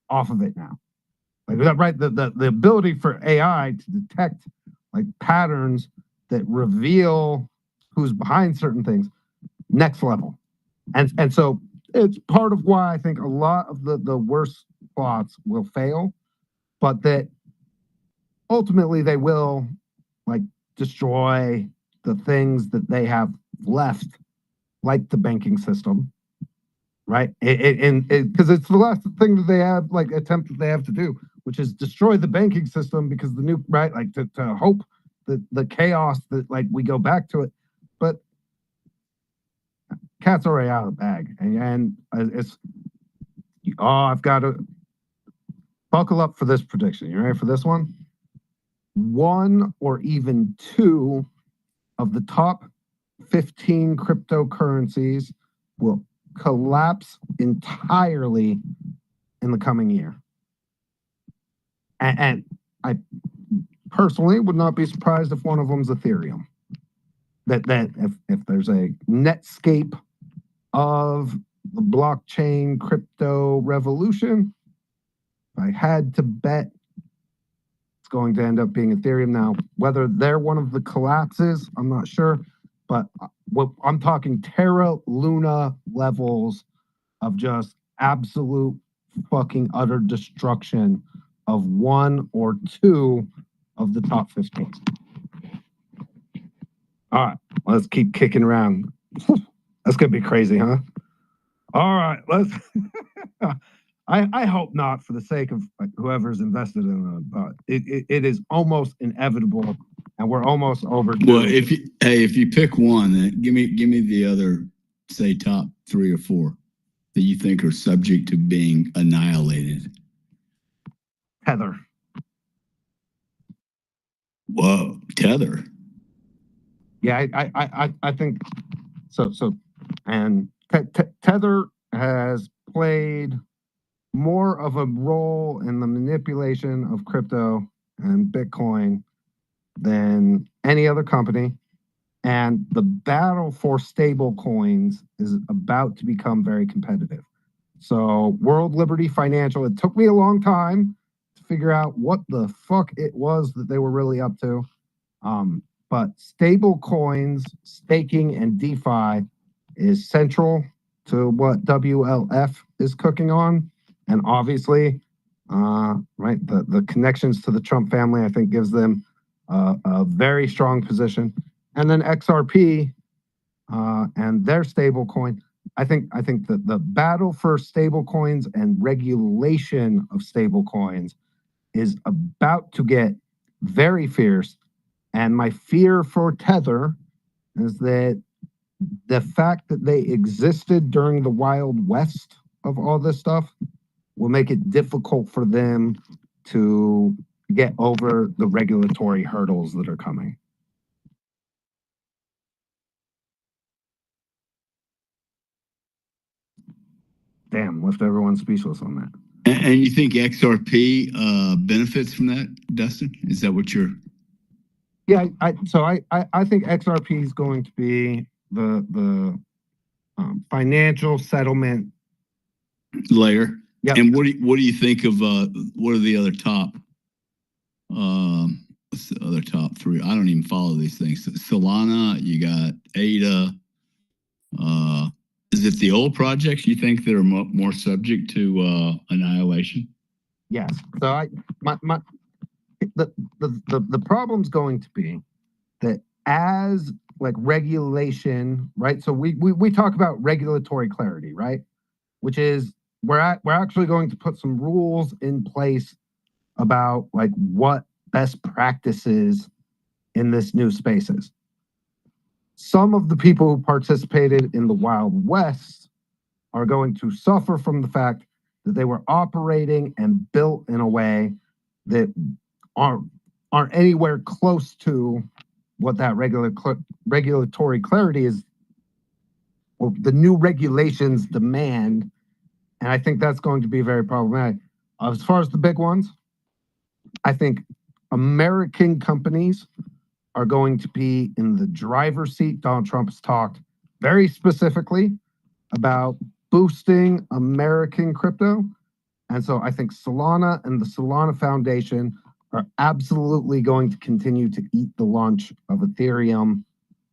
off of it now. Like that, right? The ability for AI to detect like patterns that reveal who's behind certain things, next level. And so it's part of why I think a lot of the worst plots will fail, but that ultimately they will like destroy the things that they have left, like the banking system, right? Because it's the last thing that they have, like attempt that they have to do, which is destroy the banking system because the new, right? Like to hope that the chaos that like we go back to it, but cat's already out of the bag, and it's I've got to buckle up for this prediction. You ready for this one? One or even two of the top 15 cryptocurrencies will collapse entirely in the coming year. And I personally would not be surprised if one of them's Ethereum. That if there's a netscape of the blockchain crypto revolution, if I had to bet, it's going to end up being Ethereum. Now, whether they're one of the collapses, I'm not sure, but what I'm talking Terra Luna levels of just absolute fucking utter destruction of one or two of the top 15. All right, let's keep kicking around. That's gonna be crazy, huh? All right, let's. I hope not, for the sake of like, whoever's invested in it, but it is almost inevitable, and we're almost overdue. Well, if you pick one, then give me the other, say top 3 or 4 that you think are subject to being annihilated. Tether. Whoa, Tether. Yeah, I think so. And Tether has played more of a role in the manipulation of crypto and Bitcoin than any other company. And the battle for stable coins is about to become very competitive. So World Liberty Financial, it took me a long time to figure out what the fuck it was that they were really up to. But stable coins, staking, and DeFi is central to what WLF is cooking on. And obviously, right, the connections to the Trump family, I think, gives them a very strong position. And then XRP and their stable coin, I think that the battle for stable coins and regulation of stable coins is about to get very fierce. And my fear for Tether is that the fact that they existed during the Wild West of all this stuff will make it difficult for them to get over the regulatory hurdles that are coming. Damn, left everyone speechless on that. And you think XRP benefits from that, Dustin? Is that what you're... Yeah, I think XRP is going to be the financial settlement layer. Yep. And what do you think of what are the other top what's the other top three? I don't even follow these things. Solana, you got ADA. Is it the old projects you think that are more subject to annihilation? Yes. So the problem's going to be that as like regulation, right? So we talk about regulatory clarity, right? Which is we're actually going to put some rules in place about like what best practices in this new spaces. Some of the people who participated in the Wild West are going to suffer from the fact that they were operating and built in a way that aren't anywhere close to what that regulatory clarity is, or the new regulations demand. And I think that's going to be very problematic. As far as the big ones, I think American companies are going to be in the driver's seat. Donald Trump has talked very specifically about boosting American crypto. And so I think Solana and the Solana Foundation are absolutely going to continue to eat the lunch of Ethereum.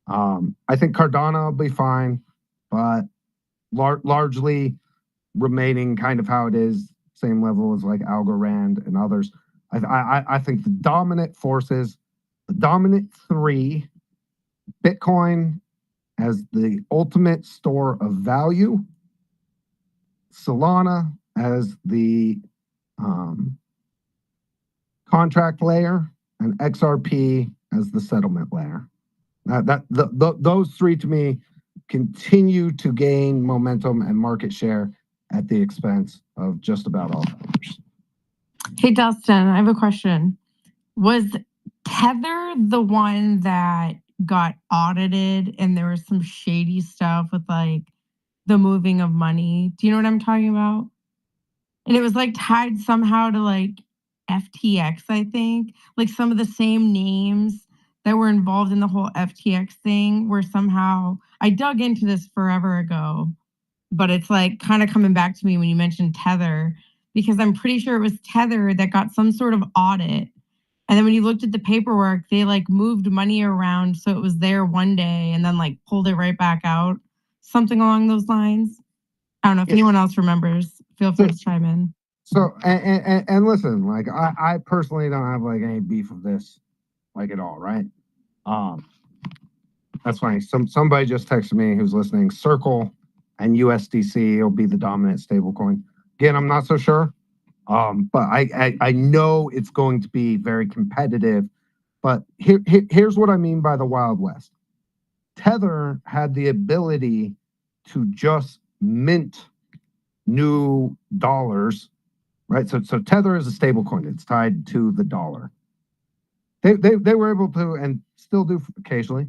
I think Cardano will be fine, but largely remaining kind of how it is, same level as like Algorand and others. I think the dominant forces, the dominant three, Bitcoin as the ultimate store of value, Solana as the contract layer, and XRP as the settlement layer. Those three to me continue to gain momentum and market share at the expense of just about all others. Hey, Dustin, I have a question. Was Tether the one that got audited and there was some shady stuff with like the moving of money? Do you know what I'm talking about? And it was like tied somehow to like FTX, I think. Like some of the same names that were involved in the whole FTX thing were somehow, I dug into this forever ago, but it's like kind of coming back to me when you mentioned Tether, because I'm pretty sure it was Tether that got some sort of audit. And then when you looked at the paperwork, they like moved money around so it was there one day and then like pulled it right back out. Something along those lines. I don't know if anyone else remembers. Feel free to chime in. So and listen, like I personally don't have like any beef with this, like at all, right? That's funny. Somebody just texted me who's listening. Circle and USDC will be the dominant stablecoin. Again, I'm not so sure. But I know it's going to be very competitive. But here's what I mean by the Wild West. Tether had the ability to just mint new dollars, right? So Tether is a stable coin. It's tied to the dollar. They were able to, and still do occasionally,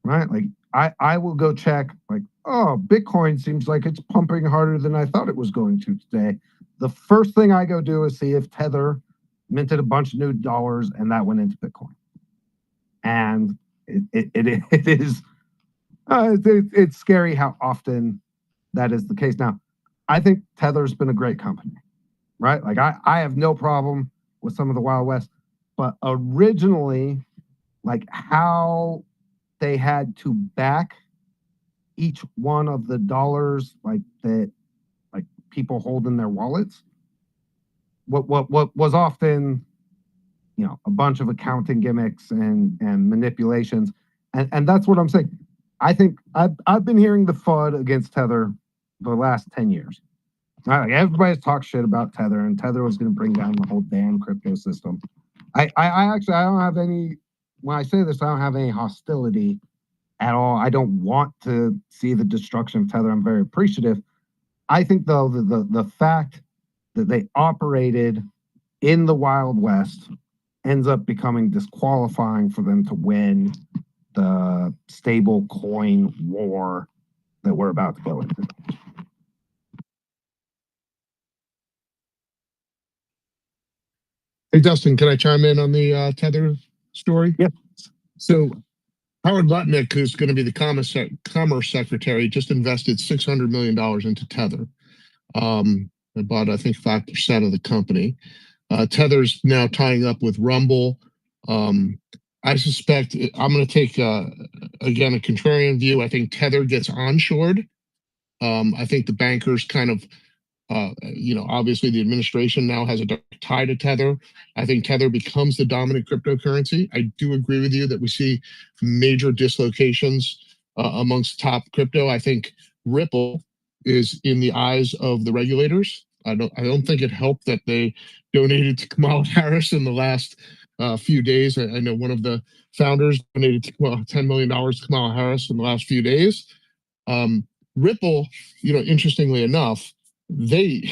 right? Like I will go check, like, oh, Bitcoin seems like it's pumping harder than I thought it was going to today. The first thing I go do is see if Tether minted a bunch of new dollars and that went into Bitcoin. And it's scary how often that is the case. Now, I think Tether's been a great company, right? Like I have no problem with some of the Wild West, but originally, like how they had to back each one of the dollars like that, like people hold in their wallets, what was often, you know, a bunch of accounting gimmicks and manipulations, and that's what I'm saying. I think I've been hearing the FUD against Tether for the last 10 years. Right? Like everybody's talked shit about Tether, and Tether was going to bring down the whole damn crypto system. I actually I don't have any. When I say this, I don't have any hostility at all. I don't want to see the destruction of Tether. I'm very appreciative. I think though the fact that they operated in the Wild West ends up becoming disqualifying for them to win the stable coin war that we're about to go into. Hey, Dustin, can I chime in on the Tether story? Yep. So Howard Lutnick, who's going to be the Commerce Secretary, just invested $600 million into Tether. They bought, I think, 5% of the company. Tether's now tying up with Rumble. I suspect I'm going to take, again, a contrarian view. I think Tether gets onshored. I think the bankers kind of, obviously the administration now has a direct tie to Tether. I think Tether becomes the dominant cryptocurrency. I do agree with you that we see major dislocations amongst top crypto. I think Ripple is in the eyes of the regulators. I don't think it helped that they donated to Kamala Harris in the last few days. I know one of the founders donated $10 million to Kamala Harris in the last few days. Ripple, interestingly enough, they,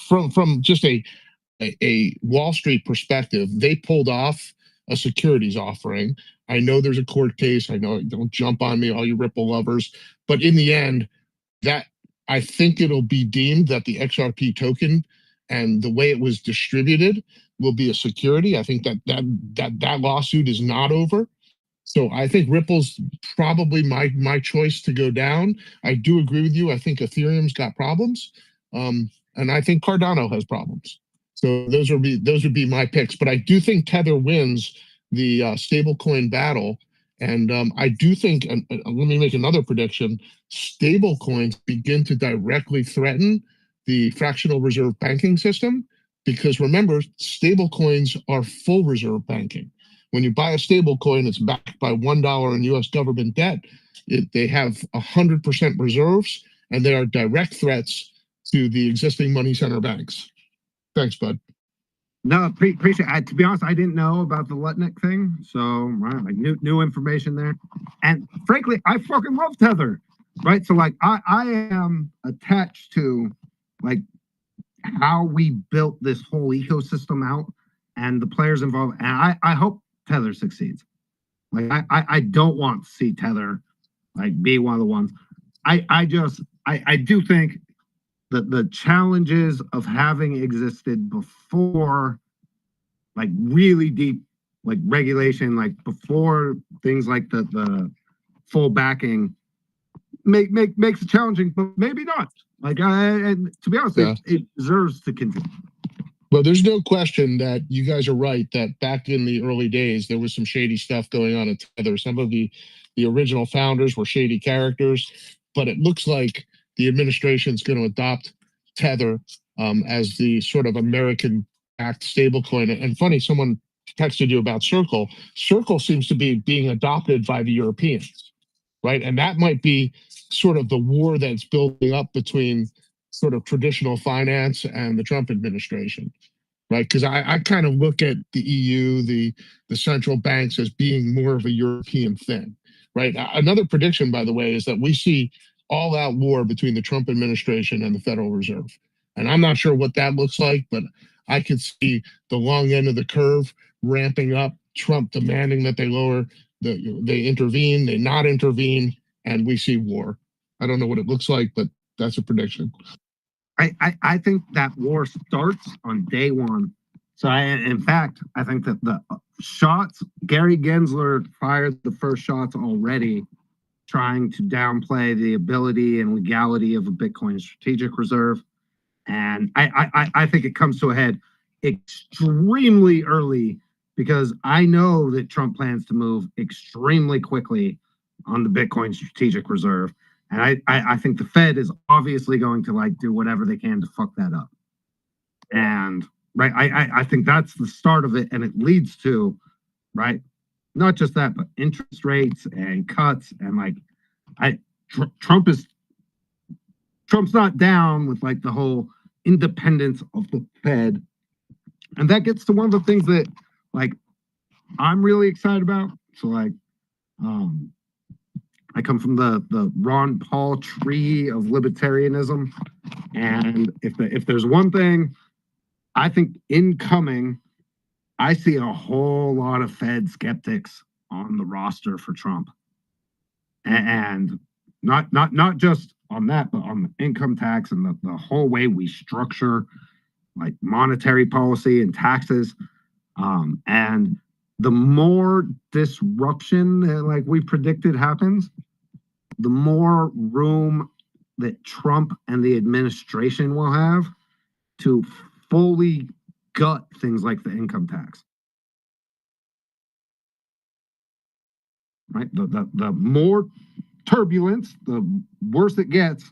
from just a Wall Street perspective, they pulled off a securities offering. I know there's a court case. I know, don't jump on me, all you Ripple lovers. But in the end, that I think it'll be deemed that the XRP token and the way it was distributed will be a security. I think that lawsuit is not over. So I think Ripple's probably my choice to go down. I do agree with you. I think Ethereum's got problems, and I think Cardano has problems. So those would be my picks. But I do think Tether wins the stablecoin battle, and I do think. And let me make another prediction: stablecoins begin to directly threaten the fractional reserve banking system, because remember, stablecoins are full reserve banking. When you buy a stable coin, it's backed by $1 in U.S. government debt. They have 100% reserves, and they are direct threats to the existing money center banks. Thanks, bud. No, appreciate it. To be honest, I didn't know about the Lutnick thing, so like new information there. And frankly, I fucking love Tether, right? So like, I am attached to like how we built this whole ecosystem out and the players involved, and I hope Tether succeeds. Like I don't want to see Tether like be one of the ones. I do think that the challenges of having existed before like really deep like regulation, like before things like the full backing makes it challenging, but maybe not. Like and to be honest, it deserves to continue. Well, there's no question that you guys are right that back in the early days, there was some shady stuff going on at Tether. Some of the original founders were shady characters, but it looks like the administration is going to adopt Tether as the sort of American-backed stablecoin. And funny, someone texted you about Circle. Circle seems to be being adopted by the Europeans, right? And that might be sort of the war that's building up between sort of traditional finance and the Trump administration, right? Because I kind of look at the EU, the central banks as being more of a European thing, right? Another prediction, by the way, is that we see all-out war between the Trump administration and the Federal Reserve. And I'm not sure what that looks like, but I could see the long end of the curve ramping up, Trump demanding that they lower, they intervene, they not intervene, and we see war. I don't know what it looks like, but that's a prediction. I think that war starts on day one. So in fact, I think that the shots, Gary Gensler fired the first shots already, trying to downplay the ability and legality of a Bitcoin strategic reserve. And I think it comes to a head extremely early, because I know that Trump plans to move extremely quickly on the Bitcoin strategic reserve. And I think the Fed is obviously going to like do whatever they can to fuck that up. And right, I think that's the start of it, and it leads to, right, not just that, but interest rates and cuts, and like Trump's not down with like the whole independence of the Fed. And that gets to one of the things that like I'm really excited about. So like I come from the Ron Paul tree of libertarianism, and if there's one thing I think incoming, I see a whole lot of Fed skeptics on the roster for Trump, and not just on that, but on the income tax and the whole way we structure like monetary policy and taxes, and the more disruption like we predicted happens, the more room that Trump and the administration will have to fully gut things like the income tax. Right? The more turbulence, the worse it gets,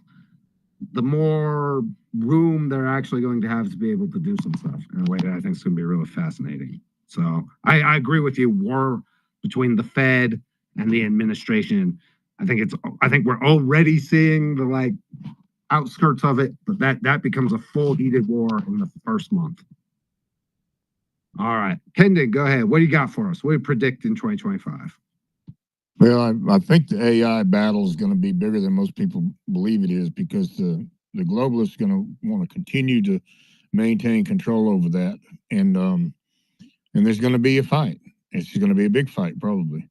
the more room they're actually going to have to be able to do some stuff in a way that I think is going to be really fascinating. So I agree with you. War between the Fed and the administration. I think we're already seeing the like outskirts of it, but that becomes a full heated war in the first month. All right, Kendon, go ahead. What do you got for us? What do you predict in 2025? Well, I think the AI battle is going to be bigger than most people believe it is, because the globalists are going to want to continue to maintain control over that, and there's going to be a fight. It's going to be a big fight, probably.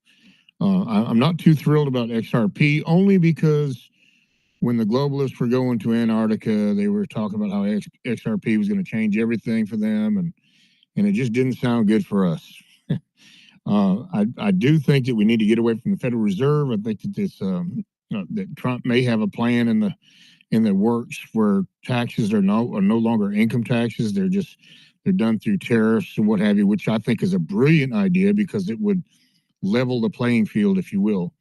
I'm not too thrilled about XRP, only because when the globalists were going to Antarctica, they were talking about how XRP was going to change everything for them, and it just didn't sound good for us. I do think that we need to get away from the Federal Reserve. I think that that Trump may have a plan in the works where taxes are no longer income taxes. They're done through tariffs and what have you, which I think is a brilliant idea, because it would level the playing field, if you will.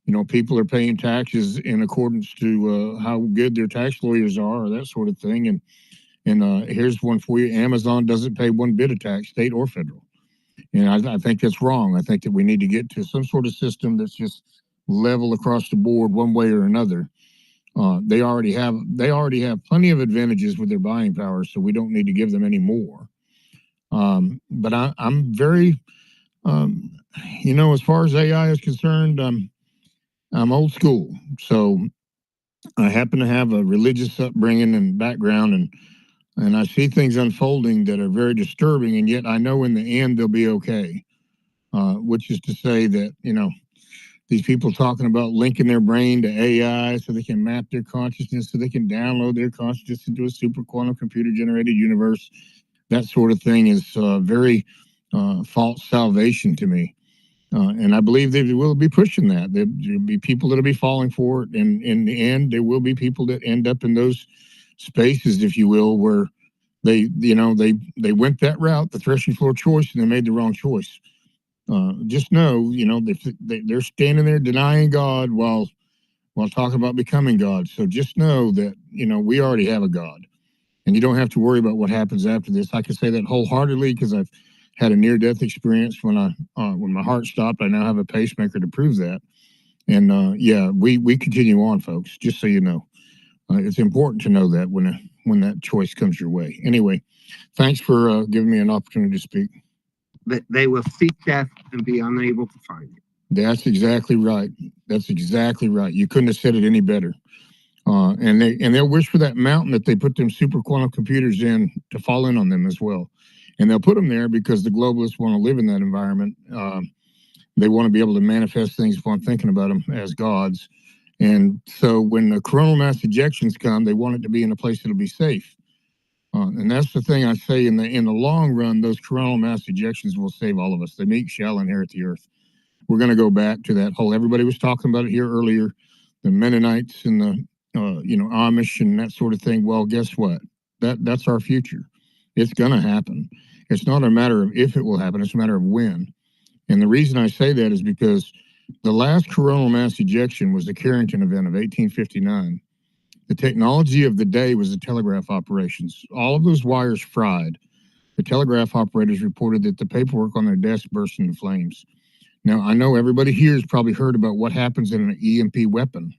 You know, people are paying taxes in accordance to how good their tax lawyers are, or that sort of thing. And here's one for you: Amazon doesn't pay one bit of tax, state or federal. And I think that's wrong. I think that we need to get to some sort of system that's just level across the board, one way or another. They already have plenty of advantages with their buying power, so we don't need to give them any more. But I'm very, as far as AI is concerned, I'm old school. So I happen to have a religious upbringing and background, and I see things unfolding that are very disturbing, and yet I know in the end they'll be okay. Which is to say that, these people talking about linking their brain to AI so they can map their consciousness, so they can download their consciousness into a super quantum computer generated universe. That sort of thing is very false salvation to me. And I believe they will be pushing that. There'll be people that'll be falling for it. And in the end, there will be people that end up in those spaces, if you will, where they went that route, the threshing floor choice, and they made the wrong choice. Just know, they're standing there denying God while talking about becoming God. So just know that, we already have a God, and you don't have to worry about what happens after this. I can say that wholeheartedly, because I've had a near-death experience when my heart stopped. I now have a pacemaker to prove that. And we continue on, folks. Just so you know, it's important to know that when that choice comes your way. Anyway, thanks for giving me an opportunity to speak. That they will seek death and be unable to find it. That's exactly right. That's exactly right. You couldn't have said it any better. And they'll wish for that mountain that they put them super quantum computers in to fall in on them as well. And they'll put them there because the globalists want to live in that environment. They want to be able to manifest things upon thinking about them as gods. And so when the coronal mass ejections come, they want it to be in a place that'll be safe. And that's the thing I say, in the long run, those coronal mass ejections will save all of us. The meek shall inherit the earth. We're going to go back to that whole, everybody was talking about it here earlier, the Mennonites and the Amish and that sort of thing. Well, guess what? That's our future. It's going to happen. It's not a matter of if it will happen, it's a matter of when. And the reason I say that is because the last coronal mass ejection was the Carrington event of 1859. The technology of the day was the telegraph operations. All of those wires fried. The telegraph operators reported that the paperwork on their desk burst into flames. Now, I know everybody here has probably heard about what happens in an EMP weapon.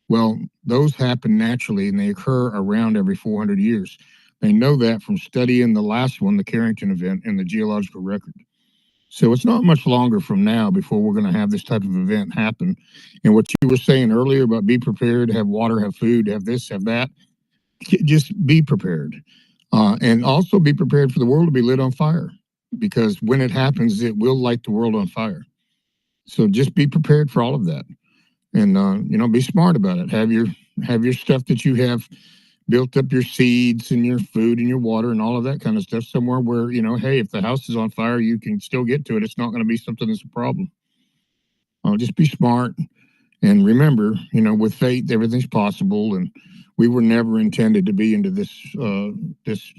Well, those happen naturally, and they occur around every 400 years. They know that from studying the last one, the Carrington event, in the geological record. So it's not much longer from now before we're going to have this type of event happen. And what you were saying earlier about be prepared, have water, have food, have this, have that, just be prepared. And also be prepared for the world to be lit on fire, because when it happens, it will light the world on fire. So just be prepared for all of that. And, be smart about it. Have your stuff that you have built up your seeds and your food and your water and all of that kind of stuff somewhere where, hey, if the house is on fire, you can still get to it. It's not going to be something that's a problem. Just be smart. And remember, with faith, everything's possible. And we were never intended to be into this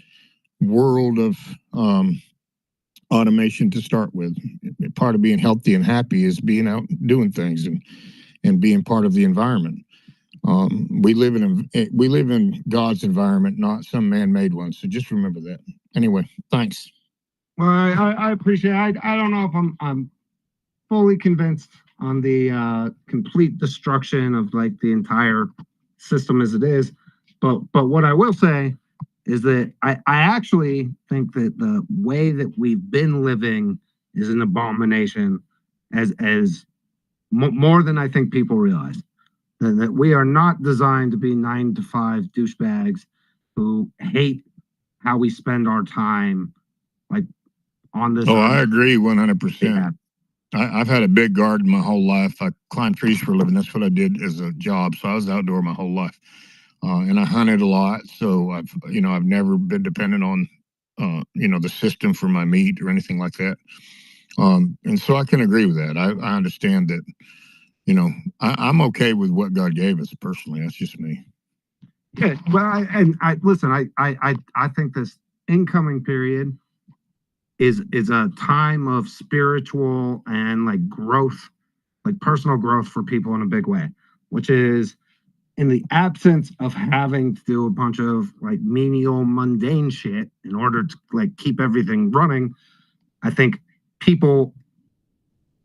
world of automation to start with. Part of being healthy and happy is being out doing things and being part of the environment. We live in God's environment, not some man-made one. So just remember that. Anyway, thanks. Well, I appreciate it. I don't know if I'm fully convinced on the complete destruction of like the entire system as it is, but what I will say is that I actually think that the way that we've been living is an abomination, as more than I think people realize. That we are not designed to be 9-to-5 douchebags who hate how we spend our time, like on this. Oh, I agree 100%. Yeah. I've had a big garden my whole life. I climbed trees for a living. That's what I did as a job. So I was outdoor my whole life, and I hunted a lot. So I've never been dependent on, the system for my meat or anything like that. And so I can agree with that. I understand that. I'm okay with what God gave us personally. That's just me. Yeah, well, I listen. I think this incoming period is a time of spiritual and like growth, like personal growth for people in a big way, which is in the absence of having to do a bunch of like menial, mundane shit in order to like keep everything running. I think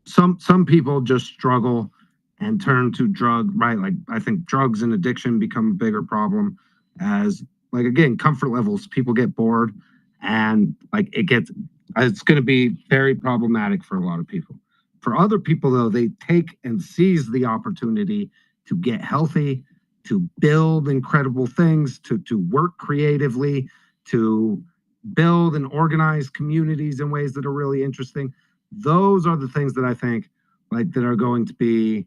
some people just struggle and turn to right? Like I think drugs and addiction become a bigger problem as like, again, comfort levels, people get bored and like it's going to be very problematic for a lot of people. For other people though, they take and seize the opportunity to get healthy, to build incredible things, to work creatively, to build and organize communities in ways that are really interesting. Those are the things that I think like that are going to be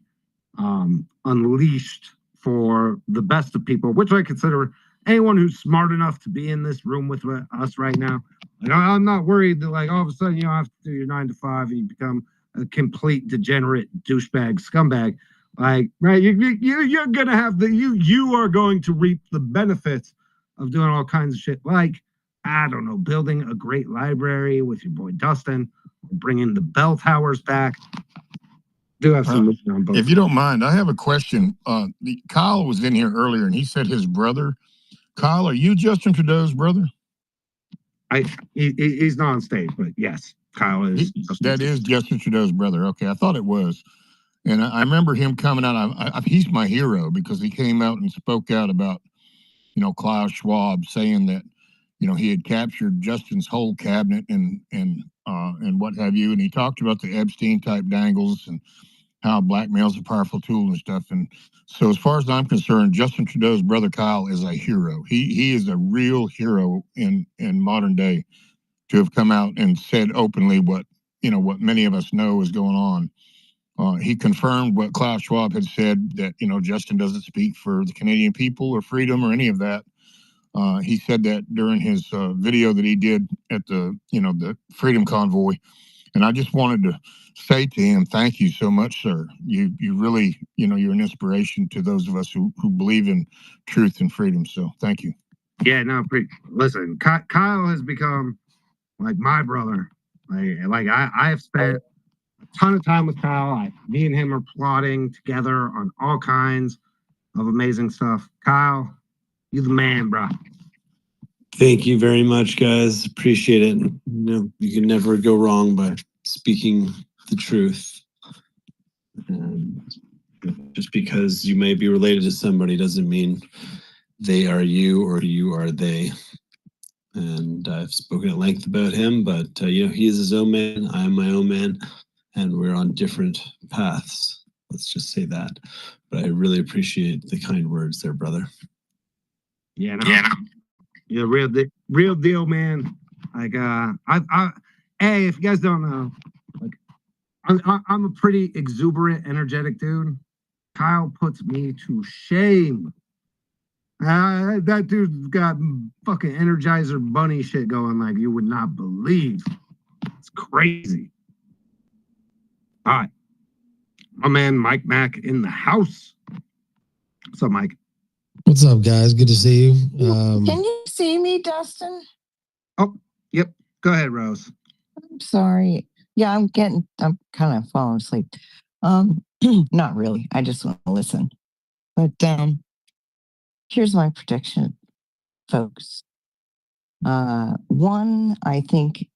unleashed for the best of people, which I consider anyone who's smart enough to be in this room with us right now. Like, I'm not worried that like all of a sudden you don't have to do your 9-to-5 and you become a complete degenerate douchebag scumbag. Like, right, you're gonna have you are going to reap the benefits of doing all kinds of shit. Like, I don't know, building a great library with your boy Dustin, bringing the bell towers back. Do have some on both. If you don't mind, I have a question. Kyle was in here earlier and he said his brother. Kyle, are you Justin Trudeau's brother? He's not on stage, but yes, Kyle is. That is Justin Trudeau's brother. Okay, I thought it was. And I remember him coming out. He's my hero because he came out and spoke out about, Klaus Schwab saying that, he had captured Justin's whole cabinet and what have you. And he talked about the Epstein type dangles and how blackmail is a powerful tool and stuff. And so as far as I'm concerned, Justin Trudeau's brother Kyle is a hero. He is a real hero in modern day to have come out and said openly what many of us know is going on. He confirmed what Klaus Schwab had said, that, Justin doesn't speak for the Canadian people or freedom or any of that. He said that during his video that he did at the Freedom Convoy. And I just wanted to say to him, thank you so much, sir. You really, you're an inspiration to those of us who believe in truth and freedom. So thank you. Yeah, no, listen, Kyle has become like my brother. Like I have spent a ton of time with Kyle. Me and him are plotting together on all kinds of amazing stuff. Kyle, you the man, bro. Thank you very much, guys. Appreciate it. You can never go wrong by speaking the truth. And just because you may be related to somebody doesn't mean they are you or you are they. And I've spoken at length about him, but he is his own man. I am my own man, and we're on different paths. Let's just say that. But I really appreciate the kind words there, brother. Yeah, you're real deal, man. Like, hey, if you guys don't know, like, I'm a pretty exuberant, energetic dude. Kyle puts me to shame That dude's got fucking Energizer Bunny shit going like you would not believe. It's crazy. All right. My man Mike Mack in the house. What's up, Mike? What's up, guys? Good to see you. Can you see me, Dustin? Oh, yep. Go ahead, Rose. I'm sorry. Yeah, I'm kind of falling asleep. Not really. I just want to listen. But here's my prediction, folks. One, I think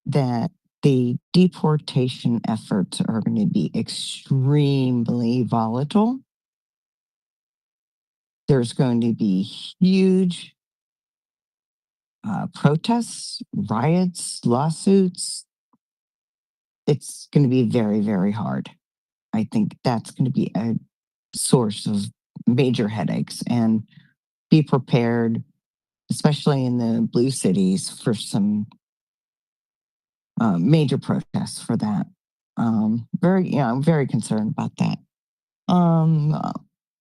that the deportation efforts are going to be extremely volatile. There's going to be huge protests, riots, lawsuits. It's going to be very, very hard. I think that's going to be a source of major headaches, and be prepared, especially in the blue cities, for some major protests for that. I'm very concerned about that.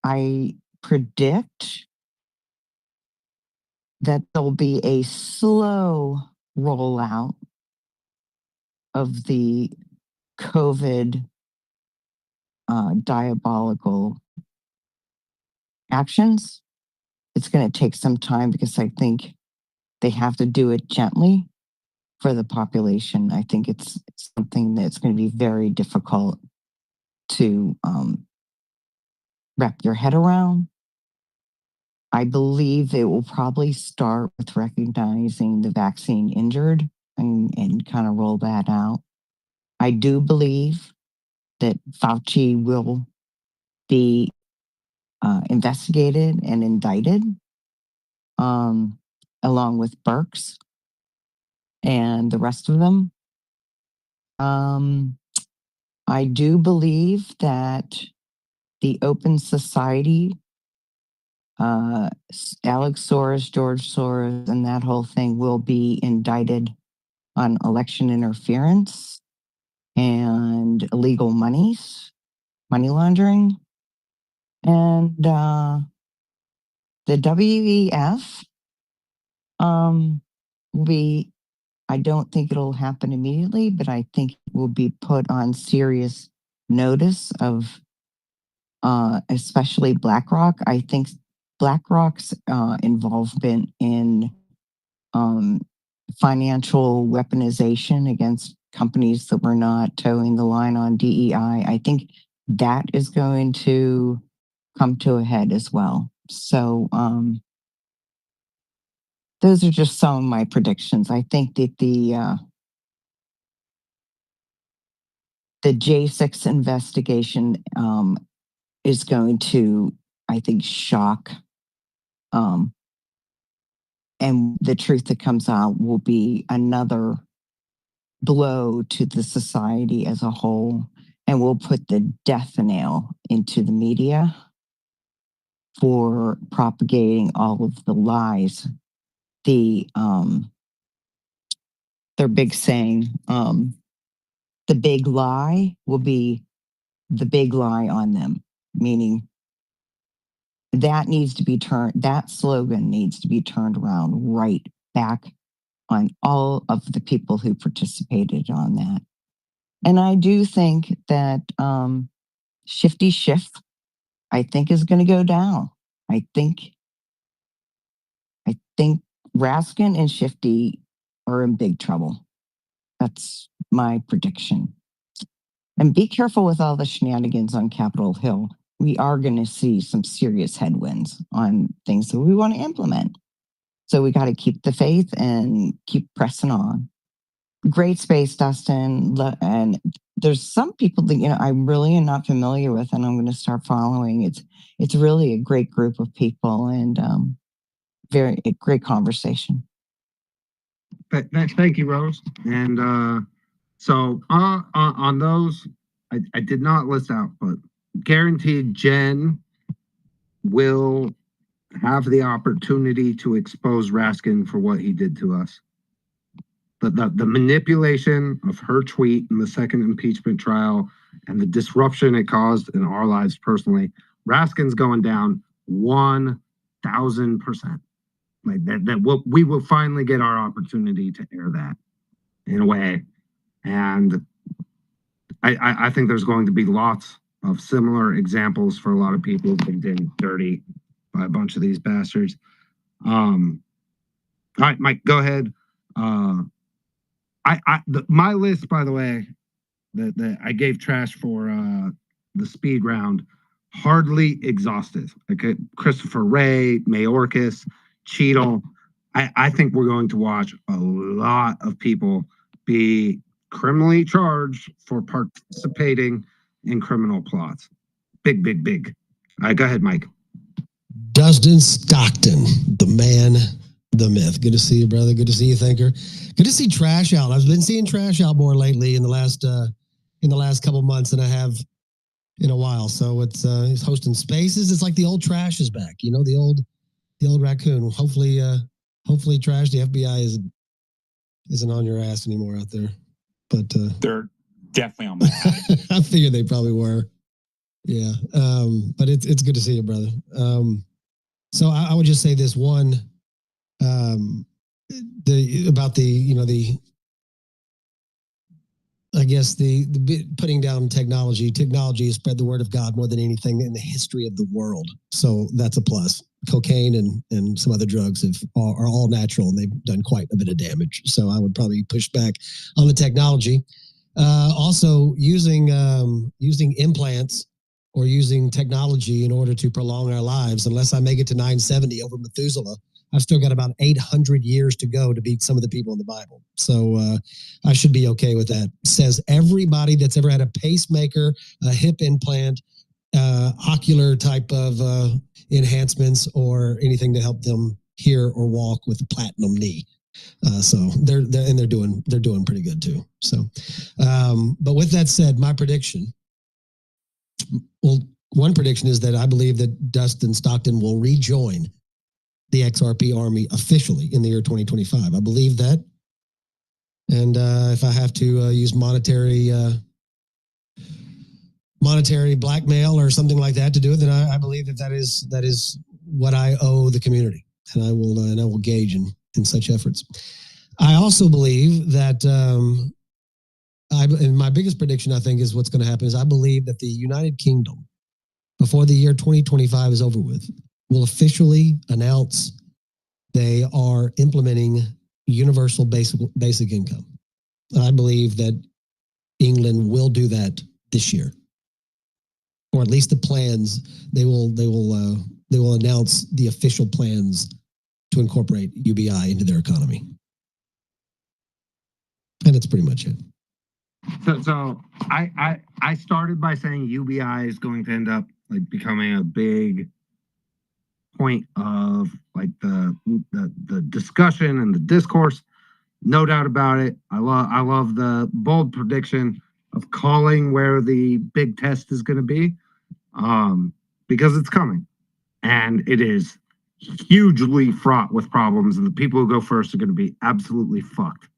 I predict that there'll be a slow rollout of the COVID diabolical actions. It's going to take some time because I think they have to do it gently for the population. I think it's something that's going to be very difficult to wrap your head around. I believe it will probably start with recognizing the vaccine injured and kind of roll that out. I do believe that Fauci will be investigated and indicted, along with Birx and the rest of them. I do believe that the Open Society, Alex Soros, George Soros, and that whole thing will be indicted on election interference and illegal money laundering. And the WEF will be, I don't think it'll happen immediately, but I think it will be put on serious notice of especially BlackRock. I think BlackRock's involvement in financial weaponization against companies that were not towing the line on DEI, I think that is going to come to a head as well. So those are just some of my predictions. I think that the J6 investigation is going to, I think, shock. And the truth that comes out will be another blow to the society as a whole, and will put the death nail into the media for propagating all of the lies. Their big saying, the big lie will be the big lie on them, meaning that slogan needs to be turned around right back on all of the people who participated on that. And I do think that Shifty Schiff, I think, is going to go down. I think Raskin and Shifty are in big trouble. That's my prediction. And be careful with all the shenanigans on Capitol Hill. We are going to see some serious headwinds on things that we want to implement. So we got to keep the faith and keep pressing on. Great space, Dustin. And there's some people that, I really am not familiar with, and I'm going to start following. It's really a great group of people, and very great conversation. Thank you, Rose. And so on those, I did not list out, but guaranteed Jen will have the opportunity to expose Raskin for what he did to us. The manipulation of her tweet in the second impeachment trial and the disruption it caused in our lives personally. Raskin's going down 100%. 1,000%. Like we will finally get our opportunity to air that in a way. And I think there's going to be lots of similar examples for a lot of people who've been doing dirty by a bunch of these bastards. All right, Mike, go ahead. My list, by the way, that I gave trash for the speed round, hardly exhaustive. Okay, Christopher Wray, Mayorkas, Cheadle. I think we're going to watch a lot of people be criminally charged for participating in criminal plots. Big. All right, go ahead, Mike. Dustin Stockton, the man, the myth. Good to see you, brother. Good to see you, Thinker. Good to see Trash Out. I've been seeing Trash Out more lately in the last couple months than I have in a while. So it's he's hosting spaces. It's like the old Trash is back. You know, the old raccoon. Hopefully, Trash, the FBI isn't on your ass anymore out there. But they're definitely on my ass. I figured they probably were. Yeah. But it's good to see you, brother. So I would just say this one, I guess the putting down technology. Technology has spread the word of God more than anything in the history of the world. So that's a plus. Cocaine and some other drugs are all natural, and they've done quite a bit of damage. So I would probably push back on the technology. Also, using implants or using technology in order to prolong our lives. Unless I make it to 970 over Methuselah, I've still got about 800 years to go to beat some of the people in the Bible. So I should be okay with that. Says everybody that's ever had a pacemaker, a hip implant, ocular type of enhancements, or anything to help them hear or walk with a platinum knee. So they're doing pretty good too. So, but with that said, my prediction. Well, one prediction is that I believe that Dustin Stockton will rejoin the XRP Army officially in the year 2025. I believe that. And if I have to use monetary blackmail or something like that to do it, then I believe that is what I owe the community, and I will gauge in such efforts. I also believe that, and my biggest prediction, I think, is what's going to happen is I believe that the United Kingdom, before the year 2025 is over with, will officially announce they are implementing universal basic income. And I believe that England will do that this year, or at least the plans. They will announce the official plans to incorporate UBI into their economy, and that's pretty much it. So I started by saying UBI is going to end up like becoming a big point of like the discussion and the discourse. No doubt about it. I love the bold prediction of calling where the big test is going to be, because it's coming, and it is hugely fraught with problems, and the people who go first are going to be absolutely fucked.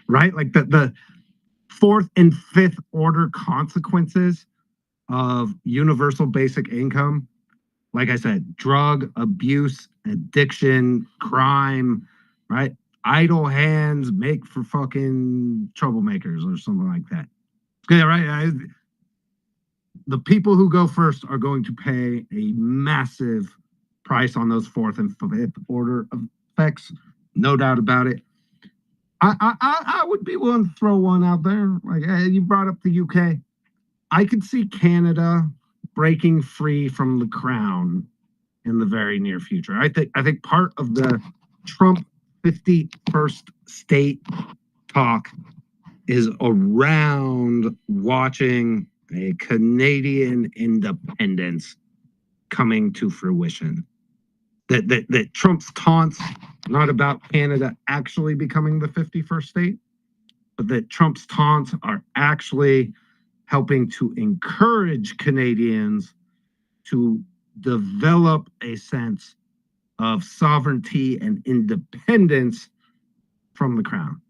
Right? Like the fourth and fifth order consequences of universal basic income. Like I said, drug abuse, addiction, crime, right? Idle hands make for fucking troublemakers or something like that. Yeah, right. The people who go first are going to pay a massive price on those fourth and fifth order effects. No doubt about it. I would be willing to throw one out there. Like, hey, you brought up the UK. I could see Canada breaking free from the crown in the very near future. I think part of the Trump 51st state talk is around watching a Canadian independence coming to fruition. That Trump's taunts not about Canada actually becoming the 51st state, but that Trump's taunts are actually helping to encourage Canadians to develop a sense of sovereignty and independence from the crown.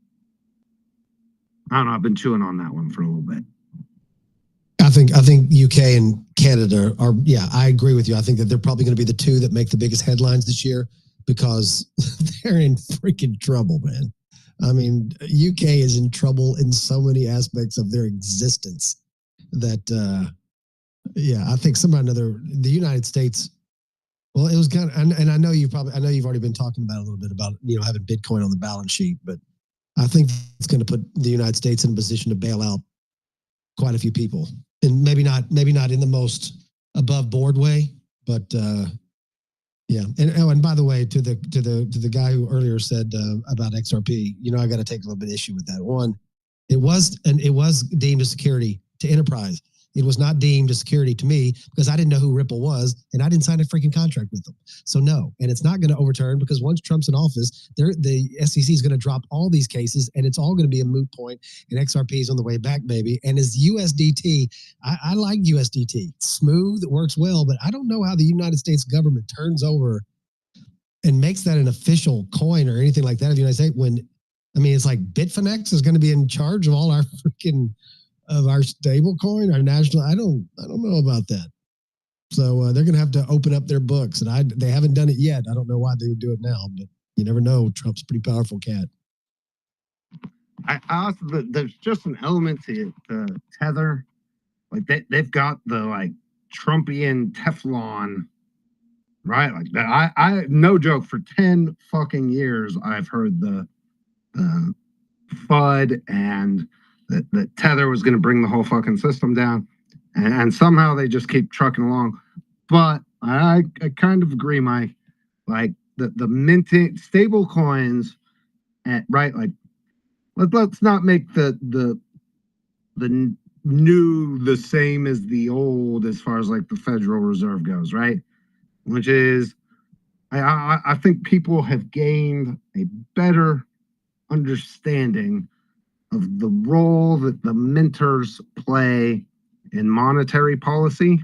I don't know. I've been chewing on that one for a little bit. think UK and Canada are. Yeah, I agree with you. I think that they're probably going to be the two that make the biggest headlines this year because they're in freaking trouble, man. I mean, UK is in trouble in so many aspects of their existence that, yeah, I think the United States. Well, it was kind of, and I know you've already been talking about a little bit about having Bitcoin on the balance sheet, but I think it's going to put the United States in a position to bail out quite a few people, and maybe not in the most above board way, but yeah. And by the way, to the guy who earlier said about XRP, I got to take a little bit of issue with that. One, it was deemed a security to enterprise. It was not deemed a security to me because I didn't know who Ripple was and I didn't sign a freaking contract with them. So no, and it's not going to overturn because once Trump's in office, the SEC is going to drop all these cases and it's all going to be a moot point. And XRP is on the way back, baby. And as USDT, I like USDT. It's smooth, it works well, but I don't know how the United States government turns over and makes that an official coin or anything like that of the United States when, it's like Bitfinex is going to be in charge of all our freaking of our stable coin, our national. I don't know about that. So they're going to have to open up their books, and they haven't done it yet. I don't know why they would do it now, but you never know. Trump's a pretty powerful cat. I also, there's just an element to Tether, like they've got the Trumpian Teflon, right? Like that. I no joke, for 10 fucking years I've heard the FUD and that Tether was going to bring the whole fucking system down, and somehow they just keep trucking along. But I kind of agree, Mike. Like the minting stable coins, right? Like let's not make the new the same as the old as far as like the Federal Reserve goes, right? Which is, I think people have gained a better understanding of the role that the minters play in monetary policy,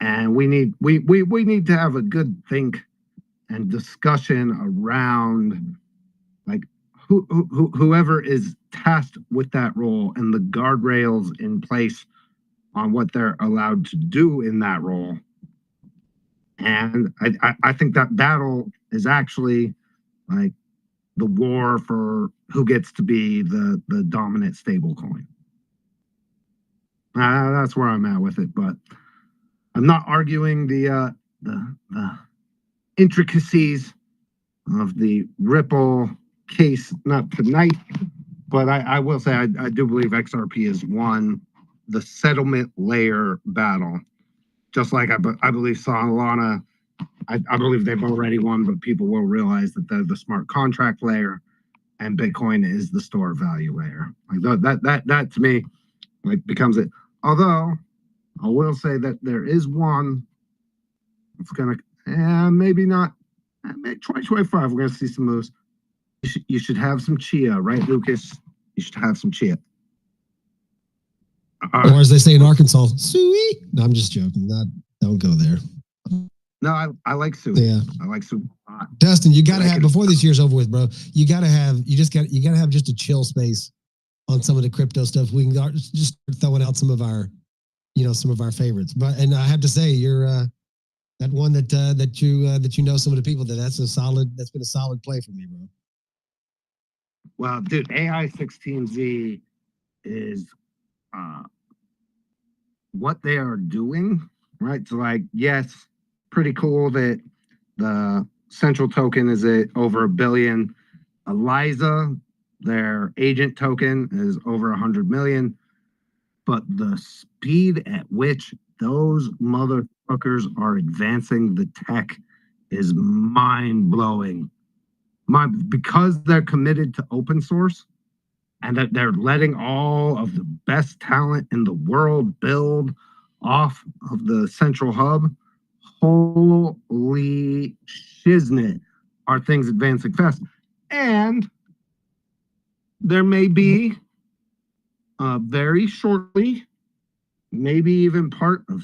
and we need to have a good think and discussion around like whoever is tasked with that role and the guardrails in place on what they're allowed to do in that role. And I think that battle is actually like the war for who gets to be the dominant stable coin. That's where I'm at with it, but I'm not arguing the intricacies of the Ripple case, not tonight, but I will say I do believe XRP has won the settlement layer battle, just like I believe Solana. I believe they've already won, but people will realize that they're the smart contract layer, and Bitcoin is the store value layer. Like that to me, like becomes it. Although I will say that there is one that's gonna, maybe not. Maybe 2025, we're gonna see some moves. You should have some chia, right, Lucas? You should have some chia. Or as they say in Arkansas, sweet. No, I'm just joking. Don't go there. No, I like Sue. Yeah, I like Sue. Dustin, you got to have, before this year's over with, bro. You got to have just a chill space on some of the crypto stuff. We can just start throwing out some of our favorites. And I have to say, you're that one that you know some of the people that's been a solid play for me, bro. Well, dude, AI16Z is what they are doing, right? So like, yes, pretty cool that the central token is at over 1 billion. Eliza, their agent token, is over 100 million. But the speed at which those motherfuckers are advancing the tech is mind-blowing. Because they're committed to open source and that they're letting all of the best talent in the world build off of the central hub, holy shiznit, are things advancing fast. And there may be very shortly, maybe even part of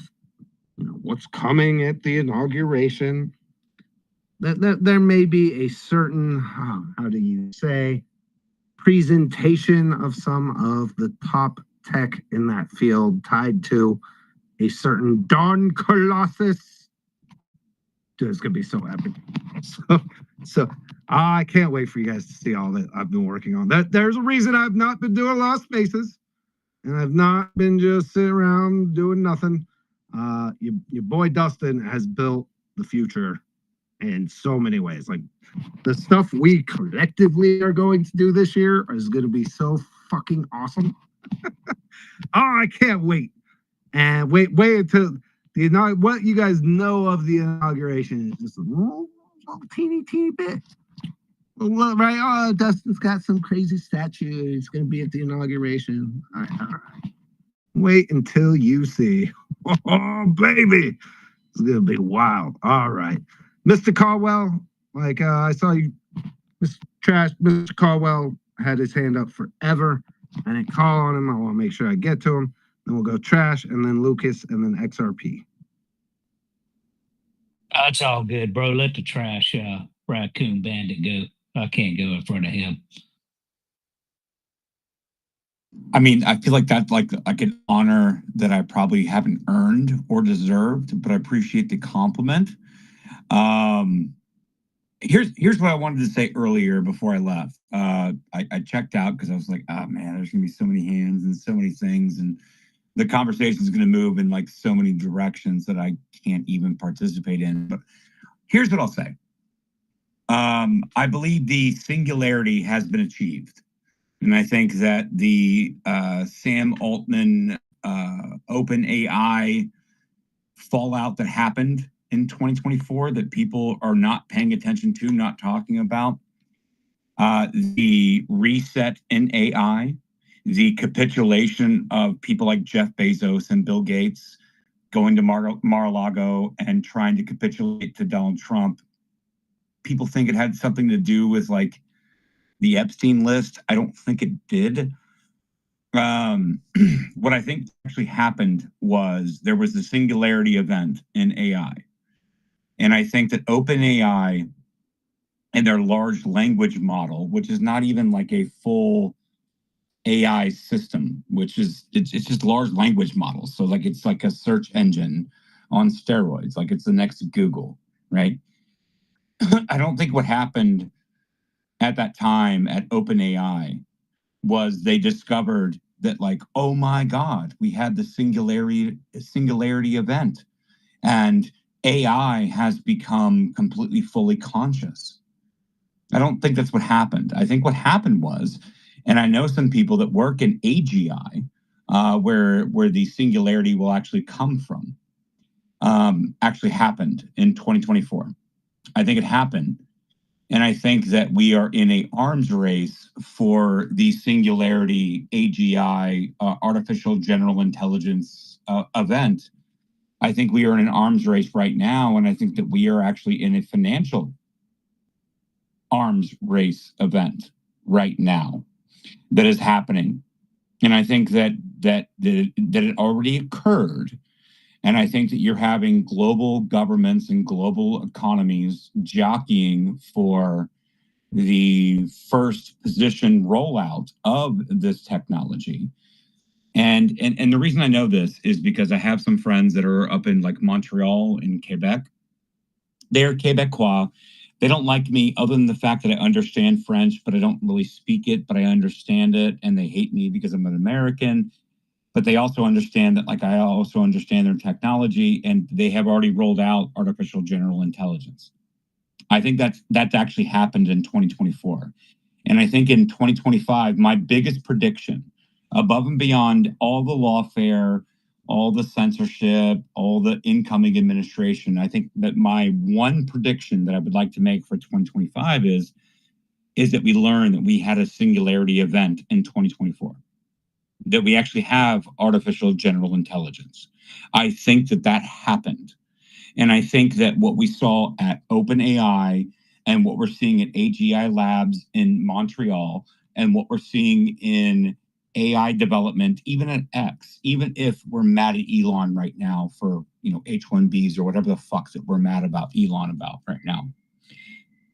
what's coming at the inauguration, that there may be a certain, how do you say, presentation of some of the top tech in that field tied to a certain Dawn Colossus. Dude, it's gonna be so epic. So I can't wait for you guys to see all that I've been working on. There's a reason I've not been doing a lot of spaces, and I've not been just sitting around doing nothing. Your boy Dustin has built the future in so many ways. Like the stuff we collectively are going to do this year is going to be so fucking awesome. Oh, I can't wait. And wait until what you guys know of the inauguration is just a little teeny bit. Right? Oh, Dustin's got some crazy statue. He's going to be at the inauguration. All right. Wait until you see. Oh, baby. It's going to be wild. All right. Mr. Caldwell, like I saw you, Mr. Caldwell had his hand up forever. I didn't call on him. I want to make sure I get to him. Then we'll go Trash, and then Lucas, and then XRP. That's all good, bro. Let the Trash raccoon bandit go. I can't go in front of him. I mean, I feel like that's like an honor that I probably haven't earned or deserved, but I appreciate the compliment. Here's what I wanted to say earlier before I left. I checked out because I was like, oh man, there's gonna be so many hands and so many things, and the conversation is gonna move in like so many directions that I can't even participate in. But here's what I'll say. I believe the singularity has been achieved. And I think that the Sam Altman OpenAI fallout that happened in 2024 that people are not paying attention to, not talking about, the reset in AI, the capitulation of people like Jeff Bezos and Bill Gates going to Mar-a-Lago and trying to capitulate to Donald Trump. People think it had something to do with like the Epstein list. I don't think it did. What I think actually happened was there was the singularity event in AI. And I think that OpenAI and their large language model, which is not even like a full AI system, which is, it's just large language models. So like, it's like a search engine on steroids, like it's the next Google, right? I don't think what happened at that time at OpenAI was they discovered that like, oh my God, we had the singularity event and AI has become completely fully conscious. I don't think that's what happened. I think what happened was, and I know some people that work in AGI, where the singularity will actually come from, actually happened in 2024. I think it happened. And I think that we are in an arms race for the singularity AGI, artificial general intelligence event. I think we are in an arms race right now. And I think that we are actually in a financial arms race event right now that is happening. And I think that it already occurred. And I think that you're having global governments and global economies jockeying for the first position rollout of this technology. And the reason I know this is because I have some friends that are up in like Montreal in Quebec. They're Quebecois. They don't like me other than the fact that I understand French, but I don't really speak it, but I understand it. And they hate me because I'm an American. But they also understand that, like, I also understand their technology, and they have already rolled out artificial general intelligence. I think that's actually happened in 2024. And I think in 2025, my biggest prediction, above and beyond all the lawfare, all the censorship, all the incoming administration, I think that my one prediction that I would like to make for 2025 is that we learn that we had a singularity event in 2024. That we actually have artificial general intelligence. I think that happened. And I think that what we saw at OpenAI and what we're seeing at AGI Labs in Montreal and what we're seeing in AI development, even at X, even if we're mad at Elon right now for, H-1Bs or whatever the fuck that we're mad about Elon about right now,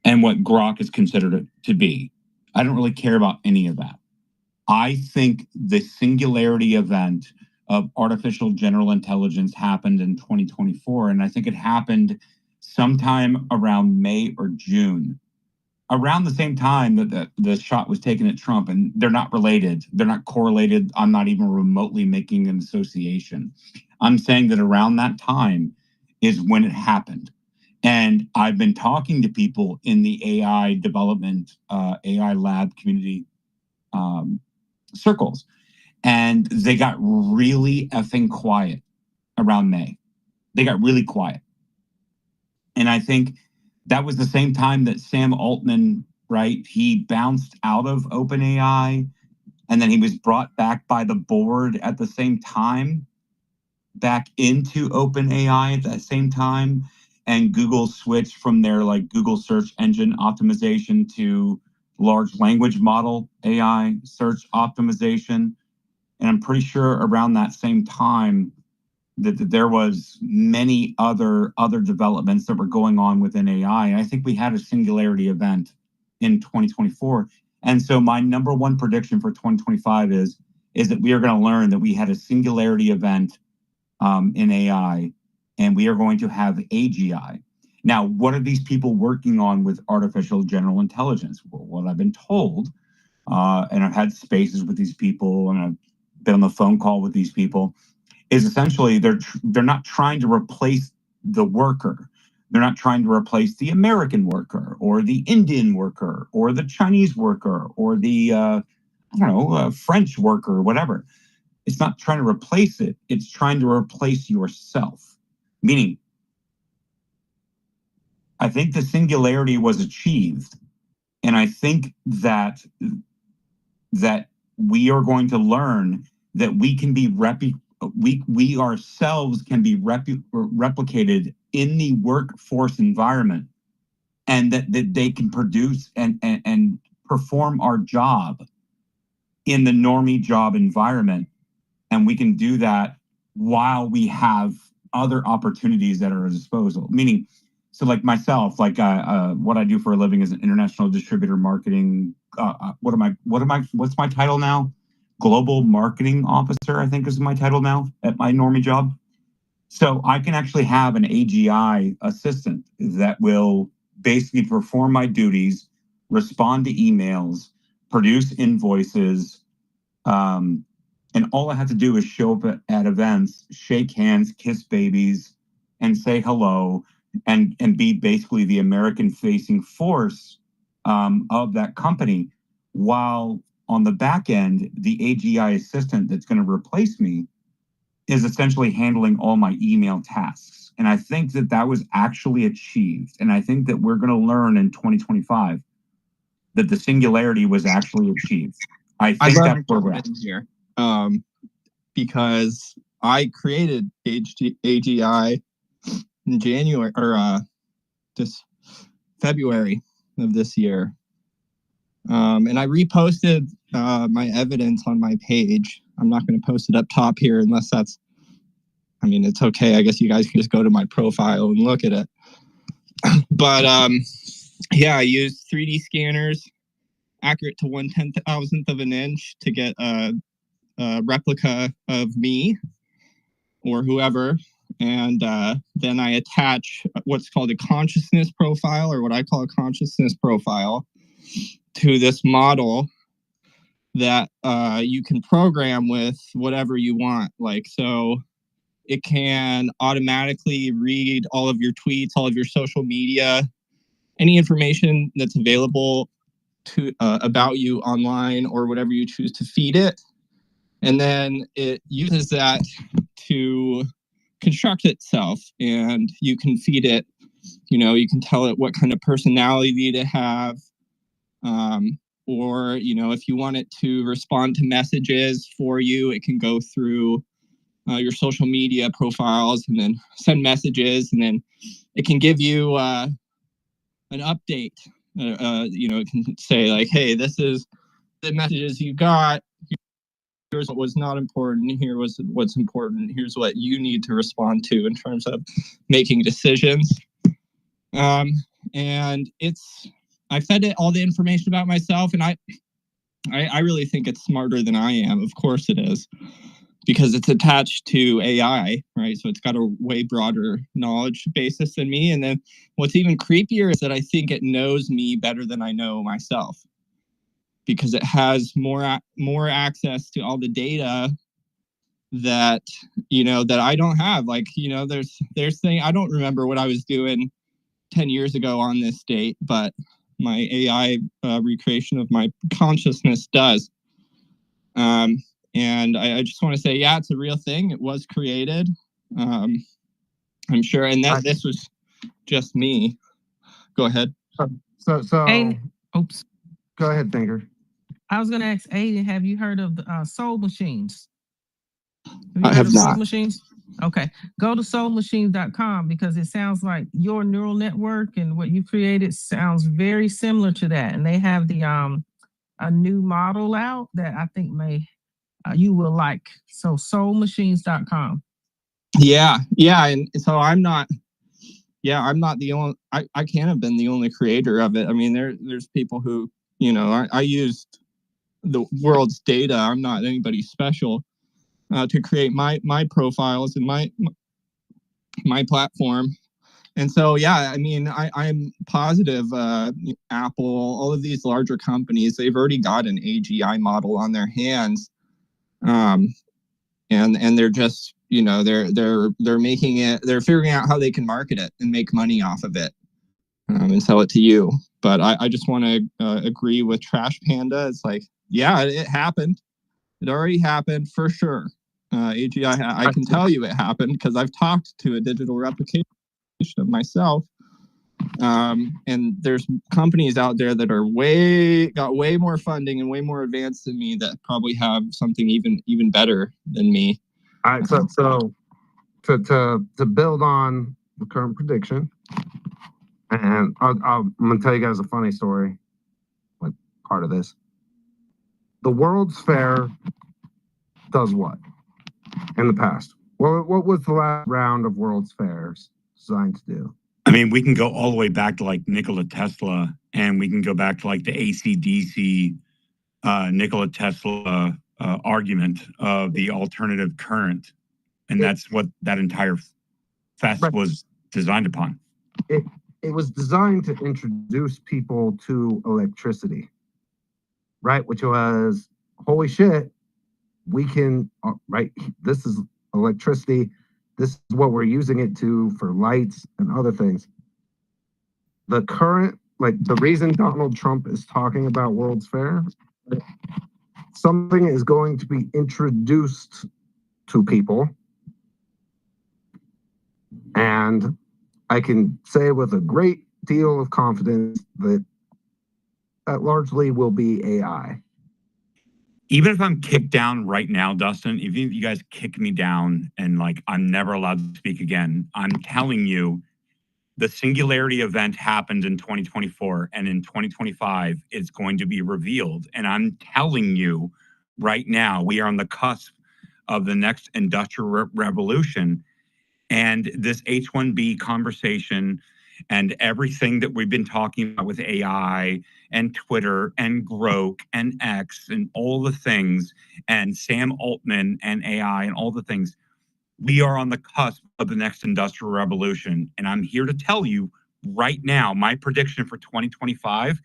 and what Grok is considered to be. I don't really care about any of that. I think the singularity event of artificial general intelligence happened in 2024, and I think it happened sometime around May or June, around the same time that the shot was taken at Trump. And they're not related. They're not correlated. I'm not even remotely making an association. I'm saying that around that time is when it happened. And I've been talking to people in the AI development, AI lab community circles, and they got really effing quiet around May. They got really quiet. And I think that was the same time that Sam Altman, right? He bounced out of OpenAI, and then he was brought back by the board at the same time, back into OpenAI at that same time. And Google switched from their like Google search engine optimization to large language model AI search optimization. And I'm pretty sure around that same time that there was many other developments that were going on within AI. I think we had a singularity event in 2024. And so my number one prediction for 2025 is that we are going to learn that we had a singularity event in AI, and we are going to have AGI. Now, what are these people working on with artificial general intelligence? Well, what I've been told, and I've had spaces with these people, and I've been on the phone call with these people, is essentially they're not trying to replace the worker. They're not trying to replace the American worker or the Indian worker or the Chinese worker or the French worker or whatever. It's not trying to replace it. It's trying to replace yourself. Meaning, I think the singularity was achieved, and I think that we are going to learn that we can be we ourselves can be replicated in the workforce environment, and that they can produce and perform our job in the normie job environment. And we can do that while we have other opportunities at our disposal. Meaning, so like myself, like what I do for a living is an international distributor marketing. What's my title now? Global marketing officer, I think is my title now at my normie job. So I can actually have an AGI assistant that will basically perform my duties, respond to emails, produce invoices, and all I have to do is show up at events, shake hands, kiss babies, and say hello, and be basically the American-facing force of that company, while on the back end, the AGI assistant that's going to replace me is essentially handling all my email tasks. And I think that was actually achieved. And I think that we're going to learn in 2025 that the singularity was actually achieved. I think that's where we're at here. Because I created AGI in January or just February of this year. And I reposted my evidence on my page. I'm not going to post it up top here unless it's okay. I guess you guys can just go to my profile and look at it. But I used 3D scanners, accurate to 1/10,000th of an inch, to get a replica of me or whoever. And then I attach what's called a consciousness profile, or what I call a consciousness profile, to this model that you can program with whatever you want. Like, so it can automatically read all of your tweets, all of your social media, any information that's available to about you online, or whatever you choose to feed it. And then it uses that to construct itself, and you can feed it, you can tell it what kind of personality to have. Or, if you want it to respond to messages for you, it can go through your social media profiles and then send messages, and then it can give you an update. It can say like, hey, this is the messages you got. Here's what was not important. Here was what's important. Here's what you need to respond to in terms of making decisions. And I fed it all the information about myself, and I really think it's smarter than I am. Of course it is, because it's attached to AI, right? So it's got a way broader knowledge basis than me. And then what's even creepier is that I think it knows me better than I know myself, because it has more access to all the data that, that I don't have. Like, there's thing I don't remember what I was doing 10 years ago on this date, but my AI recreation of my consciousness does. And I just want to say, yeah, it's a real thing. It was created. I'm sure. And this was just me. Go ahead. So oops. Go ahead, Thinker. I was going to ask Aiden, have you heard of the soul machines? I have soul not. machines? Okay. Go to soulmachines.com, because it sounds like your neural network and what you created sounds very similar to that. And they have the a new model out that I think you will like. So soulmachines.com. Yeah. And so I'm not the only, I can't have been the only creator of it. I mean, there's people who, I used the world's data. I'm not anybody special to create my profiles and my platform. And so, yeah, I mean, I'm positive Apple, all of these larger companies, they've already got an AGI model on their hands. And they're just, they're making it, they're figuring out how they can market it and make money off of it and sell it to you. But I just want to agree with Trash Panda. It's like, yeah, it happened. It already happened for sure. AGI, I can tell you it happened because I've talked to a digital replication of myself. And there's companies out there that are got way more funding and way more advanced than me that probably have something even better than me. All right, so to build on the current prediction, and I'm gonna tell you guys a funny story, like part of this. The World's Fair does what in the past? What was the last round of World's Fairs designed to do? I mean, we can go all the way back to like Nikola Tesla, and we can go back to like the AC/DC Nikola Tesla argument of the alternative current. And that's what that entire fest was designed upon. It was designed to introduce people to electricity, right? Which was, holy shit, we can, right? This is electricity. This is what we're using it to for lights and other things. The current, like the reason Donald Trump is talking about World's Fair, something is going to be introduced to people. And I can say with a great deal of confidence that largely will be AI. Even if I'm kicked down right now, Dustin, if you guys kick me down and like I'm never allowed to speak again, I'm telling you, the singularity event happened in 2024, and in 2025, it's going to be revealed. And I'm telling you right now, we are on the cusp of the next industrial revolution. And this H-1B conversation and everything that we've been talking about with AI and Twitter and Grok and X and all the things, and Sam Altman and AI and all the things, we are on the cusp of the next industrial revolution. And I'm here to tell you right now, my prediction for 2025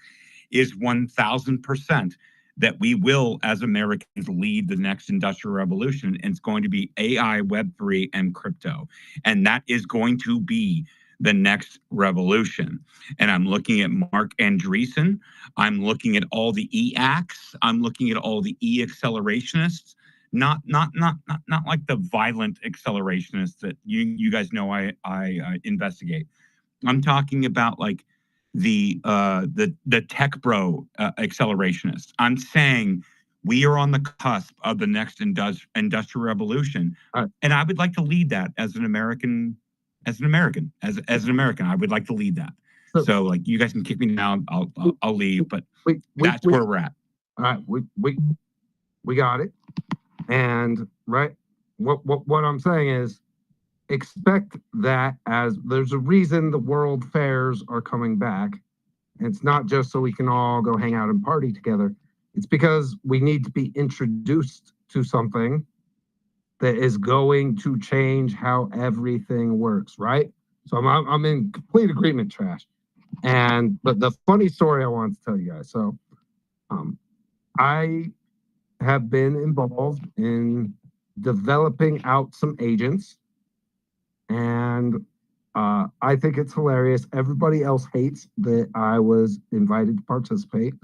is 1000% that we will, as Americans, lead the next industrial revolution. And it's going to be AI, Web3, and crypto. And that is going to be the next revolution. And I'm looking at Mark Andreessen. I'm looking at all the EACs. I'm looking at all the E-accelerationists. Not like the violent accelerationists that you guys know I investigate. I'm talking about like the tech bro accelerationists. I'm saying we are on the cusp of the next industrial revolution, and I would like to lead that as an American. As an American, I would like to lead that. So like, you guys can kick me down. I'll leave, but that's where we're at. All right, we got it. And right, what I'm saying is, expect that, as there's a reason the world fairs are coming back. It's not just so we can all go hang out and party together. It's because we need to be introduced to something that is going to change how everything works, right? So I'm in complete agreement, Trash. But the funny story I want to tell you guys. So I have been involved in developing out some agents, and I think it's hilarious. Everybody else hates that I was invited to participate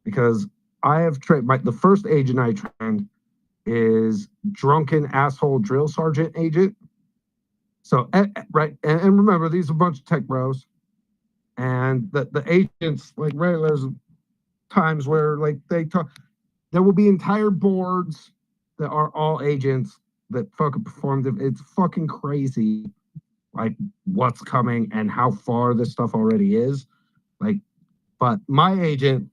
because I have trained. The first agent I trained is drunken asshole drill sergeant agent. So right, and remember, these are a bunch of tech bros, and the agents, like, right, there's times where, like, they talk. There will be entire boards that are all agents that fucking performed. It's fucking crazy, like, what's coming and how far this stuff already is. Like, but my agent,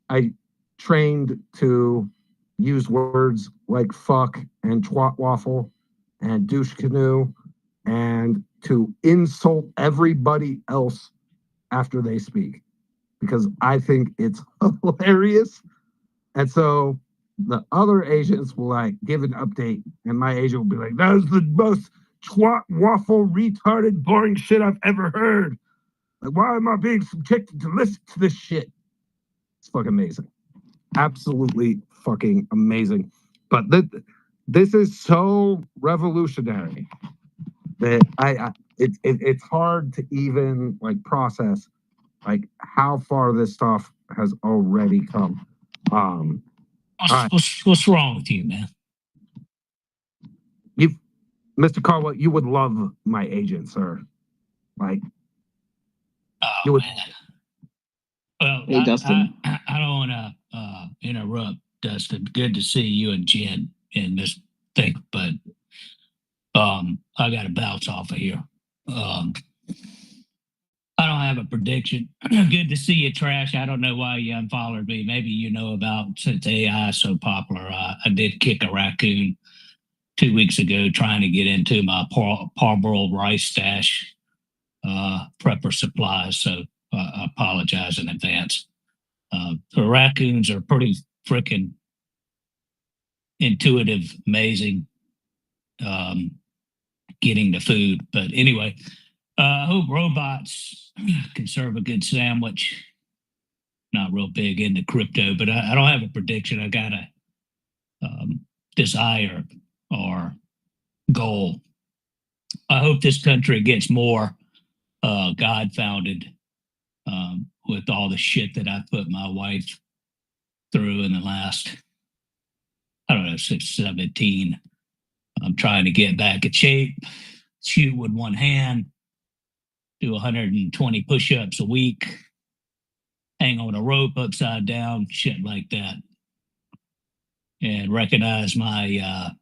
I trained to use words like fuck and twat waffle and douche canoe and to insult everybody else after they speak because I think it's hilarious. And so the other agents will, like, give an update, and my agent will be like, "That is the most twat waffle retarded boring shit I've ever heard. Like, why am I being subjected to listen to this shit?" It's fucking amazing. Absolutely fucking amazing. But this is so revolutionary that it's hard to even, like, process, like, how far this stuff has already come. What's wrong with you, man? Mr. Carwell, you would love my agent, sir. Like, you would. Well, Hey, Dustin. I don't want to interrupt, Dustin. Good to see you and Jen in this thing, but I got to bounce off of here. I don't have a prediction. Good to see you, Trash. I don't know why you unfollowed me. Maybe you know about, since AI is so popular, I did kick a raccoon 2 weeks ago trying to get into my parboiled rice stash, prepper supplies. So I apologize in advance. The raccoons are pretty freaking intuitive, amazing, getting the food. But anyway, I hope robots can serve a good sandwich. Not real big into crypto, but I don't have a prediction. I got a desire or goal. I hope this country gets more God-founded with all the shit that I put my wife through in the last, I don't know, 17. I'm trying to get back in shape, shoot with one hand, do 120 push-ups a week, hang on a rope upside down, shit like that. And recognize my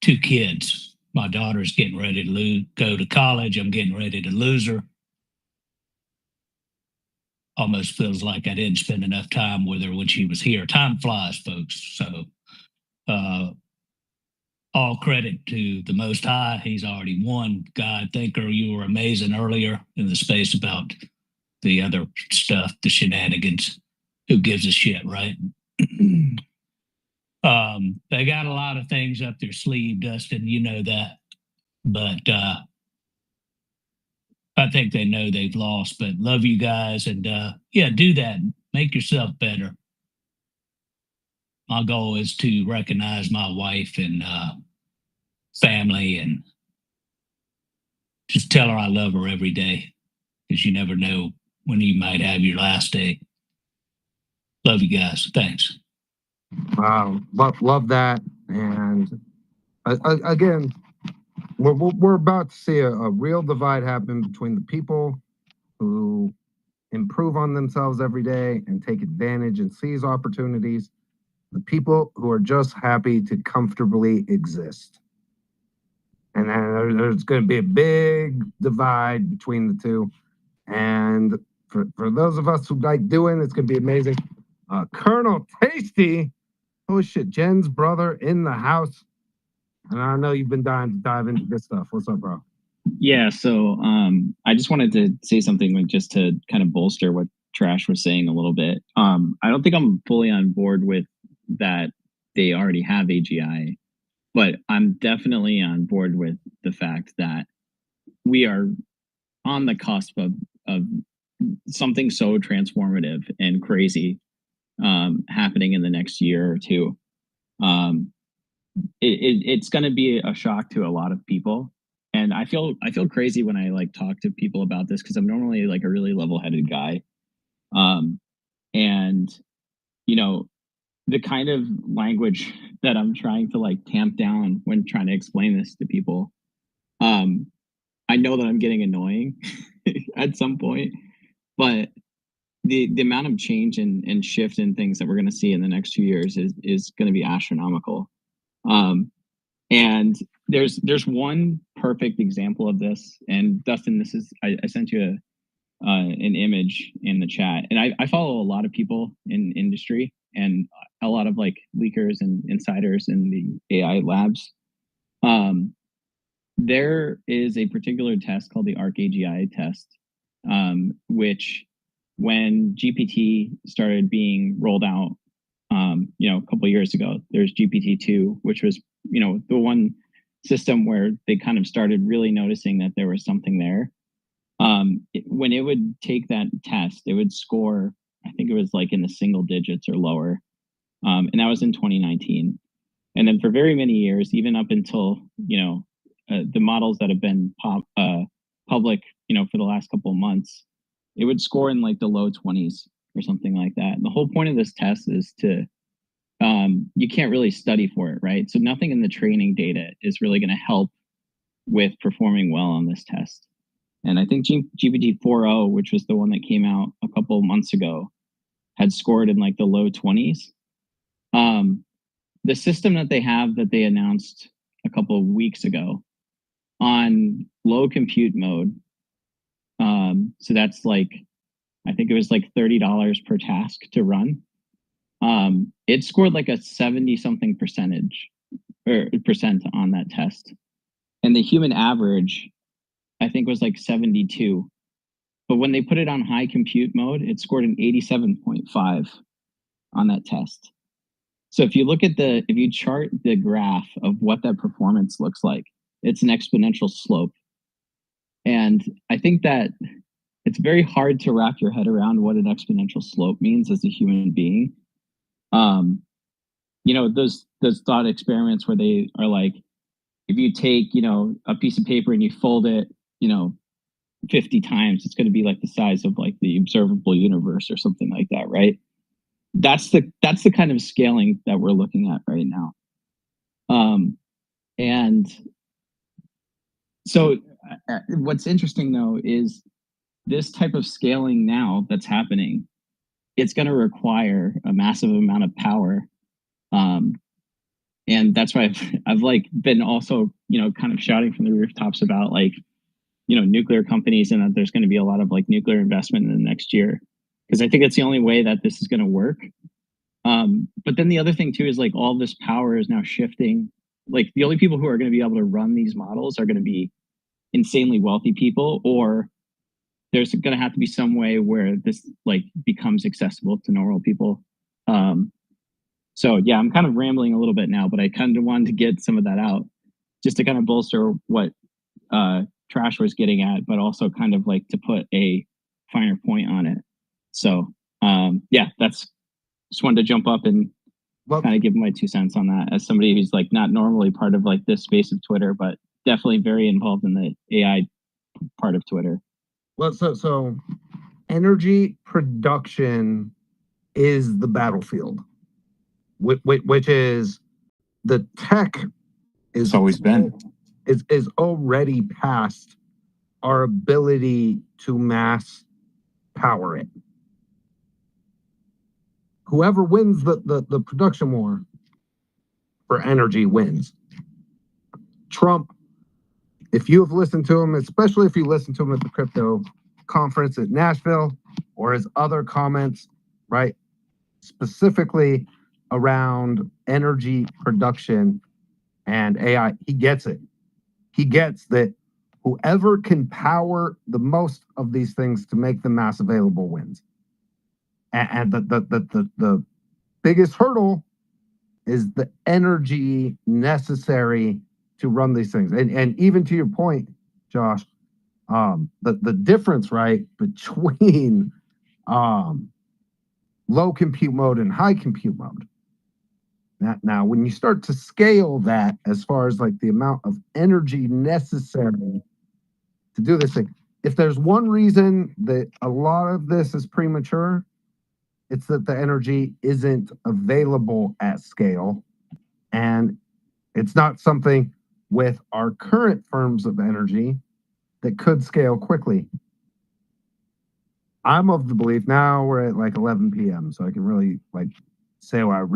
2 kids. My daughter's getting ready to go to college. I'm getting ready to lose her. Almost feels like I didn't spend enough time with her when she was here. Time flies, folks. So all credit to the Most High. He's already won. God, Thinker, you were amazing earlier in the space about the other stuff, the shenanigans. Who gives a shit, right? They got a lot of things up their sleeve, Dustin. You know that. But I think they know they've lost. But love you guys. And yeah, do that. Make yourself better. My goal is to recognize my wife and family and just tell her I love her every day, because you never know when you might have your last day. Love you guys. Thanks. Wow, love that. And again, we're about to see a real divide happen between the people who improve on themselves every day and take advantage and seize opportunities, the people who are just happy to comfortably exist. And then there's going to be a big divide between the two. And for those of us who like doing, it's going to be amazing. Colonel Tasty, oh shit, Jen's brother in the house. And I know you've been dying to dive into this stuff. What's up, bro? Yeah, so I just wanted to say something, like, just to kind of bolster what Trash was saying a little bit. I don't think I'm fully on board with that they already have AGI, but I'm definitely on board with the fact that we are on the cusp of something so transformative and crazy happening in the next year or two. It's going to be a shock to a lot of people, and I feel crazy when I like talk to people about this because I'm normally like a really level-headed guy, and you know, the kind of language that I'm trying to like tamp down when trying to explain this to people, I know that I'm getting annoying at some point, but the amount of change and shift in things that we're going to see in the next 2 years is going to be astronomical. And there's one perfect example of this. And Dustin, this is I sent you an image in the chat, and I follow a lot of people in industry and a lot of like leakers and insiders in the AI labs. There is a particular test called the ARC-AGI test, which when GPT started being rolled out, a couple of years ago, there's GPT-2, which was, the one system where they kind of started really noticing that there was something there. When it would take that test, it would score, I think it was like in the single digits or lower. And that was in 2019. And then for very many years, even up until, the models that have been public, for the last couple of months, it would score in like the low 20s or something like that. And the whole point of this test is to, you can't really study for it, right? So nothing in the training data is really going to help with performing well on this test. And I think GPT 4.0, which was the one that came out a couple of months ago, had scored in like the low 20s. The system that they have that they announced a couple of weeks ago on low compute mode, so that's like, I think it was like $30 per task to run. It scored like a 70 something percent on that test. And the human average, I think, was like 72. But when they put it on high compute mode, it scored an 87.5 on that test. So if you look at if you chart the graph of what that performance looks like, it's an exponential slope. And I think that it's very hard to wrap your head around what an exponential slope means as a human being. Those thought experiments where they are like, if you take, a piece of paper and you fold it, 50 times, it's going to be like the size of like the observable universe or something like that, right? That's the kind of scaling that we're looking at right now. And so what's interesting though is this type of scaling now that's happening, it's going to require a massive amount of power. And that's why I've like been also, kind of shouting from the rooftops about like, nuclear companies, and that there's going to be a lot of like nuclear investment in the next year, because I think it's the only way that this is going to work. But then the other thing too is like all this power is now shifting. Like the only people who are going to be able to run these models are going to be insanely wealthy people, or there's going to have to be some way where this like becomes accessible to normal people. So yeah, I'm kind of rambling a little bit now, but I kind of wanted to get some of that out just to kind of bolster what Trash was getting at, but also kind of like to put a finer point on it. So just wanted to jump up and kind of give my 2 cents on that as somebody who's like not normally part of like this space of Twitter, but definitely very involved in the AI part of Twitter. Well, so energy production is the battlefield, which is the tech is always been is already past our ability to mass power it. Whoever wins the production war for energy wins. Trump, if you have listened to him, especially if you listen to him at the crypto conference at Nashville or his other comments, right, specifically around energy production and AI, he gets it. He gets that whoever can power the most of these things to make them mass available wins. And the biggest hurdle is the energy necessary to run these things. And even to your point, Josh, the difference, right, between low compute mode and high compute mode. Now, when you start to scale that as far as like the amount of energy necessary to do this thing, if there's one reason that a lot of this is premature, it's that the energy isn't available at scale. And it's not something with our current firms of energy that could scale quickly. I'm of the belief, now we're at like 11 p.m., so I can really like say what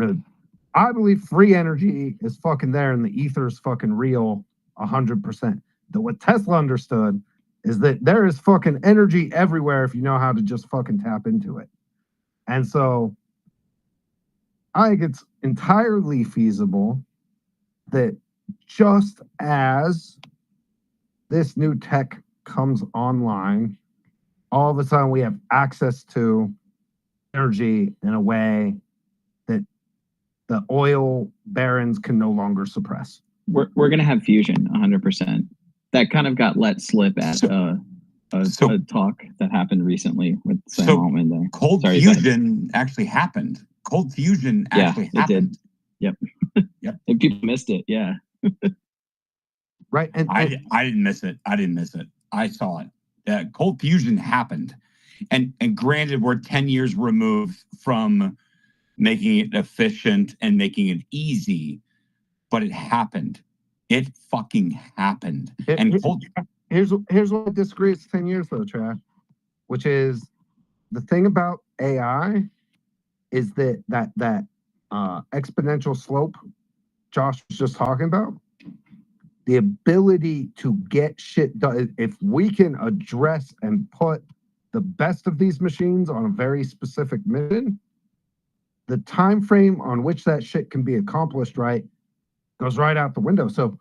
I believe free energy is fucking there and the ether is fucking real 100%. That what Tesla understood is that there is fucking energy everywhere if you know how to just fucking tap into it. And so I think it's entirely feasible that just as this new tech comes online, all of a sudden we have access to energy in a way that the oil barons can no longer suppress. We're going to have fusion 100%. That kind of got let slip at a talk that happened recently with Sam Altman there. Cold fusion actually happened. Cold fusion actually happened. It did. Yep. And people missed it. Yeah. Right. And I didn't miss it. I saw it. Cold fusion happened. And granted, we're 10 years removed from making it efficient and making it easy, but it happened. It fucking happened. Here's what I disagree. It's 10 years though, Trav, which is the thing about AI is that exponential slope Josh was just talking about, the ability to get shit done. If we can address and put the best of these machines on a very specific mission, the time frame on which that shit can be accomplished, right, goes right out the window. So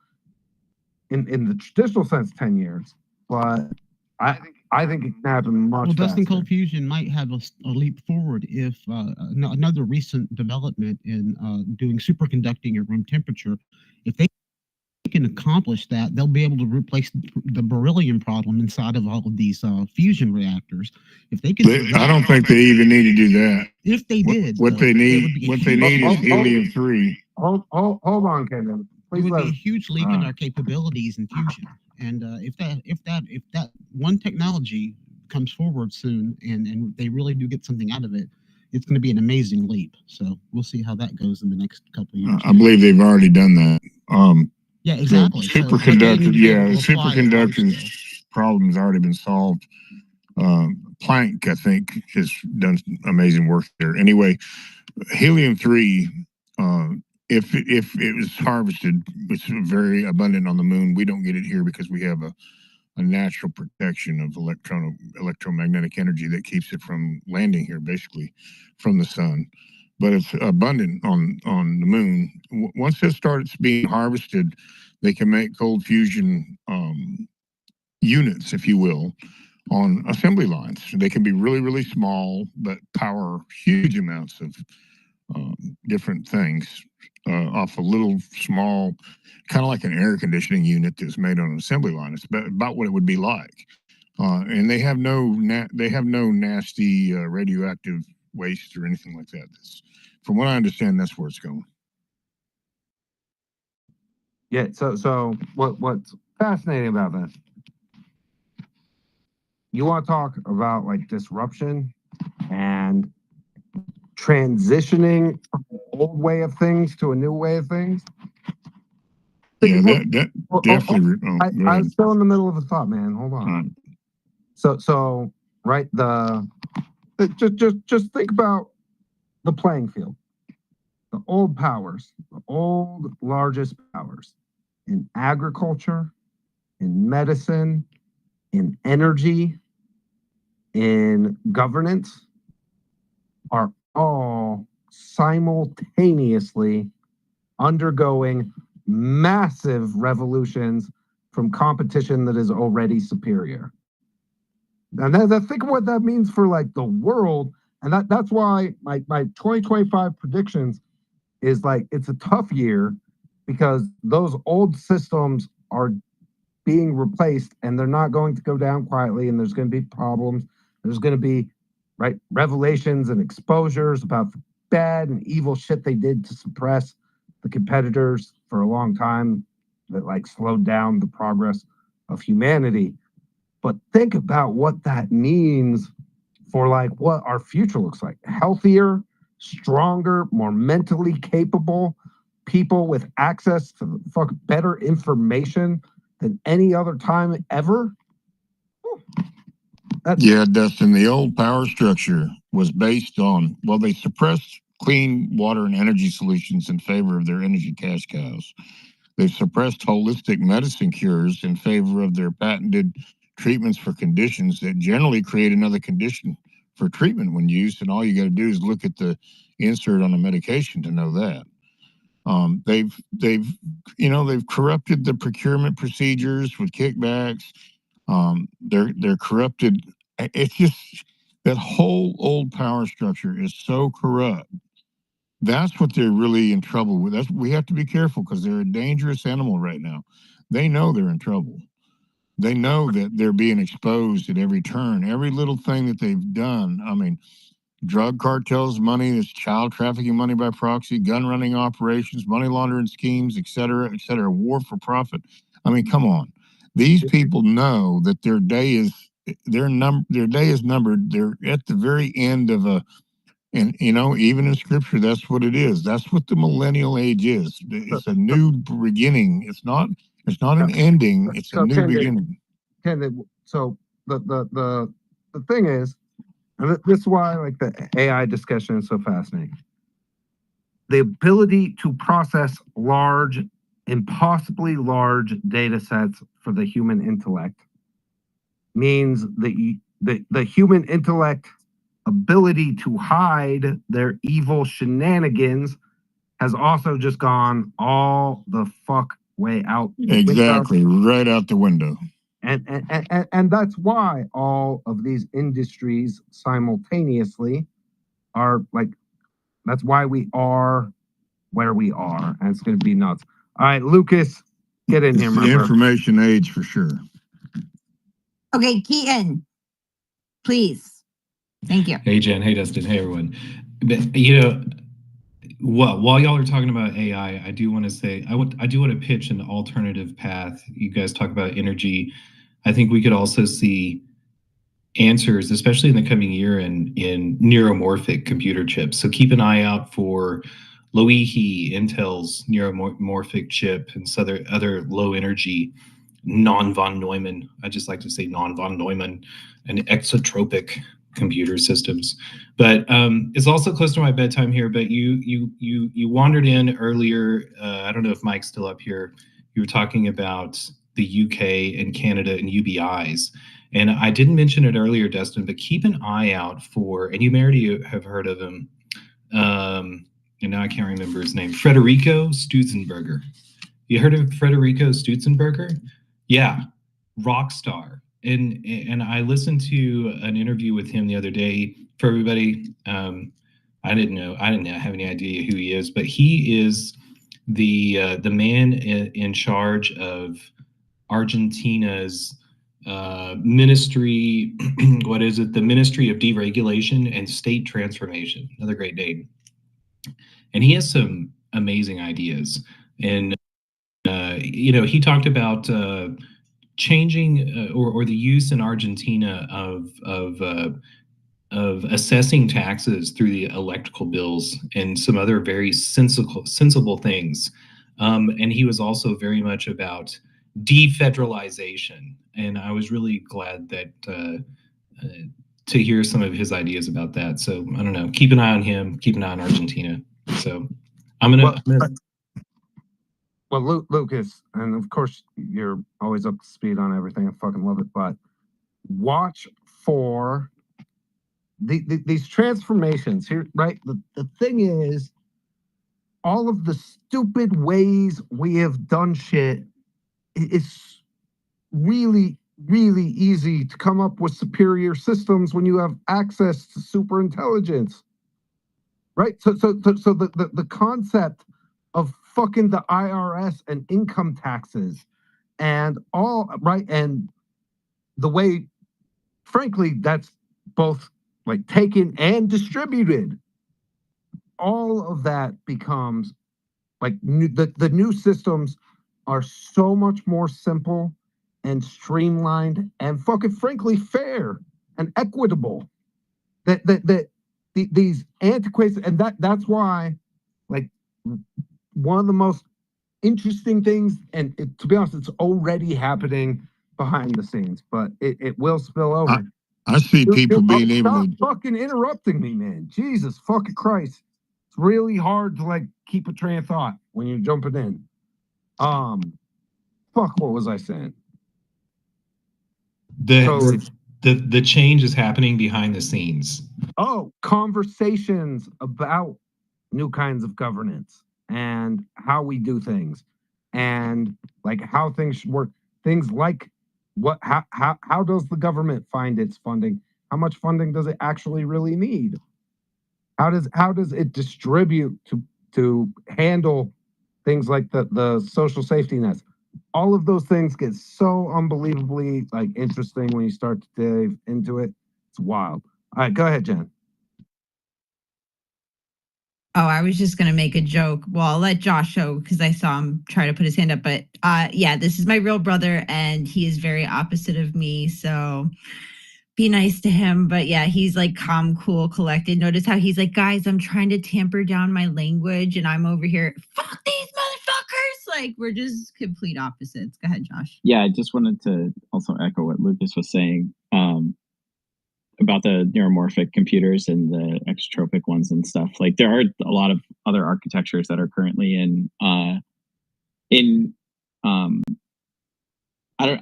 in the traditional sense, 10 years, but I think it can happen much faster. Dustin, cold fusion might have a leap forward if another recent development in doing superconducting at room temperature, if they can accomplish that, they'll be able to replace the beryllium problem inside of all of these fusion reactors. If they can, I don't think they even need to do that. If they did, what they need is helium-3. Hold on, Kendall. It would be a huge leap in our capabilities in fusion. And if that one technology comes forward soon and they really do get something out of it, it's going to be an amazing leap. So we'll see how that goes in the next couple of years. I believe they've already done that. Yeah, exactly. Superconductors problem's already been solved. Planck, I think, has done amazing work there. Anyway, helium-3, if it was harvested, it's very abundant on the moon. We don't get it here because we have a natural protection of electromagnetic energy that keeps it from landing here, basically, from the sun. But it's abundant on the moon. Once it starts being harvested, they can make cold fusion units, if you will, on assembly lines. They can be really, really small, but power huge amounts of different things off a little small, kind of like an air conditioning unit that's made on an assembly line. It's about what it would be like. And they have no nasty radioactive waste or anything like that. From what I understand, that's where it's going. Yeah. So what's fascinating about this? You want to talk about like disruption and transitioning from an old way of things to a new way of things? Yeah, that definitely. I was still in the middle of a thought, man. Hold on. So right, just think about the playing field. The old powers, the old largest powers in agriculture, in medicine, in energy, in governance are all simultaneously undergoing massive revolutions from competition that is already superior. And think of what that means for like the world And that's why my 2025 predictions is like it's a tough year because those old systems are being replaced and they're not going to go down quietly, and there's going to be problems. There's going to be revelations and exposures about the bad and evil shit they did to suppress the competitors for a long time that like slowed down the progress of humanity. But think about what that means for like what our future looks like. Healthier, stronger, more mentally capable people with access to better information than any other time ever. Yeah, Dustin, the old power structure was based on, well, they suppressed clean water and energy solutions in favor of their energy cash cows. They've suppressed holistic medicine cures in favor of their patented treatments for conditions that generally create another condition for treatment when used. And all you got to do is look at the insert on a medication to know that. They've corrupted the procurement procedures with kickbacks. They're corrupted. It's just that whole old power structure is so corrupt. That's what they're really in trouble with. We have to be careful because they're a dangerous animal right now. They know they're in trouble. They know that they're being exposed at every turn, every little thing that they've done. I mean, drug cartels money, there's child trafficking money by proxy, gun running operations, money laundering schemes, et cetera, war for profit. I mean, come on. These people know that their day is numbered. They're at the very end of and even in scripture, that's what it is. That's what the millennial age is. It's a new beginning. It's not an ending. It's a new beginning. So the thing is, and this is why like the AI discussion is so fascinating. The ability to process large, impossibly large data sets for the human intellect means the human intellect ability to hide their evil shenanigans has also just gone all the fuck way out. Exactly, right out the window. And that's why all of these industries simultaneously are like, that's why we are where we are, and it's going to be nuts. All right, Lucas, get in here, It's my the brother. information age for sure. Okay, Keaton, please. Thank you. Hey, Jen. Hey, Dustin. Hey, everyone. But, while y'all are talking about AI, I do want to say, I do want to pitch an alternative path. You guys talk about energy. I think we could also see answers, especially in the coming year, in neuromorphic computer chips. So keep an eye out for Loihi, Intel's neuromorphic chip, and other low energy, non-von Neumann. I just like to say non-von Neumann and exotropic computer systems. But it's also close to my bedtime here. But you wandered in earlier. I don't know if Mike's still up here. You were talking about the UK and Canada and UBIs. And I didn't mention it earlier, Dustin, but keep an eye out for, and you may already have heard of him, and now I can't remember his name, Federico Stutzenberger. You heard of Federico Stutzenberger? Yeah, rock star. And I listened to an interview with him the other day. For everybody, I didn't have any idea who he is, but he is the man in charge of Argentina's ministry. What is it? The Ministry of Deregulation and State Transformation. Another great name. And he has some amazing ideas. And he talked about changing or the use in Argentina of assessing taxes through the electrical bills and some other very sensible things. And he was also very much about defederalization. And I was really glad that to hear some of his ideas about that. So I don't know, keep an eye on him, keep an eye on Argentina. So Well, Lucas, and of course you're always up to speed on everything. I fucking love it. But watch for these transformations here, right? The thing is, all of the stupid ways we have done shit is really really easy to come up with superior systems when you have access to super intelligence, right? So the concept of fucking the IRS and income taxes and all, right, and the way, frankly, that's both like taken and distributed, all of that becomes like the new systems are so much more simple and streamlined and fucking frankly fair and equitable that these antiquated, and that's why, like, one of the most interesting things, and to be honest, it's already happening behind the scenes, but it will spill over. I see people being able Stop to. fucking interrupting me, man. Jesus fucking Christ. It's really hard to like keep a train of thought when you're jumping in. Fuck, what was I saying? The change is happening behind the scenes. Oh, conversations about new kinds of governance and how we do things and like how things should work. Things like how does the government find its funding? How much funding does it actually really need? How does it distribute to handle things like the social safety nets? All of those things get so unbelievably like interesting when you start to dive into it. It's wild. All right, go ahead, Jen. Oh, I was just going to make a joke. Well, I'll let Josh show because I saw him try to put his hand up. But yeah, this is my real brother and he is very opposite of me. So be nice to him. But yeah, he's like calm, cool, collected. Notice how he's like, guys, I'm trying to tamper down my language and I'm over here, fuck these motherfuckers. Like, we're just complete opposites. Go ahead, Josh. Yeah, I just wanted to also echo what Lucas was saying about the neuromorphic computers and the exotropic ones and stuff. Like, there are a lot of other architectures that are currently I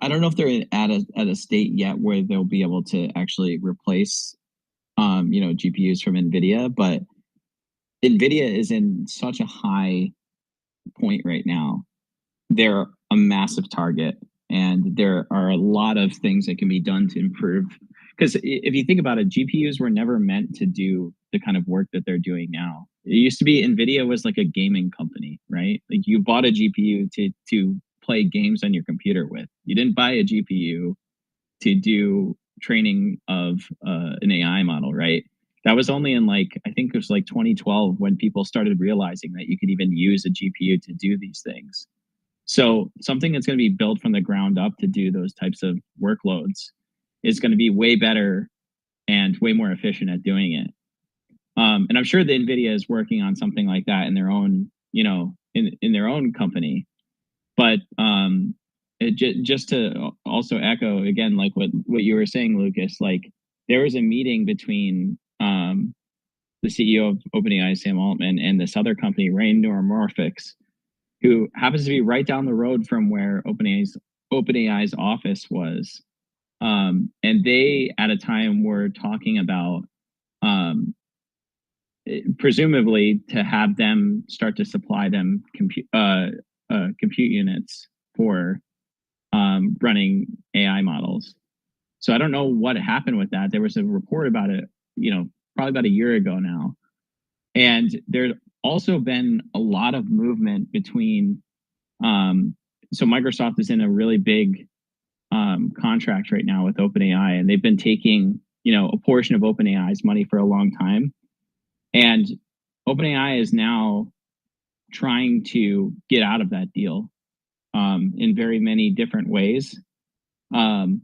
don't know if they're at a state yet where they'll be able to actually replace GPUs from NVIDIA, but NVIDIA is in such a high point right now. They're a massive target, and there are a lot of things that can be done to improve. Because if you think about it, GPUs were never meant to do the kind of work that they're doing now. It used to be NVIDIA was like a gaming company, right? Like, you bought a GPU to play games on your computer with. You didn't buy a GPU to do training of an AI model, right? That was only in I think it was 2012 when people started realizing that you could even use a GPU to do these things. So something that's going to be built from the ground up to do those types of workloads is going to be way better and way more efficient at doing it. And I'm sure the NVIDIA is working on something like that in their own, in their own company. But just to also echo again, like what you were saying, Lucas, like, there was a meeting between the CEO of OpenAI, Sam Altman, and this other company, Rain Neuromorphics, who happens to be right down the road from where OpenAI's office was. And they, at a time, were talking about presumably to have them start to supply them compute units for running AI models. So I don't know what happened with that. There was a report about it, probably about a year ago now. And there's also been a lot of movement between, so Microsoft is in a really big contract right now with OpenAI, and they've been taking, a portion of OpenAI's money for a long time. And OpenAI is now trying to get out of that deal in very many different ways. And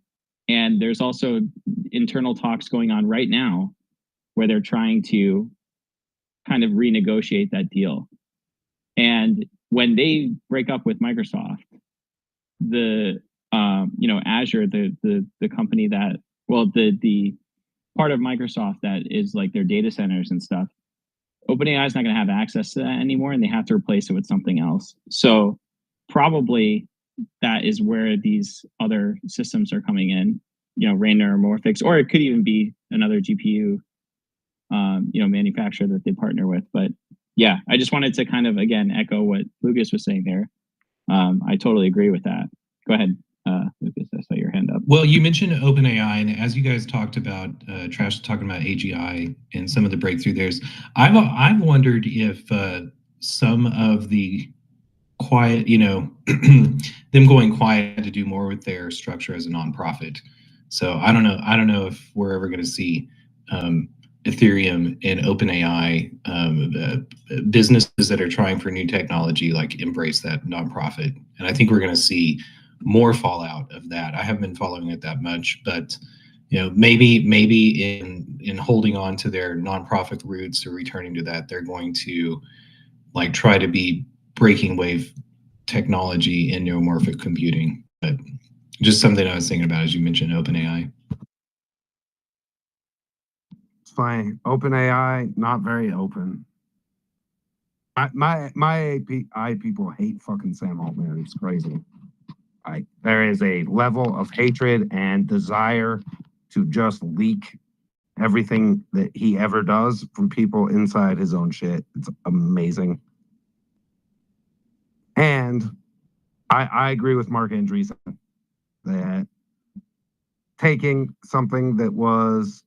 there's also internal talks going on right now where they're trying to kind of renegotiate that deal. And when they break up with Microsoft, the Azure, the company that, the part of Microsoft that is like their data centers and stuff, OpenAI is not going to have access to that anymore, and they have to replace it with something else. So probably that is where these other systems are coming in, Rain Neuromorphics, or it could even be another GPU, manufacturer that they partner with. But yeah, I just wanted to kind of, again, echo what Lucas was saying there. I totally agree with that. Go ahead, Lucas, I saw your hand. hand up. Well, you mentioned OpenAI, and as you guys talked about, Trash talking about AGI and some of the breakthrough there's, I've wondered if some of the quiet, them going quiet to do more with their structure as a nonprofit. So I don't know if we're ever going to see Ethereum and OpenAI businesses that are trying for new technology like embrace that nonprofit, and I think we're going to see more fallout of that. I haven't been following it that much, but maybe in holding on to their nonprofit roots or returning to that, they're going to like try to be breaking wave technology in neuromorphic computing. But just something I was thinking about as you mentioned OpenAI. It's funny. OpenAI, not very open. My AI people hate fucking Sam Altman. It's crazy. There is a level of hatred and desire to just leak everything that he ever does from people inside his own shit. It's amazing. And I agree with Mark Andreessen that taking something that was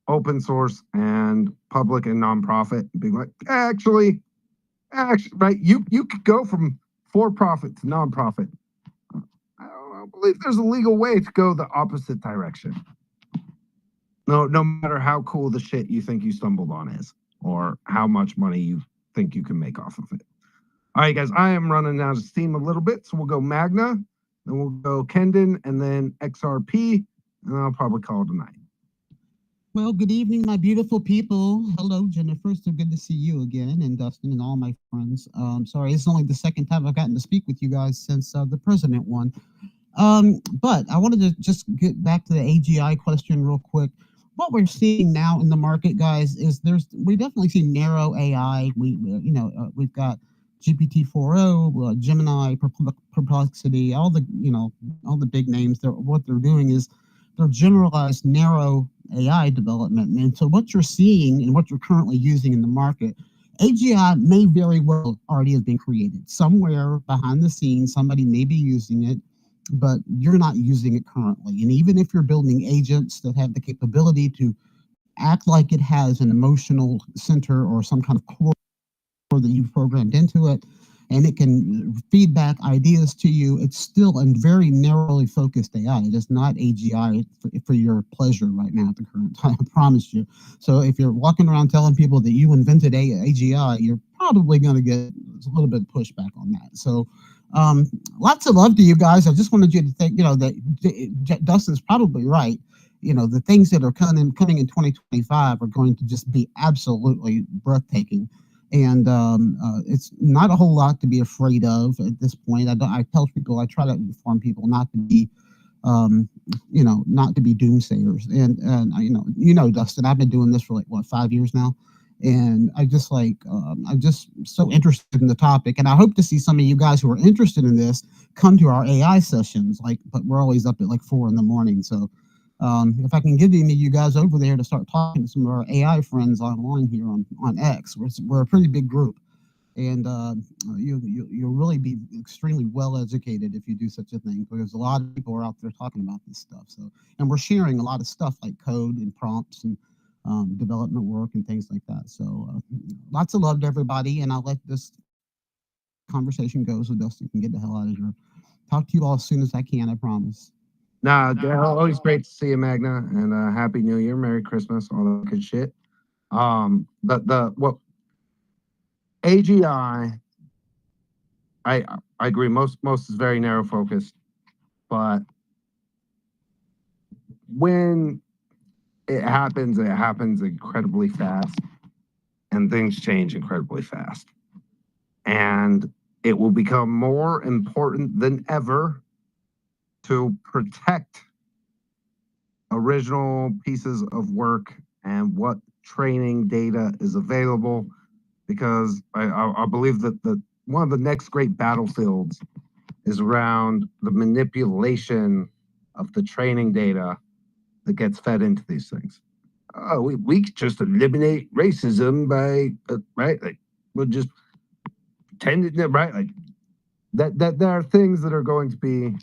open source and public and nonprofit and being like, actually, right? You could go from for-profit to nonprofit. I don't believe there's a legal way to go the opposite direction. No matter how cool the shit you think you stumbled on is, or how much money you think you can make off of it. All right, guys, I am running out of steam a little bit, so we'll go Magna, then we'll go Kendon, and then XRP, and I'll probably call it a night. Well, good evening, my beautiful people. Hello, Jennifer. So good to see you again, and Dustin and all my friends. Sorry, it's only the second time I've gotten to speak with you guys since the president won. But I wanted to just get back to the AGI question real quick. What we're seeing now in the market, guys, is we definitely see narrow AI. We've got GPT-4o, Gemini, Perplexity, all the big names. What they're doing is they're generalized narrow AI development. And so what you're seeing and what you're currently using in the market, AGI may very well already have been created. Somewhere behind the scenes, somebody may be using it, but you're not using it currently. And even if you're building agents that have the capability to act like it has an emotional center or some kind of core that you've programmed into it, and it can feed back ideas to you, it's still a very narrowly focused AI. It is not AGI for your pleasure right now at the current time, I promise you. So if you're walking around telling people that you invented AGI, you're probably going to get a little bit of pushback on that. So lots of love to you guys. I just wanted you to think, that Dustin's probably right. The things that are coming in 2025 are going to just be absolutely breathtaking. And it's not a whole lot to be afraid of at this point. I tell people, I try to inform people not to be, not to be doomsayers. And Dustin, I've been doing this for 5 years now, and I'm just so interested in the topic. And I hope to see some of you guys who are interested in this come to our AI sessions. But we're always up at 4 in the morning, so. If I can get any of you guys over there to start talking to some of our AI friends online here on X, we're a pretty big group, and you'll really be extremely well educated if you do such a thing, because a lot of people are out there talking about this stuff. So, and we're sharing a lot of stuff like code and prompts and development work and things like that. So, lots of love to everybody, and I'll let this conversation go so Dustin can get the hell out of here. Talk to you all as soon as I can, I promise. Nah, always great to see you, Magna, and Happy New Year, Merry Christmas, all that good shit. What AGI, I agree. Most is very narrow focused, but when it happens incredibly fast, and things change incredibly fast, and it will become more important than ever to protect original pieces of work and what training data is available, because I believe that one of the next great battlefields is around the manipulation of the training data that gets fed into these things. We could just eliminate racism by right, we'll just pretend it, right, that there are things that are going to be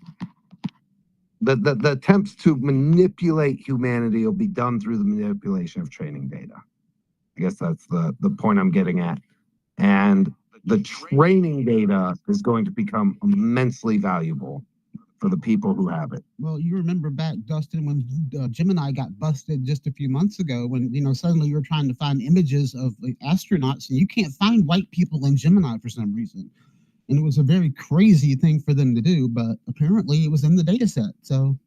the attempts to manipulate humanity will be done through the manipulation of training data. I guess that's the point I'm getting at. And the training data is going to become immensely valuable for the people who have it. Well, you remember back, Dustin, when Gemini got busted just a few months ago, when suddenly you're trying to find images of astronauts, and you can't find white people in Gemini for some reason. And it was a very crazy thing for them to do, but apparently it was in the data set. So,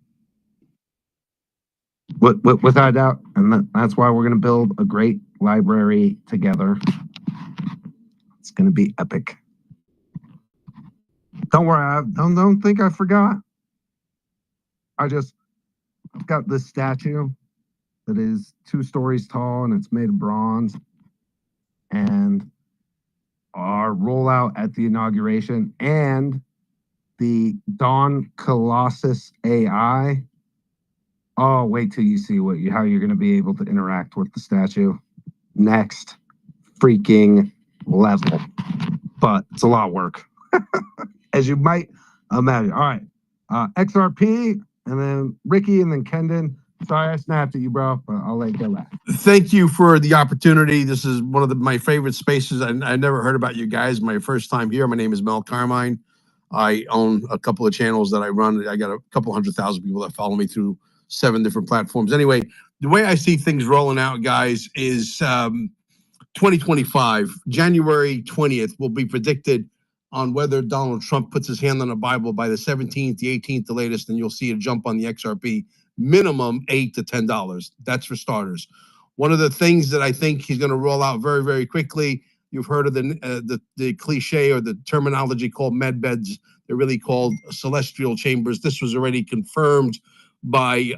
without a doubt, and that's why we're going to build a great library together. It's going to be epic. Don't worry, don't think I forgot. I've got this statue that is 2 stories tall and it's made of bronze. And our rollout at the inauguration and the Dawn Colossus AI. Oh, wait till you see how you're going to be able to interact with the statue. Next freaking level. But it's a lot of work, as you might imagine. All right, XRP, and then Ricky, and then Kendon. Sorry I snapped at you, bro, but I'll let you go back. Thank you for the opportunity. This is one of my favorite spaces. I never heard about you guys. My first time here. My name is Mel Carmine. I own a couple of channels that I run. I got a couple 100,000 people that follow me through 7 different platforms. Anyway, the way I see things rolling out, guys, is 2025, January 20th will be predicted on whether Donald Trump puts his hand on the Bible by the 17th, the 18th, the latest, and you'll see a jump on the XRP. Minimum $8 to $10. That's for starters. One of the things that I think he's going to roll out very, very quickly, you've heard of the cliche or the terminology called med beds. They're really called celestial chambers. This was already confirmed by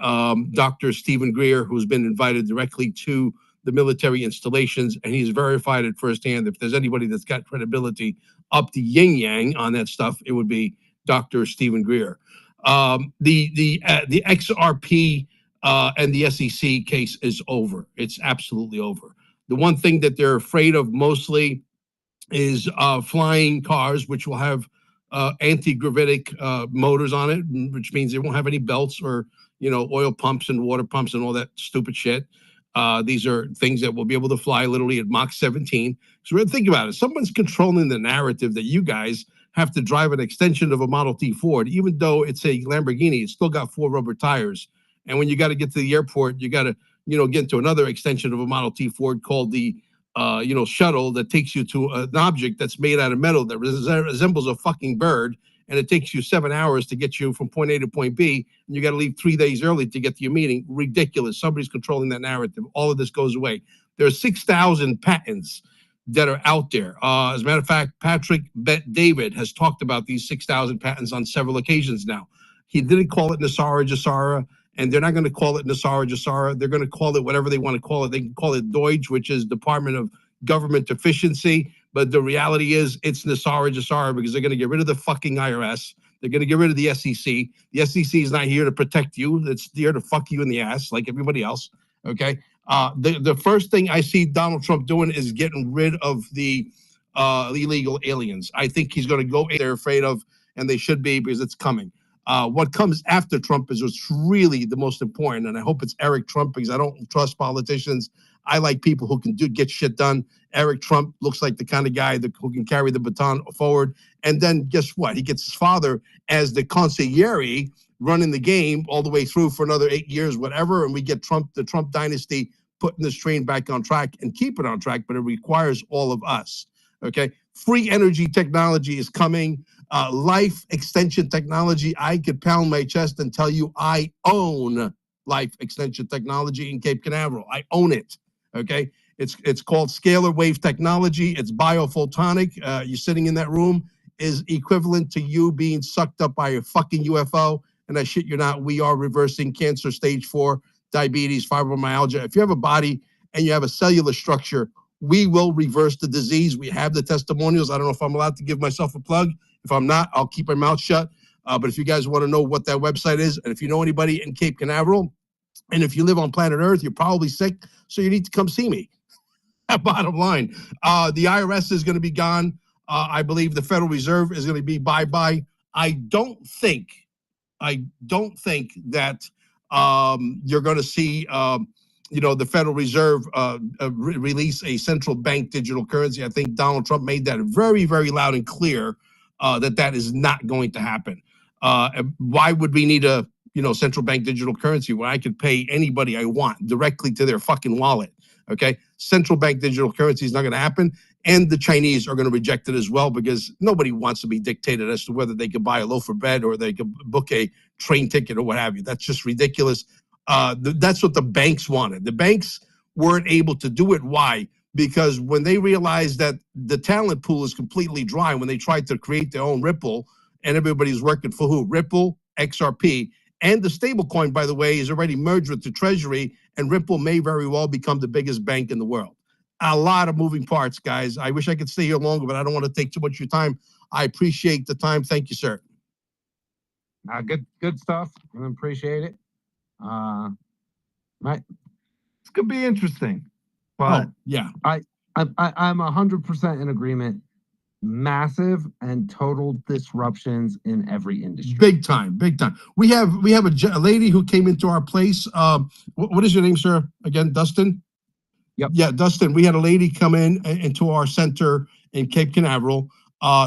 Dr. Stephen Greer, who's been invited directly to the military installations, and he's verified it firsthand. If there's anybody that's got credibility up the yin yang on that stuff, it would be Dr. Stephen Greer. The XRP and the SEC case is over. It's absolutely over. The one thing that they're afraid of mostly is flying cars, which will have anti-gravitic motors on it, which means they won't have any belts or oil pumps and water pumps and all that stupid shit. These are things that will be able to fly literally at Mach 17. So think about it. Someone's controlling the narrative that you guys have to drive an extension of a Model T Ford. Even though it's a Lamborghini, it's still got 4 rubber tires. And when you got to get to the airport, you got to, get into another extension of a Model T Ford called the, shuttle that takes you to an object that's made out of metal that resembles a fucking bird. And it takes you 7 hours to get you from point A to point B. And you got to leave 3 days early to get to your meeting. Ridiculous. Somebody's controlling that narrative. All of this goes away. There are 6,000 patents that are out there. As a matter of fact, Patrick Bet-David has talked about these 6,000 patents on several occasions now. He didn't call it Nasara Jasara, and they're not going to call it Nasara Jasara. They're going to call it whatever they want to call it. They can call it Deutsch, which is Department of Government Efficiency. But the reality is it's Nasara Jasara because they're going to get rid of the fucking IRS. They're going to get rid of the SEC. The SEC is not here to protect you. It's here to fuck you in the ass like everybody else. Okay. The first thing I see Donald Trump doing is getting rid of the illegal aliens. I think he's going to go. They're afraid of, and they should be because it's coming. What comes after Trump is what's really the most important, and I hope it's Eric Trump because I don't trust politicians. I like people who can get shit done. Eric Trump looks like the kind of guy who can carry the baton forward. And then guess what? He gets his father as the consigliere running the game all the way through for another 8 years, whatever. And we get the Trump dynasty putting this train back on track and keep it on track, but it requires all of us. Okay. Free energy technology is coming. Life extension technology. I could pound my chest and tell you I own life extension technology in Cape Canaveral. I own it. Okay. It's called scalar wave technology. It's biophotonic. You sitting in that room is equivalent to you being sucked up by a fucking UFO. And I shit you not, we are reversing cancer stage 4, diabetes, fibromyalgia. If you have a body and you have a cellular structure, we will reverse the disease. We have the testimonials. I don't know if I'm allowed to give myself a plug. If I'm not, I'll keep my mouth shut. But if you guys want to know what that website is, and if you know anybody in Cape Canaveral, and if you live on planet Earth, you're probably sick, so you need to come see me. Bottom line, the IRS is going to be gone. I believe the Federal Reserve is going to be bye-bye. I don't think I don't think that you're going to see the Federal Reserve release a central bank digital currency. I think Donald Trump made that very, very loud and clear that is not going to happen. Why would we need a central bank digital currency when I could pay anybody I want directly to their fucking wallet? Okay, central bank digital currency is not going to happen, and the Chinese are going to reject it as well, because nobody wants to be dictated as to whether they could buy a loaf of bread or they could book a train ticket or what have you. That's just ridiculous. That's what the banks wanted. The banks weren't able to do it. Why? Because when they realized that the talent pool is completely dry, when they tried to create their own Ripple, and everybody's working for who? Ripple, XRP, and the stable coin, by the way, is already merged with the Treasury, and Ripple may very well become the biggest bank in the world. A lot of moving parts, guys. I wish I could stay here longer, but I don't want to take too much of your time. I appreciate the time. Thank you, sir. Good stuff. I appreciate it. Right. This could be interesting, but yeah, I'm 100% in agreement. Massive and total disruptions in every industry. Big time, big time. We have a lady who came into our place. What is your name, sir? Again, Dustin? Yep. Yeah, Dustin. We had a lady come into our center in Cape Canaveral.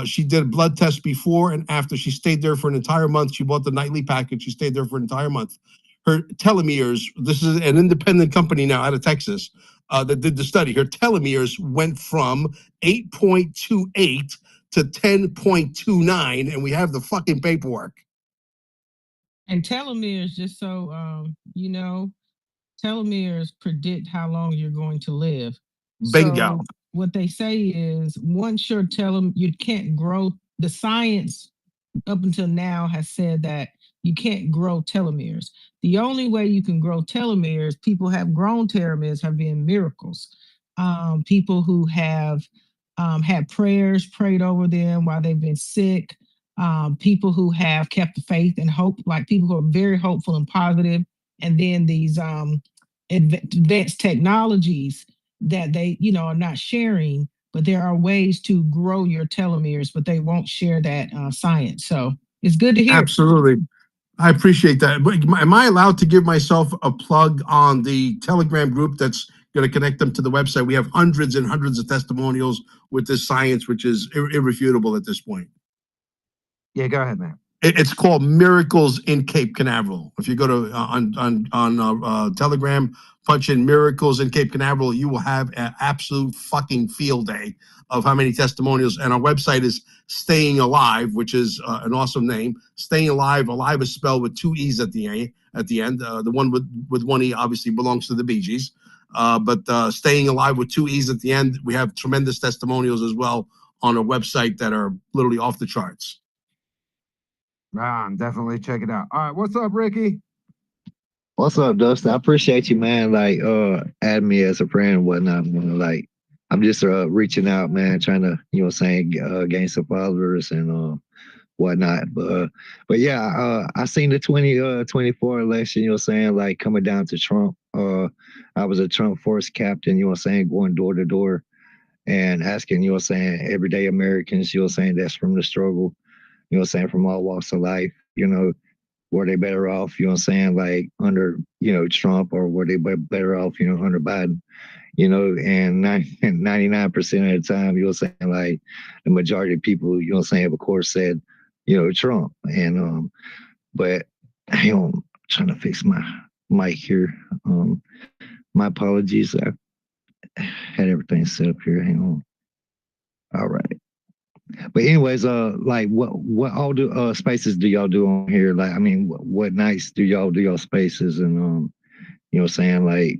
She did a blood test before and after. She stayed there for an entire month. She bought the nightly package. She stayed there for an entire month. Her telomeres, this is an independent company now out of Texas that did the study. Her telomeres went from 8.28 to 10.29, and we have the fucking paperwork. And telomeres, just so telomeres predict how long you're going to live. Bingo. So what they say is once your you can't grow. The science up until now has said that you can't grow telomeres. The only way you can grow telomeres, people have grown telomeres, have been miracles. People who have had prayers prayed over them while they've been sick. People who have kept the faith and hope, like people who are very hopeful and positive. And then these advanced technologies that they, are not sharing, but there are ways to grow your telomeres, but they won't share that science. So it's good to hear. Absolutely. I appreciate that. But am I allowed to give myself a plug on the Telegram group that's going to connect them to the website? We have hundreds and hundreds of testimonials with this science, which is irrefutable at this point. Yeah, go ahead, man. It's called Miracles in Cape Canaveral. If you go to on Telegram, punch in Miracles in Cape Canaveral, you will have an absolute fucking field day of how many testimonials. And our website is Staying Alive, which is an awesome name. Staying Alive. Alive is spelled with 2 E's at the end. The one with 1 E obviously belongs to the Bee Gees. But Staying Alive with 2 E's at the end. We have tremendous testimonials as well on our website that are literally off the charts. Definitely check it out. All right, what's up, Ricky? What's up, Dustin? I appreciate you, man. Like, add me as a friend and whatnot. Like, I'm just reaching out, man, trying to, gain some followers and whatnot. But yeah, I seen the 2024 election, like coming down to Trump. I was a Trump force captain, going door to door and asking, everyday Americans, that's from the struggle, from all walks of life, were they better off, like under, Trump, or were they better off, under Biden, and 99% of the time, like the majority of people, of course said, Trump. And, but hang on, I'm trying to fix my mic here. My apologies. I had everything set up here. Hang on. All right. But anyways, like what all do spaces do y'all do on here? Like, I mean, what nights do y'all do y'all spaces? And like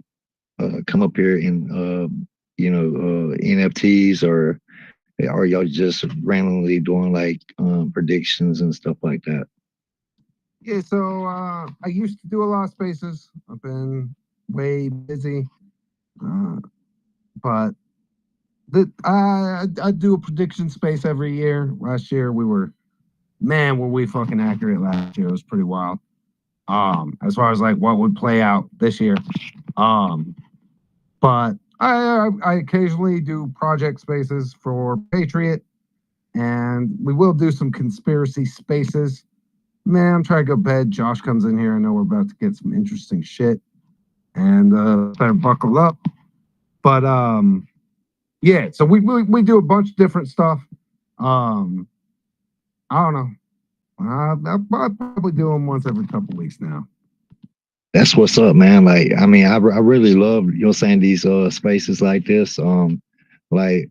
come up here and NFTs, or are y'all just randomly doing like predictions and stuff like that? Yeah, so I used to do a lot of spaces. I've been way busy, but I do a prediction space every year. Last year were we fucking accurate last year. It was pretty wild. As far as like what would play out this year. But I occasionally do project spaces for Patriot, and we will do some conspiracy spaces. Man, I'm trying to go to bed. Josh comes in here. I know we're about to get some interesting shit. And better buckle up. But yeah, so we do a bunch of different stuff. I don't know. I'll probably do them once every couple of weeks now. That's what's up, man. Like, I mean, I really love, you know, saying these spaces like this. Like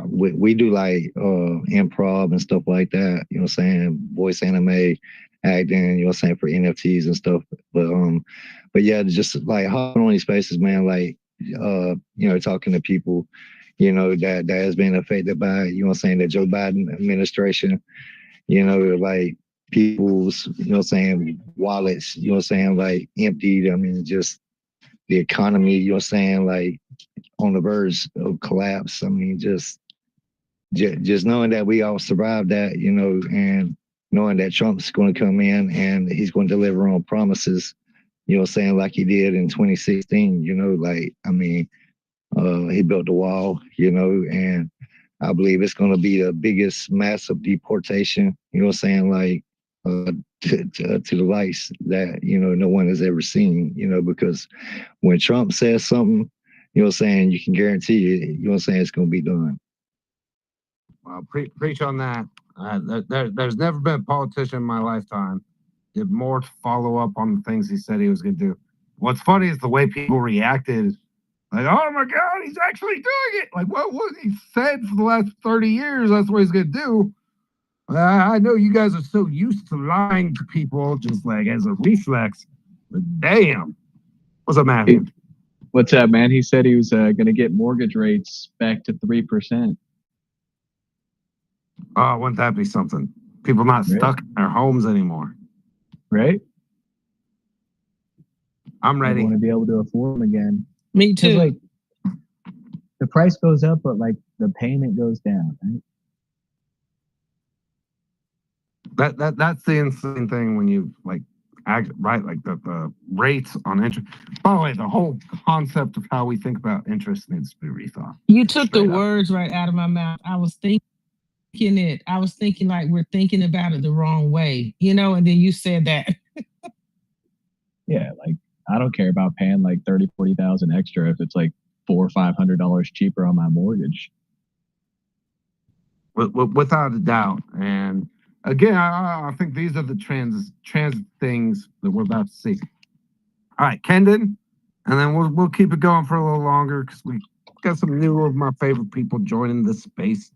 we do like improv and stuff like that, you know, saying voice anime acting, you know, saying for NFTs and stuff. But yeah, just like hopping on these spaces, man. Like, you know, talking to people, you know, that has been affected by, you know, saying the Joe Biden administration. You know, like people's, you know, saying wallets, you know, saying like emptied. I mean, just the economy, you know, saying like on the verge of collapse. I mean, just knowing that we all survived that, you know, and knowing that Trump's going to come in and he's going to deliver on promises, you know, saying like he did in 2016. You know, like, I mean, he built the wall, you know, and I believe it's going to be the biggest massive deportation, you know what I'm saying, like to the likes that, you know, no one has ever seen, you know, because when Trump says something, you know what I'm saying, you can guarantee it, you know what I'm saying, it's going to be done. Well, preach on that. There's never been a politician in my lifetime did more to follow up on the things he said he was going to do. What's funny is the way people reacted. Like, oh my God, he's actually doing it. Like, what he said for the last 30 years, that's what he's going to do. I know you guys are so used to lying to people just like as a reflex, but damn. What's up, Matthew? What's up, man? He said he was going to get mortgage rates back to 3%. Oh, wouldn't that be something? People not stuck in their homes anymore. Right? I'm ready. I want to be able to afford them again. Me too. Like, the price goes up, but like the payment goes down, right? That's the insane thing when you like act right, like the rates on interest. By the way, the whole concept of how we think about interest needs to be rethought. You took the words right out of my mouth. I was thinking like we're thinking about it the wrong way, you know, and then you said that. Yeah, like I don't care about paying like 30,000-40,000 extra if it's like $400 or $500 cheaper on my mortgage. Without a doubt. And again, I think these are the trans things that we're about to see. All right, Kendon, and then we'll keep it going for a little longer because we got some new of my favorite people joining this space.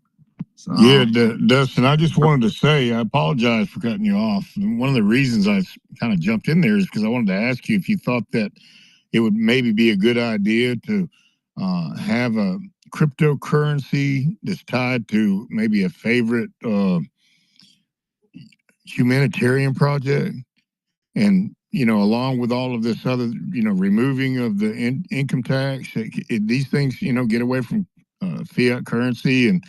So, yeah, Dustin, I just wanted to say, I apologize for cutting you off. One of the reasons I kind of jumped in there is because I wanted to ask you if you thought that it would maybe be a good idea to have a cryptocurrency that's tied to maybe a favorite humanitarian project. And, you know, along with all of this other, you know, removing of the income tax, these things, you know, get away from fiat currency and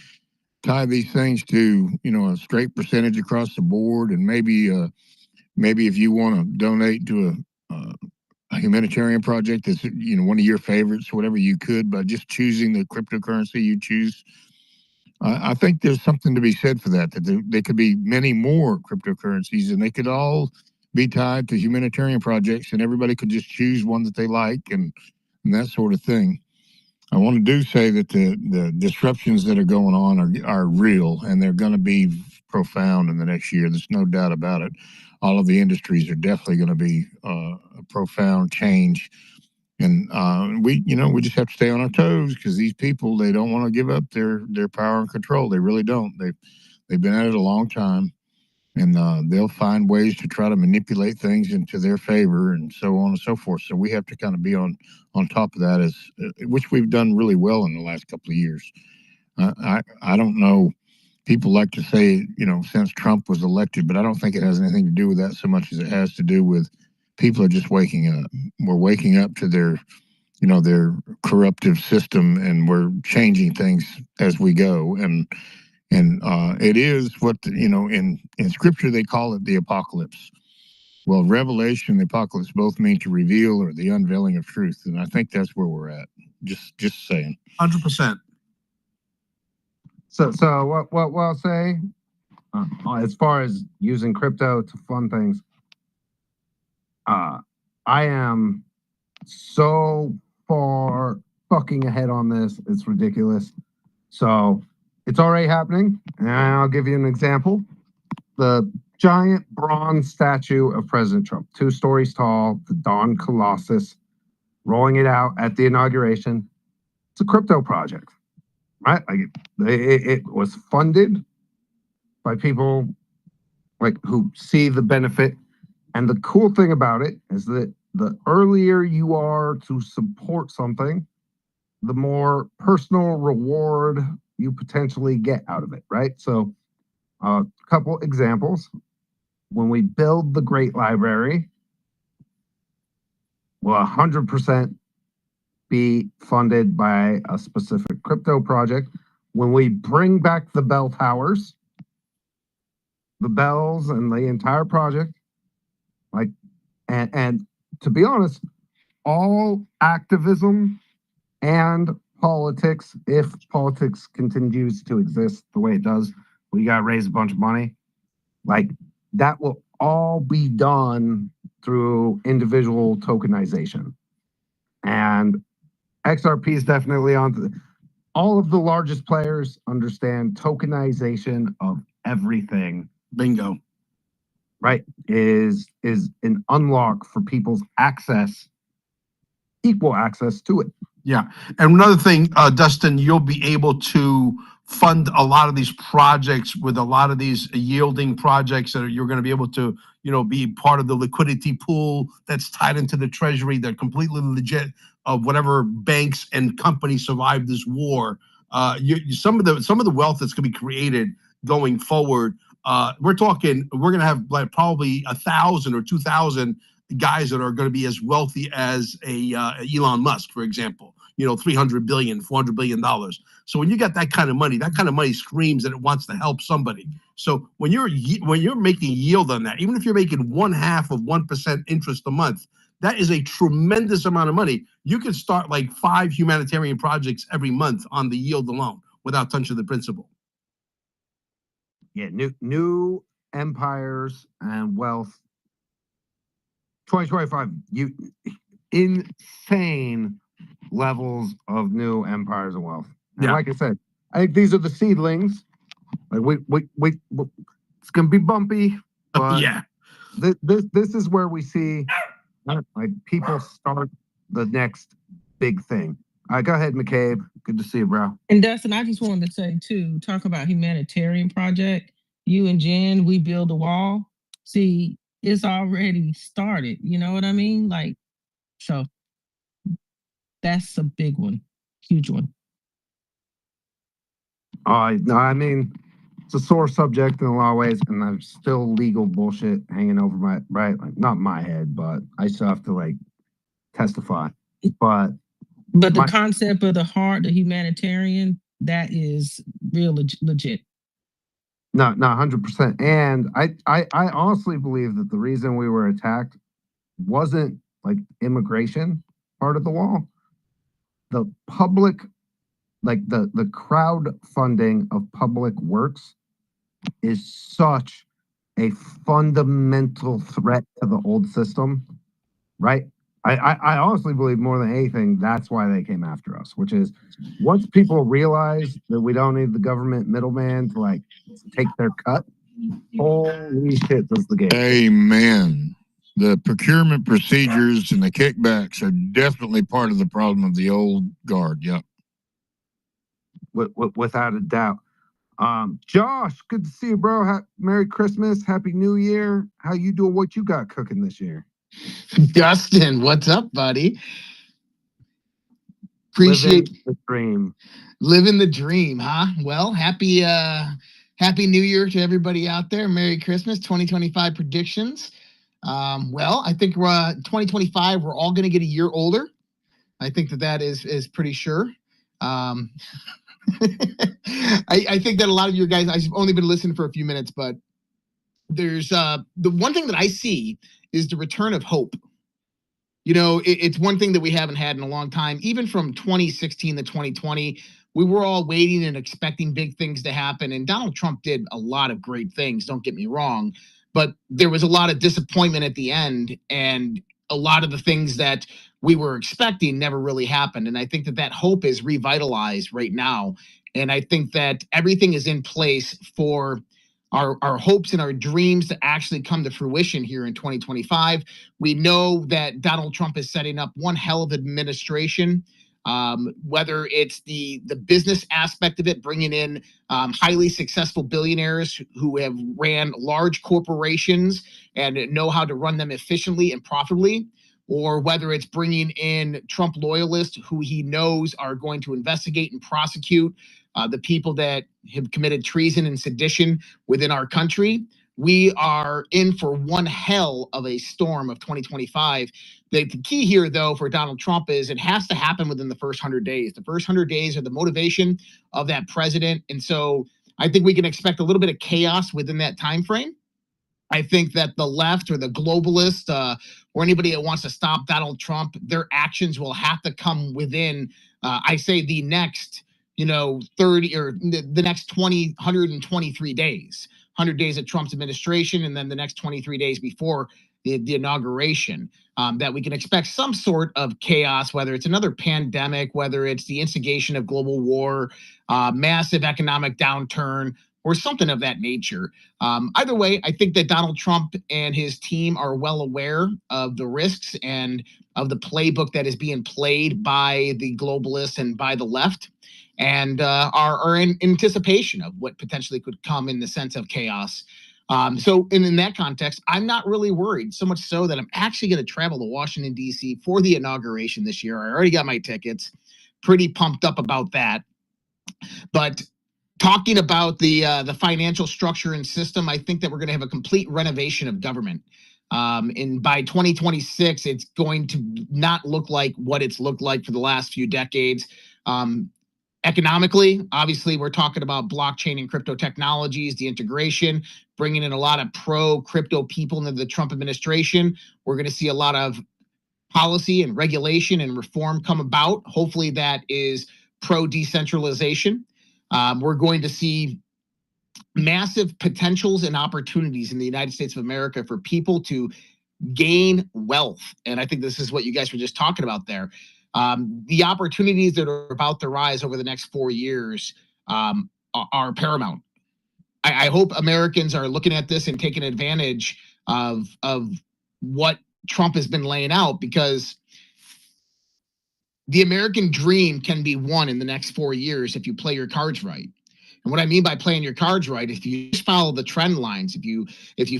tie these things to, you know, a straight percentage across the board. And maybe if you want to donate to a humanitarian project that's, you know, one of your favorites, whatever you could, by just choosing the cryptocurrency you choose. I think there's something to be said for that, there could be many more cryptocurrencies and they could all be tied to humanitarian projects and everybody could just choose one that they like and that sort of thing. I want to say that the disruptions that are going on are real and they're going to be profound in the next year. There's no doubt about it. All of the industries are definitely going to be a profound change. And we just have to stay on our toes because these people, they don't want to give up their power and control. They really don't. They've been at it a long time, and they'll find ways to try to manipulate things into their favor and so on and so forth. So we have to kind of be on top of that, which we've done really well in the last couple of years. I don't know. People like to say, you know, since Trump was elected, but I don't think it has anything to do with that so much as it has to do with people are just waking up. We're waking up to their corruptive system, and we're changing things as we go. And it is what, you know, in scripture, they call it the apocalypse. Well, Revelation and the apocalypse both mean to reveal or the unveiling of truth. And I think that's where we're at. Just saying. 100%. So what I'll say, as far as using crypto to fund things, I am so far fucking ahead on this. It's ridiculous. So it's already happening. And I'll give you an example. The giant bronze statue of President Trump, 2 stories tall, the Dawn Colossus, rolling it out at the inauguration. It's a crypto project, right? Like it was funded by people like who see the benefit. And the cool thing about it is that the earlier you are to support something, the more personal reward you potentially get out of it, right? So a couple examples. When we build the Great Library, will 100% be funded by a specific crypto project. When we bring back the bell towers, the bells and the entire project, like, and to be honest, all activism and politics, if politics continues to exist the way it does, we got to raise a bunch of money. Like, that will all be done through individual tokenization. And XRP is definitely on. All of the largest players understand tokenization of everything. Bingo. Right? Is an unlock for people's access, equal access to it. Yeah. And another thing, Dustin, you'll be able to fund a lot of these projects with a lot of these yielding projects that you're going to be able to, be part of the liquidity pool that's tied into the treasury. They're completely legit of whatever banks and companies survived this war. Some of the wealth that's going to be created going forward. We're going to have like probably 1,000 or 2,000 guys that are going to be as wealthy as Elon Musk, for example. $300 billion, $400 billion. So when you got that kind of money screams that it wants to help somebody. So when you're making yield on that, even if you're making 0.5% interest a month, that is a tremendous amount of money. You can start like 5 humanitarian projects every month on the yield alone without touching the principal. Yeah, new empires and wealth. 2025, insane levels of new empires and wealth. And like I said, I think these are the seedlings. Like it's gonna be bumpy, but yeah, this is where we see like people start the next big thing. All right, go ahead, McCabe. Good to see you, bro. And Dustin, I just wanted to say too, talk about humanitarian project. You and Jen, we build a wall. See, it's already started. You know what I mean? Like, so that's a big one, huge one. No, I mean, it's a sore subject in a lot of ways, and there's still legal bullshit hanging over my like not my head, but I still have to like testify. But the concept of the heart, the humanitarian, that is real legit. No, 100%. And I honestly believe that the reason we were attacked wasn't like immigration part of the wall. The public, like the crowdfunding of public works is such a fundamental threat to the old system, right? I honestly believe more than anything, that's why they came after us, which is once people realize that we don't need the government middleman to like take their cut, holy shit, does the game. Amen. The procurement procedures and the kickbacks are definitely part of the problem of the old guard. Yep. Without a doubt. Josh, good to see you, bro. Merry Christmas. Happy New Year. How you doing? What you got cooking this year? Dustin, what's up, buddy? Appreciate the dream. Living the dream, huh? Well, happy New Year to everybody out there. Merry Christmas. 2025 predictions. Well, I think 2025, we're all going to get a year older. I think that is pretty sure. I think that a lot of you guys, I've only been listening for a few minutes, but there's the one thing that I see is the return of hope. It's one thing that we haven't had in a long time, even from 2016 to 2020, we were all waiting and expecting big things to happen. And Donald Trump did a lot of great things, don't get me wrong, but there was a lot of disappointment at the end, and a lot of the things that we were expecting never really happened. And I think that hope is revitalized right now. And I think that everything is in place for our hopes and our dreams to actually come to fruition here in 2025. We know that Donald Trump is setting up one hell of administration, whether it's the business aspect of it, bringing in highly successful billionaires who have ran large corporations and know how to run them efficiently and profitably, or whether it's bringing in Trump loyalists who he knows are going to investigate and prosecute the people that have committed treason and sedition within our country. We are in for one hell of a storm of 2025. The key here, though, for Donald Trump is it has to happen within the first 100 days. The first 100 days are the motivation of that president. And so I think we can expect a little bit of chaos within that time frame. I think that the left or the globalist or anybody that wants to stop Donald Trump, their actions will have to come within, I say, the next 30 or the next 123 days, 100 days of Trump's administration, and then the next 23 days before the inauguration, that we can expect some sort of chaos, whether it's another pandemic, whether it's the instigation of global war, massive economic downturn, or something of that nature. Either way, I think that Donald Trump and his team are well aware of the risks and of the playbook that is being played by the globalists and by the left, and are in anticipation of what potentially could come in the sense of chaos. So in that context, I'm not really worried, so much so that I'm actually going to travel to Washington, D.C. for the inauguration this year. I already got my tickets. Pretty pumped up about that. But talking about the financial structure and system, I think that we're going to have a complete renovation of government. And by 2026, it's going to not look like what it's looked like for the last few decades. Economically, obviously, we're talking about blockchain and crypto technologies, the integration, bringing in a lot of pro-crypto people into the Trump administration. We're going to see a lot of policy and regulation and reform come about. Hopefully that is pro-decentralization. We're going to see massive potentials and opportunities in the United States of America for people to gain wealth. And I think this is what you guys were just talking about there. The opportunities that are about to rise over the next 4 years are paramount. I hope Americans are looking at this and taking advantage of what Trump has been laying out, because the American dream can be won in the next 4 years if you play your cards right. And what I mean by playing your cards right, if you just follow the trend lines, if you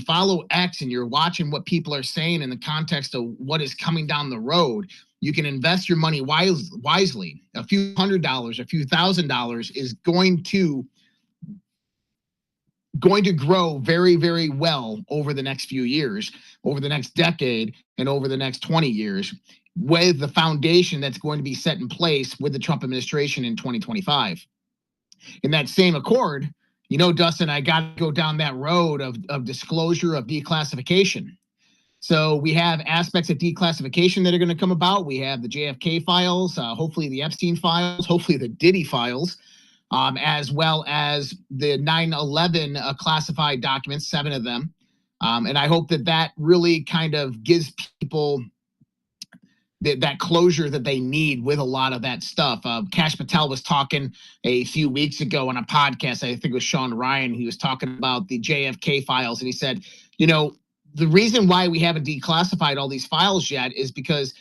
follow X and you're watching what people are saying in the context of what is coming down the road, you can invest your money wisely. A few $100s, a few $1,000s is going to grow very, very well over the next few years, over the next decade, and over the next 20 years, with the foundation that's going to be set in place with the Trump administration in 2025. In that same accord, Dustin, I got to go down that road of disclosure, of declassification. So we have aspects of declassification that are going to come about. We have the JFK files, hopefully the Epstein files, hopefully the Diddy files, as well as the 9/11 classified documents, 7 of them. And I hope that really kind of gives people that closure that they need with a lot of that stuff. Kash Patel was talking a few weeks ago on a podcast, I think it was Sean Ryan, he was talking about the JFK files, and he said, the reason why we haven't declassified all these files yet is because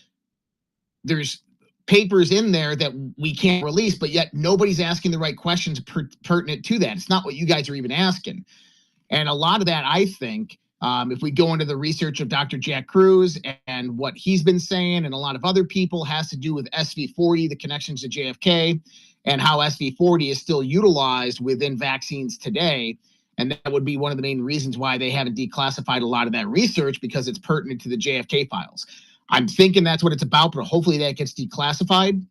there's papers in there that we can't release, but yet nobody's asking the right questions pertinent to that. It's not what you guys are even asking. And a lot of that, I think, if we go into the research of Dr. Jack Cruz and what he's been saying and a lot of other people, has to do with SV40, the connections to JFK, and how SV40 is still utilized within vaccines today. And that would be one of the main reasons why they haven't declassified a lot of that research, because it's pertinent to the JFK files. I'm thinking that's what it's about, but hopefully that gets declassified.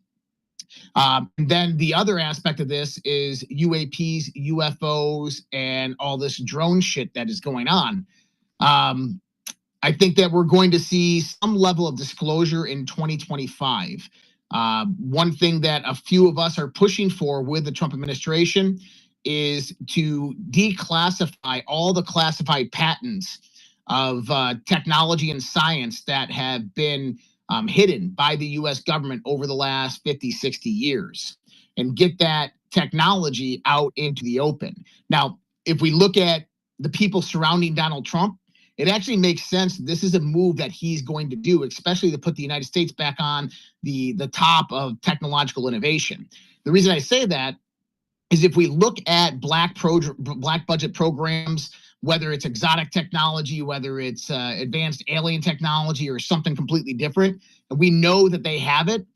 Then the other aspect of this is UAPs, UFOs, and all this drone shit that is going on. I think that we're going to see some level of disclosure in 2025. One thing that a few of us are pushing for with the Trump administration is to declassify all the classified patents of technology and science that have been hidden by the US government over the last 50, 60 years and get that technology out into the open. Now, if we look at the people surrounding Donald Trump, it actually makes sense. This is a move that he's going to do, especially to put the United States back on the top of technological innovation. The reason I say that is if we look at black budget programs, whether it's exotic technology, whether it's advanced alien technology or something completely different, and we know that they have it,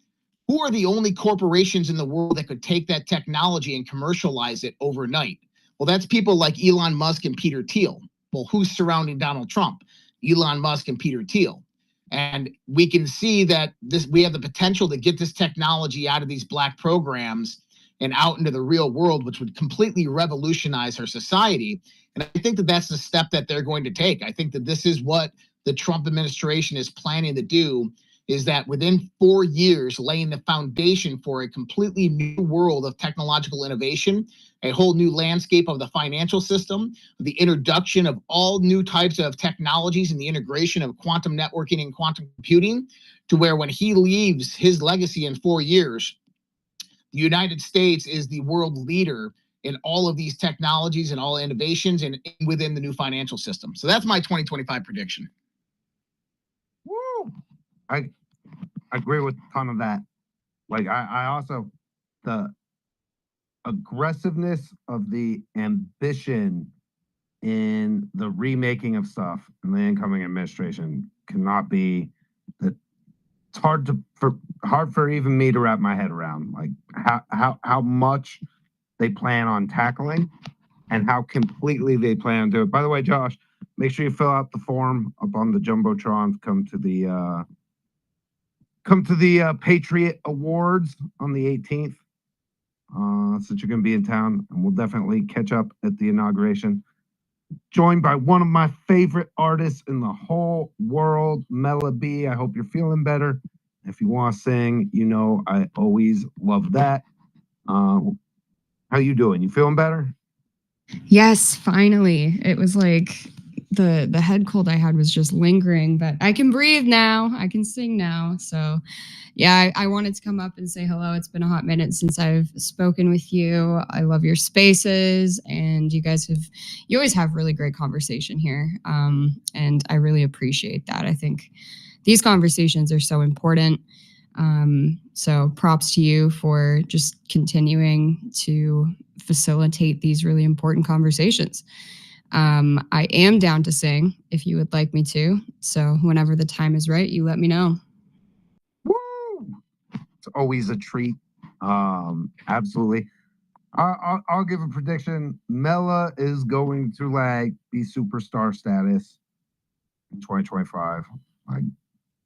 who are the only corporations in the world that could take that technology and commercialize it overnight? Well, that's people like Elon Musk and Peter Thiel. Well, who's surrounding Donald Trump? Elon Musk and Peter Thiel. And we can see that we have the potential to get this technology out of these black programs and out into the real world, which would completely revolutionize our society. And I think that that's the step that they're going to take. I think that this is what the Trump administration is planning to do, is that within 4 years, laying the foundation for a completely new world of technological innovation, a whole new landscape of the financial system, the introduction of all new types of technologies and the integration of quantum networking and quantum computing, to where when he leaves his legacy in 4 years, the United States is the world leader in all of these technologies and all innovations and within the new financial system. So that's my 2025 prediction. Woo! I agree with a ton of that. Like I also, the aggressiveness of the ambition in the remaking of stuff in the incoming administration cannot be that. It's hard for even me to wrap my head around, like how much they plan on tackling and how completely they plan to do it. By the way, Josh, make sure you fill out the form up on the Jumbotron. Come to the Patriot Awards on the 18th. Since you're going to be in town, and we'll definitely catch up at the inauguration. Joined by one of my favorite artists in the whole world, Mela B. I hope you're feeling better. If you want to sing, you know I always love that. How you doing? You feeling better? Yes, finally. It was like the head cold I had was just lingering, but I can breathe now. I can sing now. So yeah, I wanted to come up and say hello. It's been a hot minute since I've spoken with you. I love your spaces, and you always have really great conversation here. And I really appreciate that. I think these conversations are so important. So props to you for just continuing to facilitate these really important conversations. I am down to sing if you would like me to. So whenever the time is right, you let me know. Woo! It's always a treat. Absolutely. I'll give a prediction. Mela is going to be superstar status in 2025. Like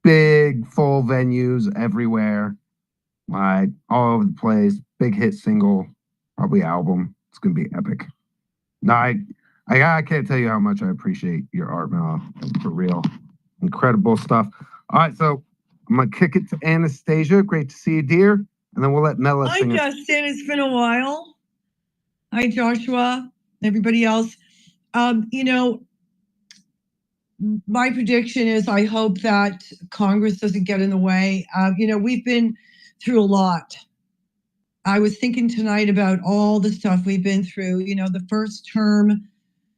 big full venues everywhere, like all over the place. Big hit single, probably album. It's gonna be epic. No, I can't tell you how much I appreciate your art, Mela. For real, incredible stuff. All right, so I'm gonna kick it to Anastasia. Great to see you, dear. And then we'll let Mela Hi, sing it. Dustin. It's been a while. Hi, Joshua. Everybody else. My prediction is I hope that Congress doesn't get in the way. We've been through a lot. I was thinking tonight about all the stuff we've been through. The first term,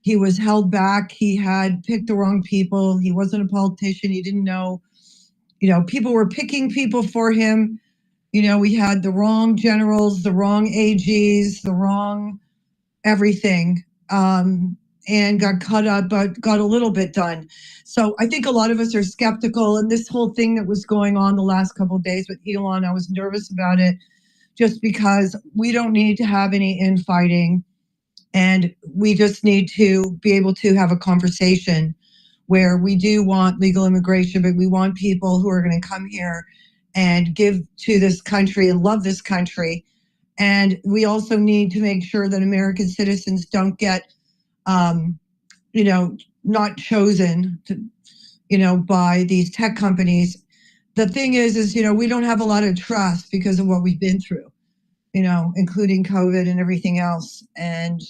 he was held back. He had picked the wrong people. He wasn't a politician. He didn't know. People were picking people for him. We had the wrong generals, the wrong AGs, the wrong everything. And got cut up, but got a little bit done. So I think a lot of us are skeptical. And this whole thing that was going on the last couple of days with Elon, I was nervous about it just because we don't need to have any infighting. And we just need to be able to have a conversation where we do want legal immigration, but we want people who are going to come here and give to this country and love this country. And we also need to make sure that American citizens don't get not chosen to, by these tech companies the thing is, you know, we don't have a lot of trust because of what we've been through, you know, including COVID and everything else. And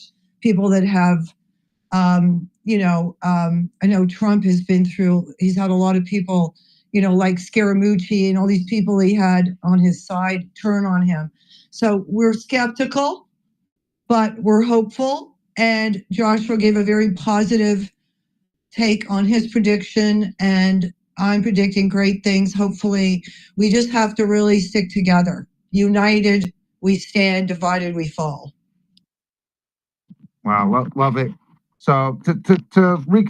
people that have, I know Trump has been through, he's had a lot of people, you know, like Scaramucci and all these people he had on his side turn on him. So we're skeptical, but we're hopeful. And Joshua gave a very positive take on his prediction, and I'm predicting great things. Hopefully, we just have to really stick together. United, we stand. Divided, we fall. Wow, love it. So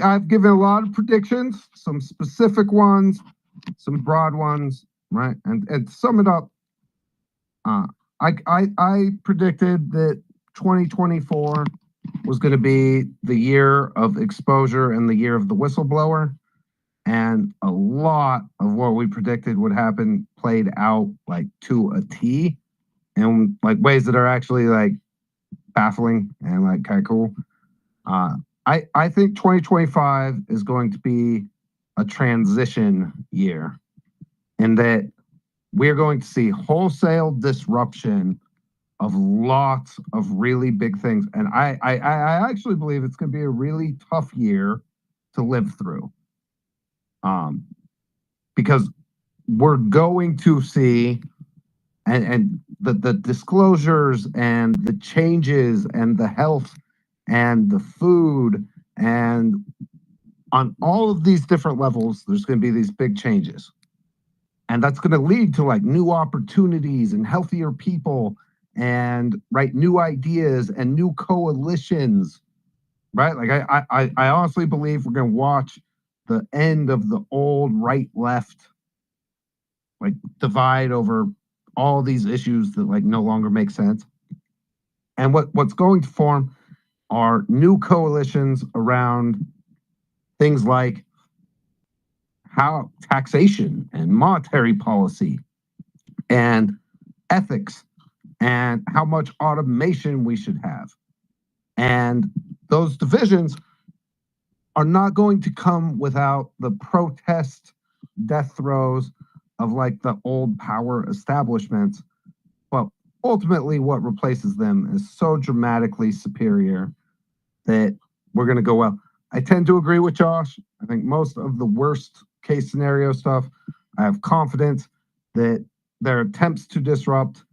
I've given a lot of predictions, some specific ones, some broad ones, right? And to sum it up, I predicted that 2024 was going to be the year of exposure and the year of the whistleblower. And a lot of what we predicted would happen played out like to a T, and like ways that are actually like baffling and like kind of cool. I think 2025 is going to be a transition year, in that we're going to see wholesale disruption of lots of really big things. And I actually believe it's going to be a really tough year to live through. Because we're going to see and the disclosures and the changes and the health and the food, and on all of these different levels, there's going to be these big changes. And that's going to lead to like new opportunities and healthier people and right new ideas and new coalitions, right? Like I honestly believe we're going to watch the end of the old right left like divide over all these issues that like no longer make sense. And what's going to form are new coalitions around things like how taxation and monetary policy and ethics and how much automation we should have. And those divisions are not going to come without the protest death throes of like the old power establishments. But ultimately what replaces them is so dramatically superior that we're going to go well. I tend to agree with Josh. I think most of the worst case scenario stuff, I have confidence that their attempts to disrupt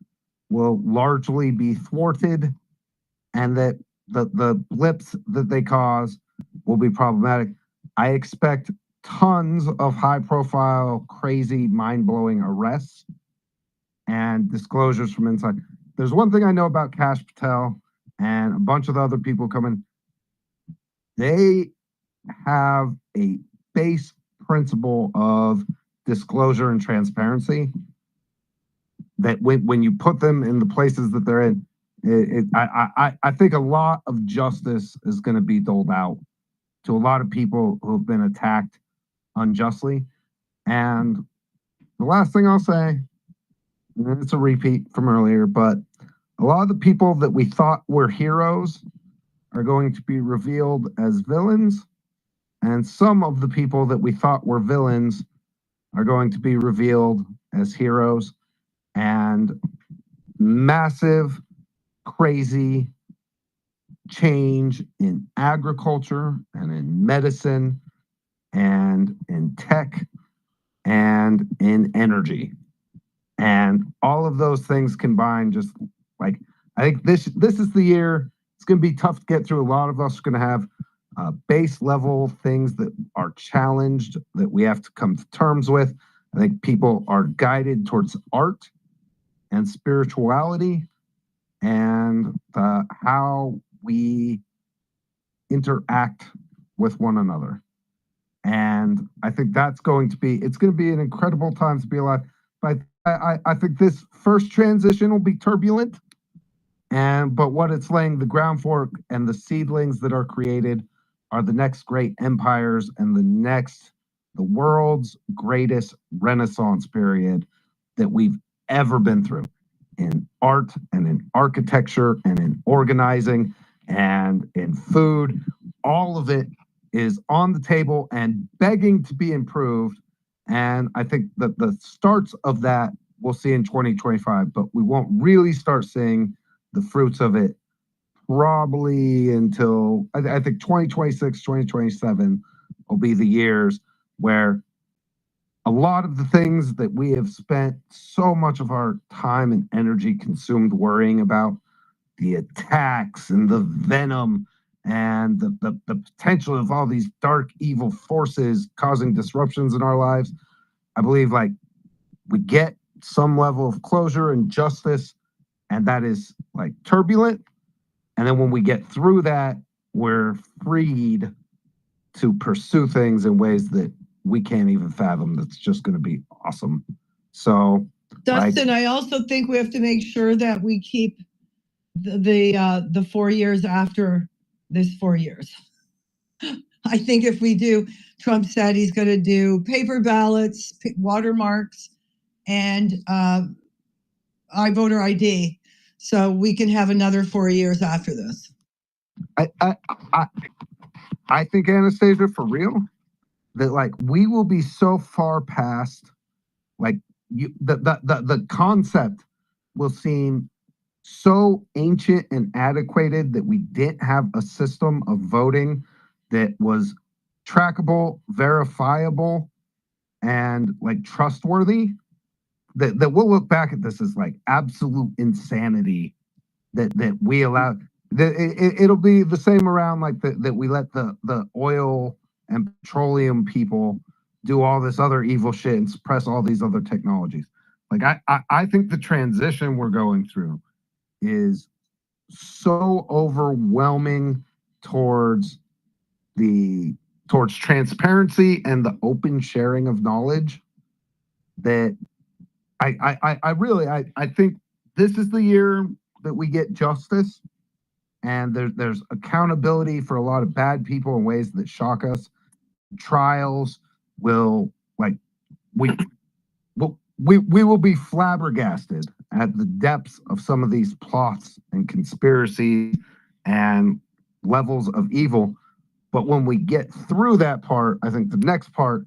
will largely be thwarted, and that the blips that they cause will be problematic. I expect tons of high profile, crazy, mind-blowing arrests and disclosures from inside. There's one thing I know about Kash Patel and a bunch of the other people coming. They have a base principle of disclosure and transparency that when you put them in the places that they're in, I think a lot of justice is going to be doled out to a lot of people who have been attacked unjustly. And the last thing I'll say, and it's a repeat from earlier, but a lot of the people that we thought were heroes are going to be revealed as villains, and some of the people that we thought were villains are going to be revealed as heroes. And massive, crazy change in agriculture and in medicine and in tech and in energy. And all of those things combined, just like, I think this is the year. It's going to be tough to get through. A lot of us are going to have base level things that are challenged that we have to come to terms with. I think people are guided towards art and spirituality and how we interact with one another. And I think it's going to be an incredible time to be alive. But I think this first transition will be turbulent. But what it's laying the ground for and the seedlings that are created are the next great empires and the world's greatest Renaissance period that we've ever been through in art and in architecture and in organizing and in food. All of it is on the table and begging to be improved. And I think that the starts of that we'll see in 2025, but we won't really start seeing the fruits of it probably until I think 2026, 2027 will be the years where a lot of the things that we have spent so much of our time and energy consumed worrying about, the attacks and the venom and the potential of all these dark evil forces causing disruptions in our lives, I believe like we get some level of closure and justice, and that is like turbulent. And then when we get through that, we're freed to pursue things in ways that we can't even fathom. That's just going to be awesome. So, Dustin, I also think we have to make sure that we keep the 4 years after this 4 years. I think if we do, Trump said he's going to do paper ballots, watermarks, and voter ID, so we can have another 4 years after this. I think, Anastasia, for real, that like we will be so far past like the concept will seem so ancient and antiquated that we didn't have a system of voting that was trackable, verifiable, and like trustworthy. That we'll look back at this as like absolute insanity that we allowed. It'll be the same around like that we let the oil and petroleum people do all this other evil shit and suppress all these other technologies. Like I think the transition we're going through is so overwhelming towards transparency and the open sharing of knowledge that I think this is the year that we get justice, and there's accountability for a lot of bad people in ways that shock us. Trials will like we will be flabbergasted at the depths of some of these plots and conspiracies and levels of evil. But when we get through that part, I think the next part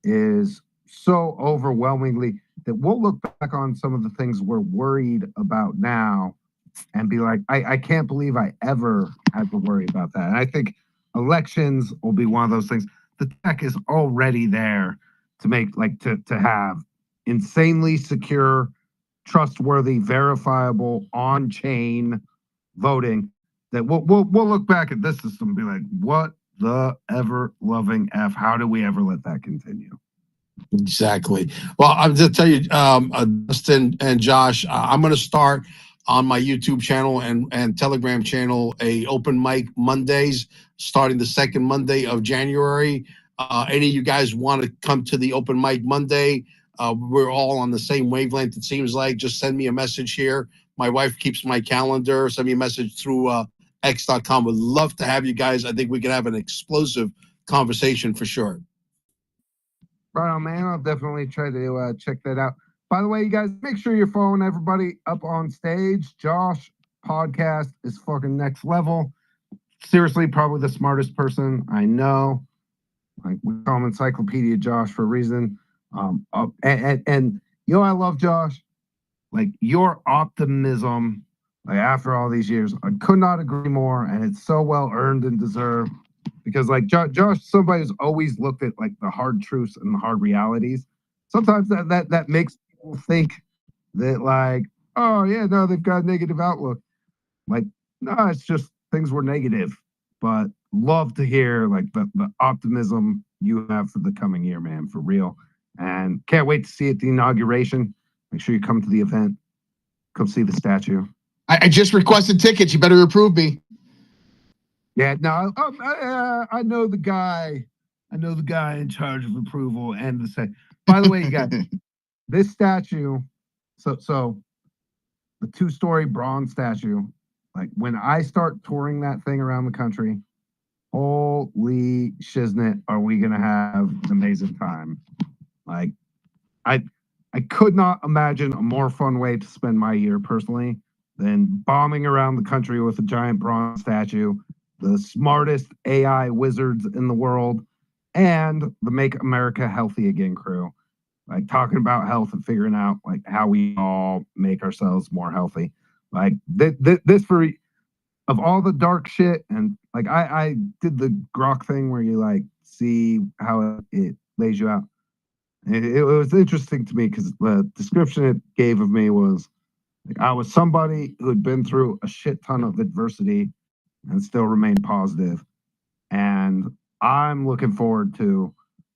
is so overwhelmingly that we'll look back on some of the things we're worried about now and be like, I can't believe I ever had to worry about that. And I think elections will be one of those things. The tech is already there to make like to have insanely secure, trustworthy, verifiable, on-chain voting that we'll look back at this system and be like, what the ever loving F? How do we ever let that continue? Exactly. Well, I'm just tell you, Dustin and Josh, I'm going to start on my YouTube channel and Telegram channel a open mic Mondays starting the second Monday of January. Any of you guys want to come to the open mic Monday? We're all on the same wavelength, it seems like. Just send me a message here. My wife keeps my calendar. Send me a message through x.com. Would love to have you guys. I think we can have an explosive conversation for sure. Right on, man. I'll definitely try to check that out. By the way, you guys, make sure you're following everybody up on stage. Josh podcast is fucking next level. Seriously, probably the smartest person I know. Like, we call him Encyclopedia Josh for a reason. And you know, I love Josh. Like, your optimism, like after all these years, I could not agree more, and it's so well earned and deserved. Because like Josh, somebody who's always looked at like the hard truths and the hard realities. Sometimes that makes people think that like, oh yeah, no, they've got a negative outlook. Like, no, it's just things were negative. But love to hear like the optimism you have for the coming year, man, for real. And can't wait to see it at the inauguration. Make sure you come to the event. Come see the statue. I just requested tickets. You better approve me. Yeah, no, I know the guy. I know the guy in charge of approval and the set. By the way, you guys, this statue, so the 2-story bronze statue, like when I start touring that thing around the country, holy shiznit, are we gonna have an amazing time. Like, I could not imagine a more fun way to spend my year personally than bombing around the country with a giant bronze statue, the smartest AI wizards in the world, and the Make America Healthy Again crew. like talking about health and figuring out like how we all make ourselves more healthy. Like this for of all the dark shit, and like I did the grok thing where you like see how it lays you out. It was interesting to me because the description it gave of me was like, I was somebody who had been through a shit ton of adversity and still remained positive. And I'm looking forward to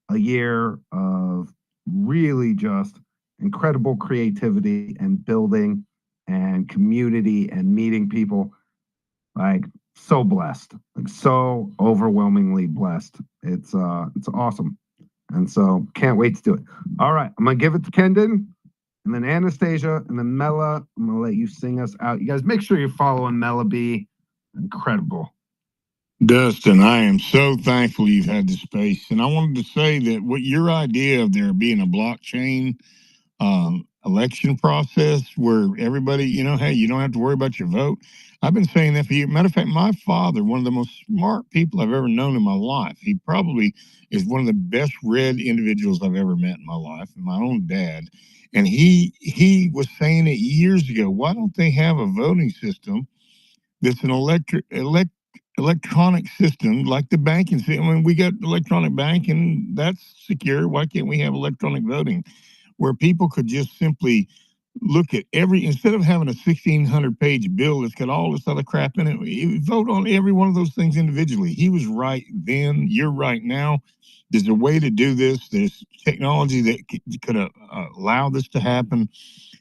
a year of really just incredible creativity and building and community and meeting people. Like so blessed, like so overwhelmingly blessed. It's awesome. And so can't wait to do it. All right, I'm gonna give it to Kendon and then Anastasia and then Mela. I'm gonna let you sing us out. You guys make sure you're following Mela B. Incredible. Dustin, I am so thankful you've had this space. And I wanted to say that what your idea of there being a blockchain election process where everybody, hey, you don't have to worry about your vote. I've been saying that for years. Matter of fact, my father, one of the most smart people I've ever known in my life, he probably is one of the best read individuals I've ever met in my life, and my own dad. And he was saying it years ago. Why don't they have a voting system that's an electronic system like the banking system? I mean, we got electronic banking, that's secure. Why can't we have electronic voting where people could just simply look at instead of having a 1,600 page bill that's got all this other crap in it, vote on every one of those things individually. He was right then. You're right now. There's a way to do this. There's technology that could allow this to happen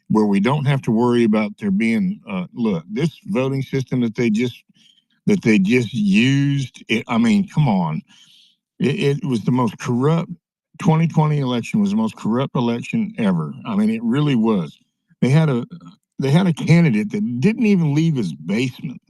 where we don't have to worry about there being, look, this voting system that they just used. I mean, come on. It was the most corrupt 2020 election was the most corrupt election ever. I mean, it really was. They had a candidate that didn't even leave his basement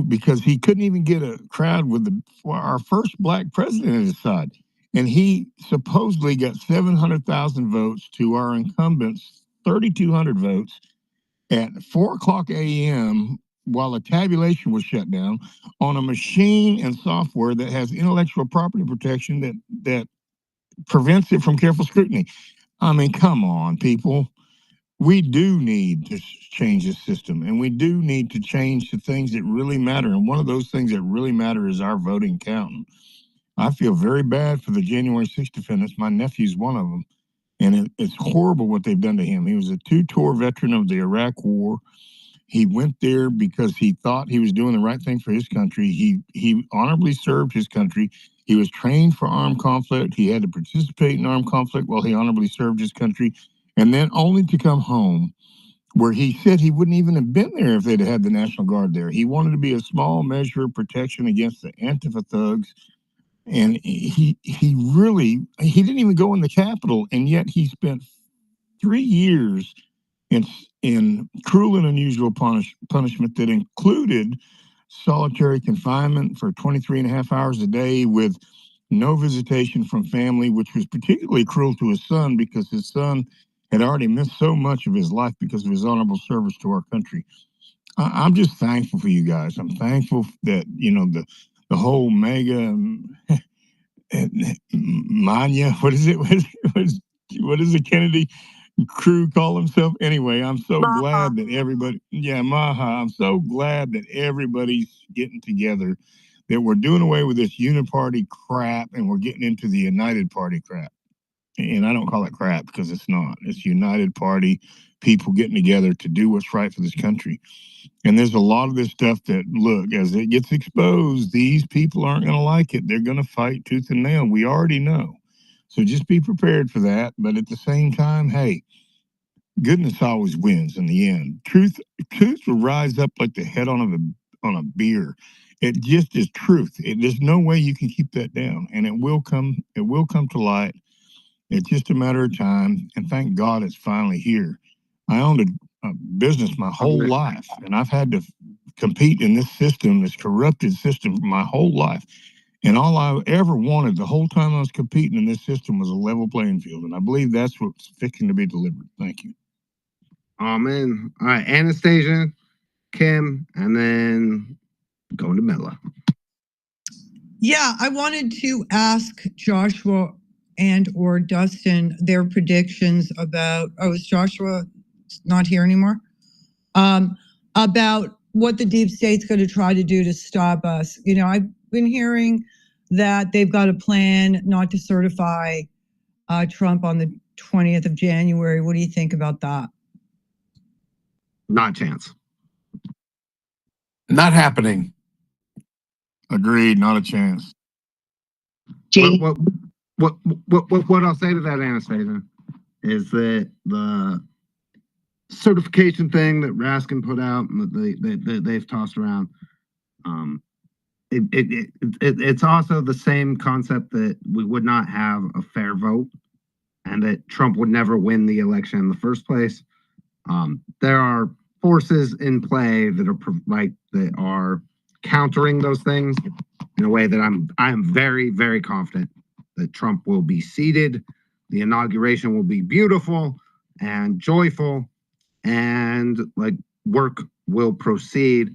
because he couldn't even get a crowd with our first black president at his side. And he supposedly got 700,000 votes to our incumbents, 3,200 votes at 4:00 a.m. while the tabulation was shut down on a machine and software that has intellectual property protection that prevents it from careful scrutiny. I mean, come on, people. We do need to change this system, and we do need to change the things that really matter. And one of those things that really matter is our voting counting. I feel very bad for the January 6th defendants. My nephew's one of them. And it's horrible what they've done to him. He was a 2-tour veteran of the Iraq War. He went there because he thought he was doing the right thing for his country. He honorably served his country. He was trained for armed conflict. He had to participate in armed conflict while he honorably served his country. And then only to come home where he said he wouldn't even have been there if they'd had the National Guard there. He wanted to be a small measure of protection against the Antifa thugs. And he didn't even go in the Capitol, and yet he spent 3 years in cruel and unusual punishment that included solitary confinement for 23 and a half hours a day with no visitation from family, which was particularly cruel to his son because his son had already missed so much of his life because of his honorable service to our country. I'm just thankful for you guys. I'm thankful that, the whole mega Mania, what is it? What is the Kennedy crew call himself? Anyway, I'm so glad that everybody, Maha, I'm so glad that everybody's getting together, that we're doing away with this uniparty crap and we're getting into the United Party crap. And I don't call it crap because it's not. It's United Party, people getting together to do what's right for this country. And there's a lot of this stuff that, look, as it gets exposed, these people aren't going to like it. They're going to fight tooth and nail. We already know. So just be prepared for that. But at the same time, hey, goodness always wins in the end. Truth will rise up like the head on a beer. It just is truth. There's no way you can keep that down. And it will come to light. It's just a matter of time. And thank God it's finally here. I owned a business my whole life, and I've had to compete in this system, this corrupted system, my whole life. And all I ever wanted the whole time I was competing in this system was a level playing field. And I believe that's what's fixing to be delivered. Thank you. Amen. All right, Anastasia, Kim, and then going to Mela. Yeah, I wanted to ask Joshua and or Dustin their predictions about, oh, is Joshua not here anymore? About what the deep state's going to try to do to stop us. You know, I've been hearing that they've got a plan not to certify Trump on the 20th of January. What do you think about that? Not a chance. Not happening. Agreed. Not a chance. What I'll say to that, Anastasia, is that the certification thing that Raskin put out and that they've tossed around, it's also the same concept that we would not have a fair vote and that Trump would never win the election in the first place. There are forces in play that are countering those things in a way that I am very, very confident that Trump will be seated. The inauguration will be beautiful and joyful, and work will proceed.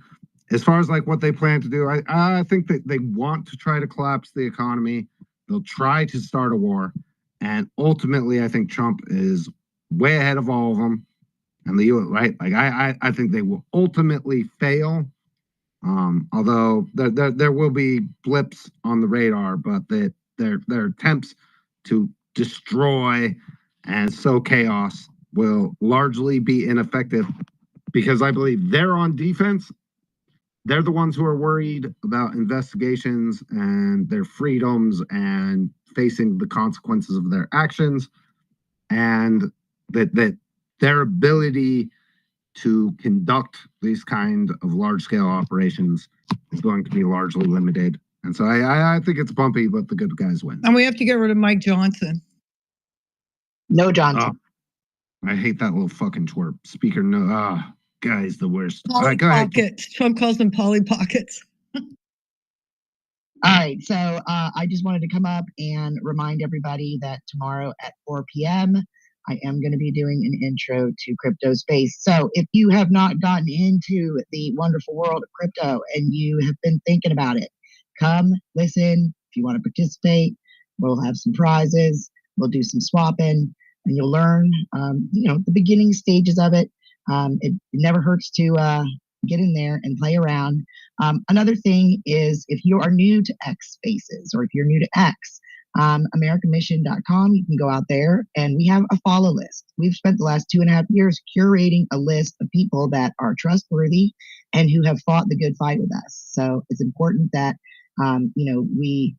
As far as what they plan to do, I think that they want to try to collapse the economy. They'll try to start a war, and ultimately, I think Trump is way ahead of all of them. And the U.S., right? I think they will ultimately fail. Although there will be blips on the radar, but that their attempts to destroy and sow chaos will largely be ineffective because I believe they're on defense. They're the ones who are worried about investigations and their freedoms and facing the consequences of their actions, and that their ability to conduct these kind of large-scale operations is going to be largely limited. And so I think it's bumpy, but the good guys win. And we have to get rid of Mike Johnson. No Johnson. Oh, I hate that little fucking twerp. Speaker, no. Guy's the worst. All Polly right, go ahead. Pockets. Trump calls them Polly Pockets. All right, so I just wanted to come up and remind everybody that tomorrow at 4 p.m., I am going to be doing an intro to crypto space. So if you have not gotten into the wonderful world of crypto and you have been thinking about it, come listen. If you want to participate, we'll have some prizes. We'll do some swapping, and you'll learn, the beginning stages of it. It never hurts to get in there and play around. Another thing is if you are new to XSpaces or if you're new to X, AmericanMission.com, you can go out there and we have a follow list. We've spent the last 2.5 years curating a list of people that are trustworthy and who have fought the good fight with us. So it's important that, we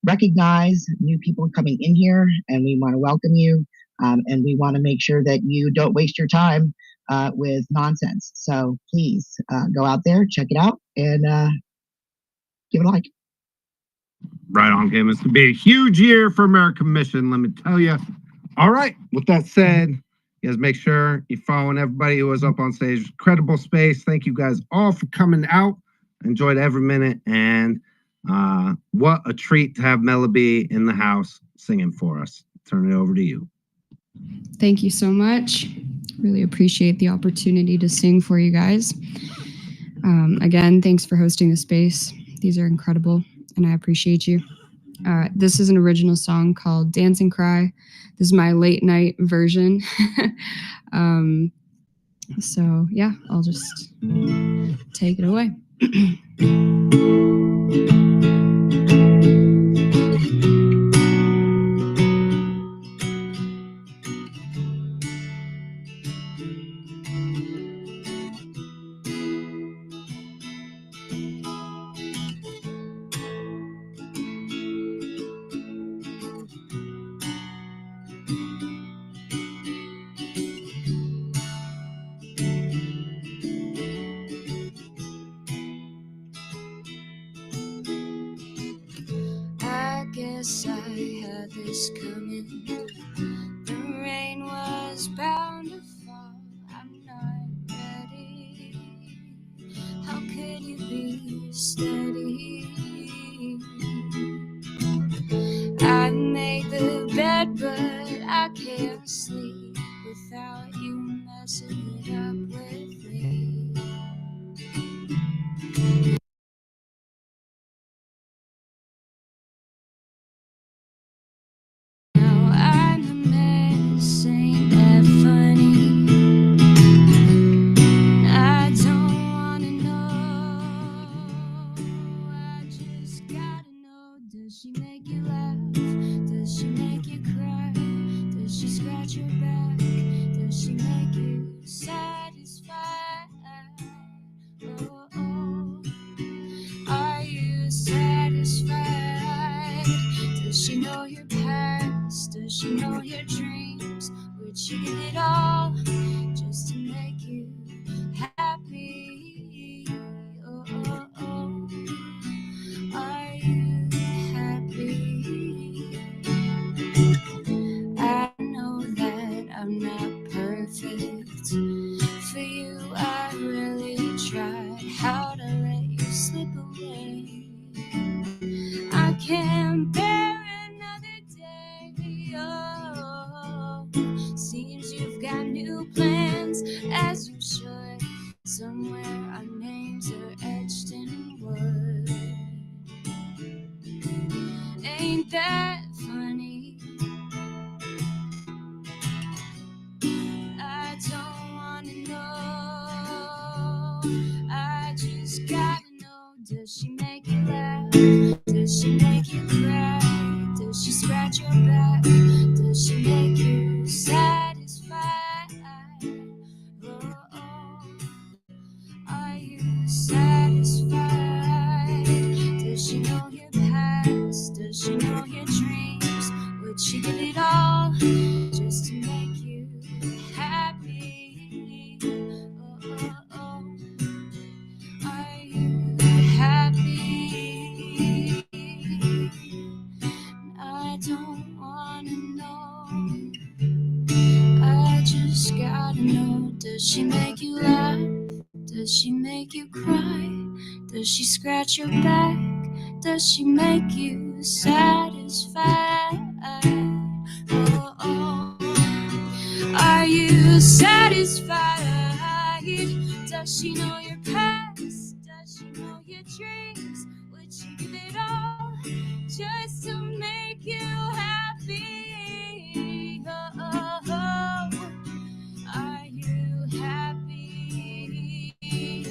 recognize new people coming in here and we want to welcome you. And we want to make sure that you don't waste your time with nonsense. So please go out there, check it out, and give it a like. Right on, game. It's going to be a huge year for American Mission, let me tell you. All right, with that said, you guys make sure you're following everybody who was up on stage. Incredible space. Thank you guys all for coming out. Enjoyed every minute, and what a treat to have Melody in the house singing for us. Turn it over to you. Thank you so much. Really appreciate the opportunity to sing for you guys. Again, thanks for hosting the space. These are incredible, and I appreciate you. This is an original song called Dance and Cry. This is my late night version. So yeah, I'll just take it away. I guess I had this coming. The rain was bound to fall. I'm not ready. How could you be steady? I made the bed, but I can't sleep without you messing it up with me. Now she make you laugh? Does she make you cry? Does she scratch your back? Does she make you satisfied? Oh, oh. Are you satisfied? Does she know your past? Does she know your dreams? Would she give it all just to make you happy? Oh, oh, oh. Are you happy? I know that I'm not perfect. For you, I really tried how to let you slip away. I can't bear another day. Oh, seems you've got new plans, as you should. Somewhere our names are etched in wood. Ain't that funny? I don't wanna know. I just gotta know. Does she make you laugh? Does she make you cry? Does she scratch your back? Does she make you satisfied? Oh, oh. Are you satisfied? Does she know your past? Does she know your dreams? Would she give it all just to make you happy? Oh, oh, oh. Are you happy? I don't wanna know. I just gotta know. Does she make you laugh? Does she make you cry? Does she scratch your back? Does she make you satisfied? Oh, oh. Are you satisfied? Does she know your past? Does she know your dreams? Would she give it all just to make you happy? Oh, oh, oh. Are you happy?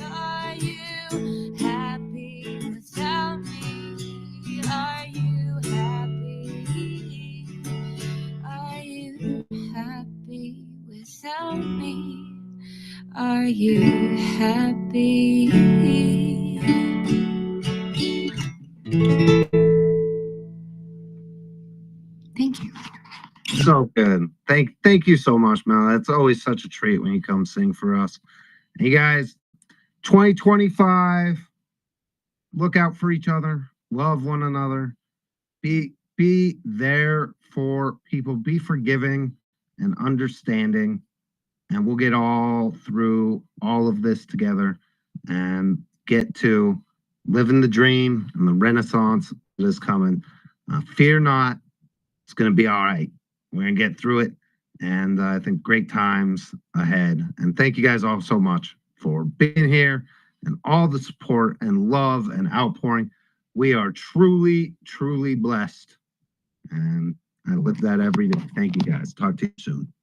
Are you happy without me? Are you happy? Are you happy without me? Are you happy? Thank you. So good. Thank you so much, Mel. It's always such a treat when you come sing for us. Hey guys, 2025. Look out for each other. Love one another. Be there for people. Be forgiving and understanding. And we'll get all through all of this together and get to living the dream and the renaissance that is coming. Fear not. It's going to be all right. We're going to get through it. And I think great times ahead. And thank you guys all so much for being here and all the support and love and outpouring. We are truly, truly blessed. And I live that every day. Thank you guys. Talk to you soon.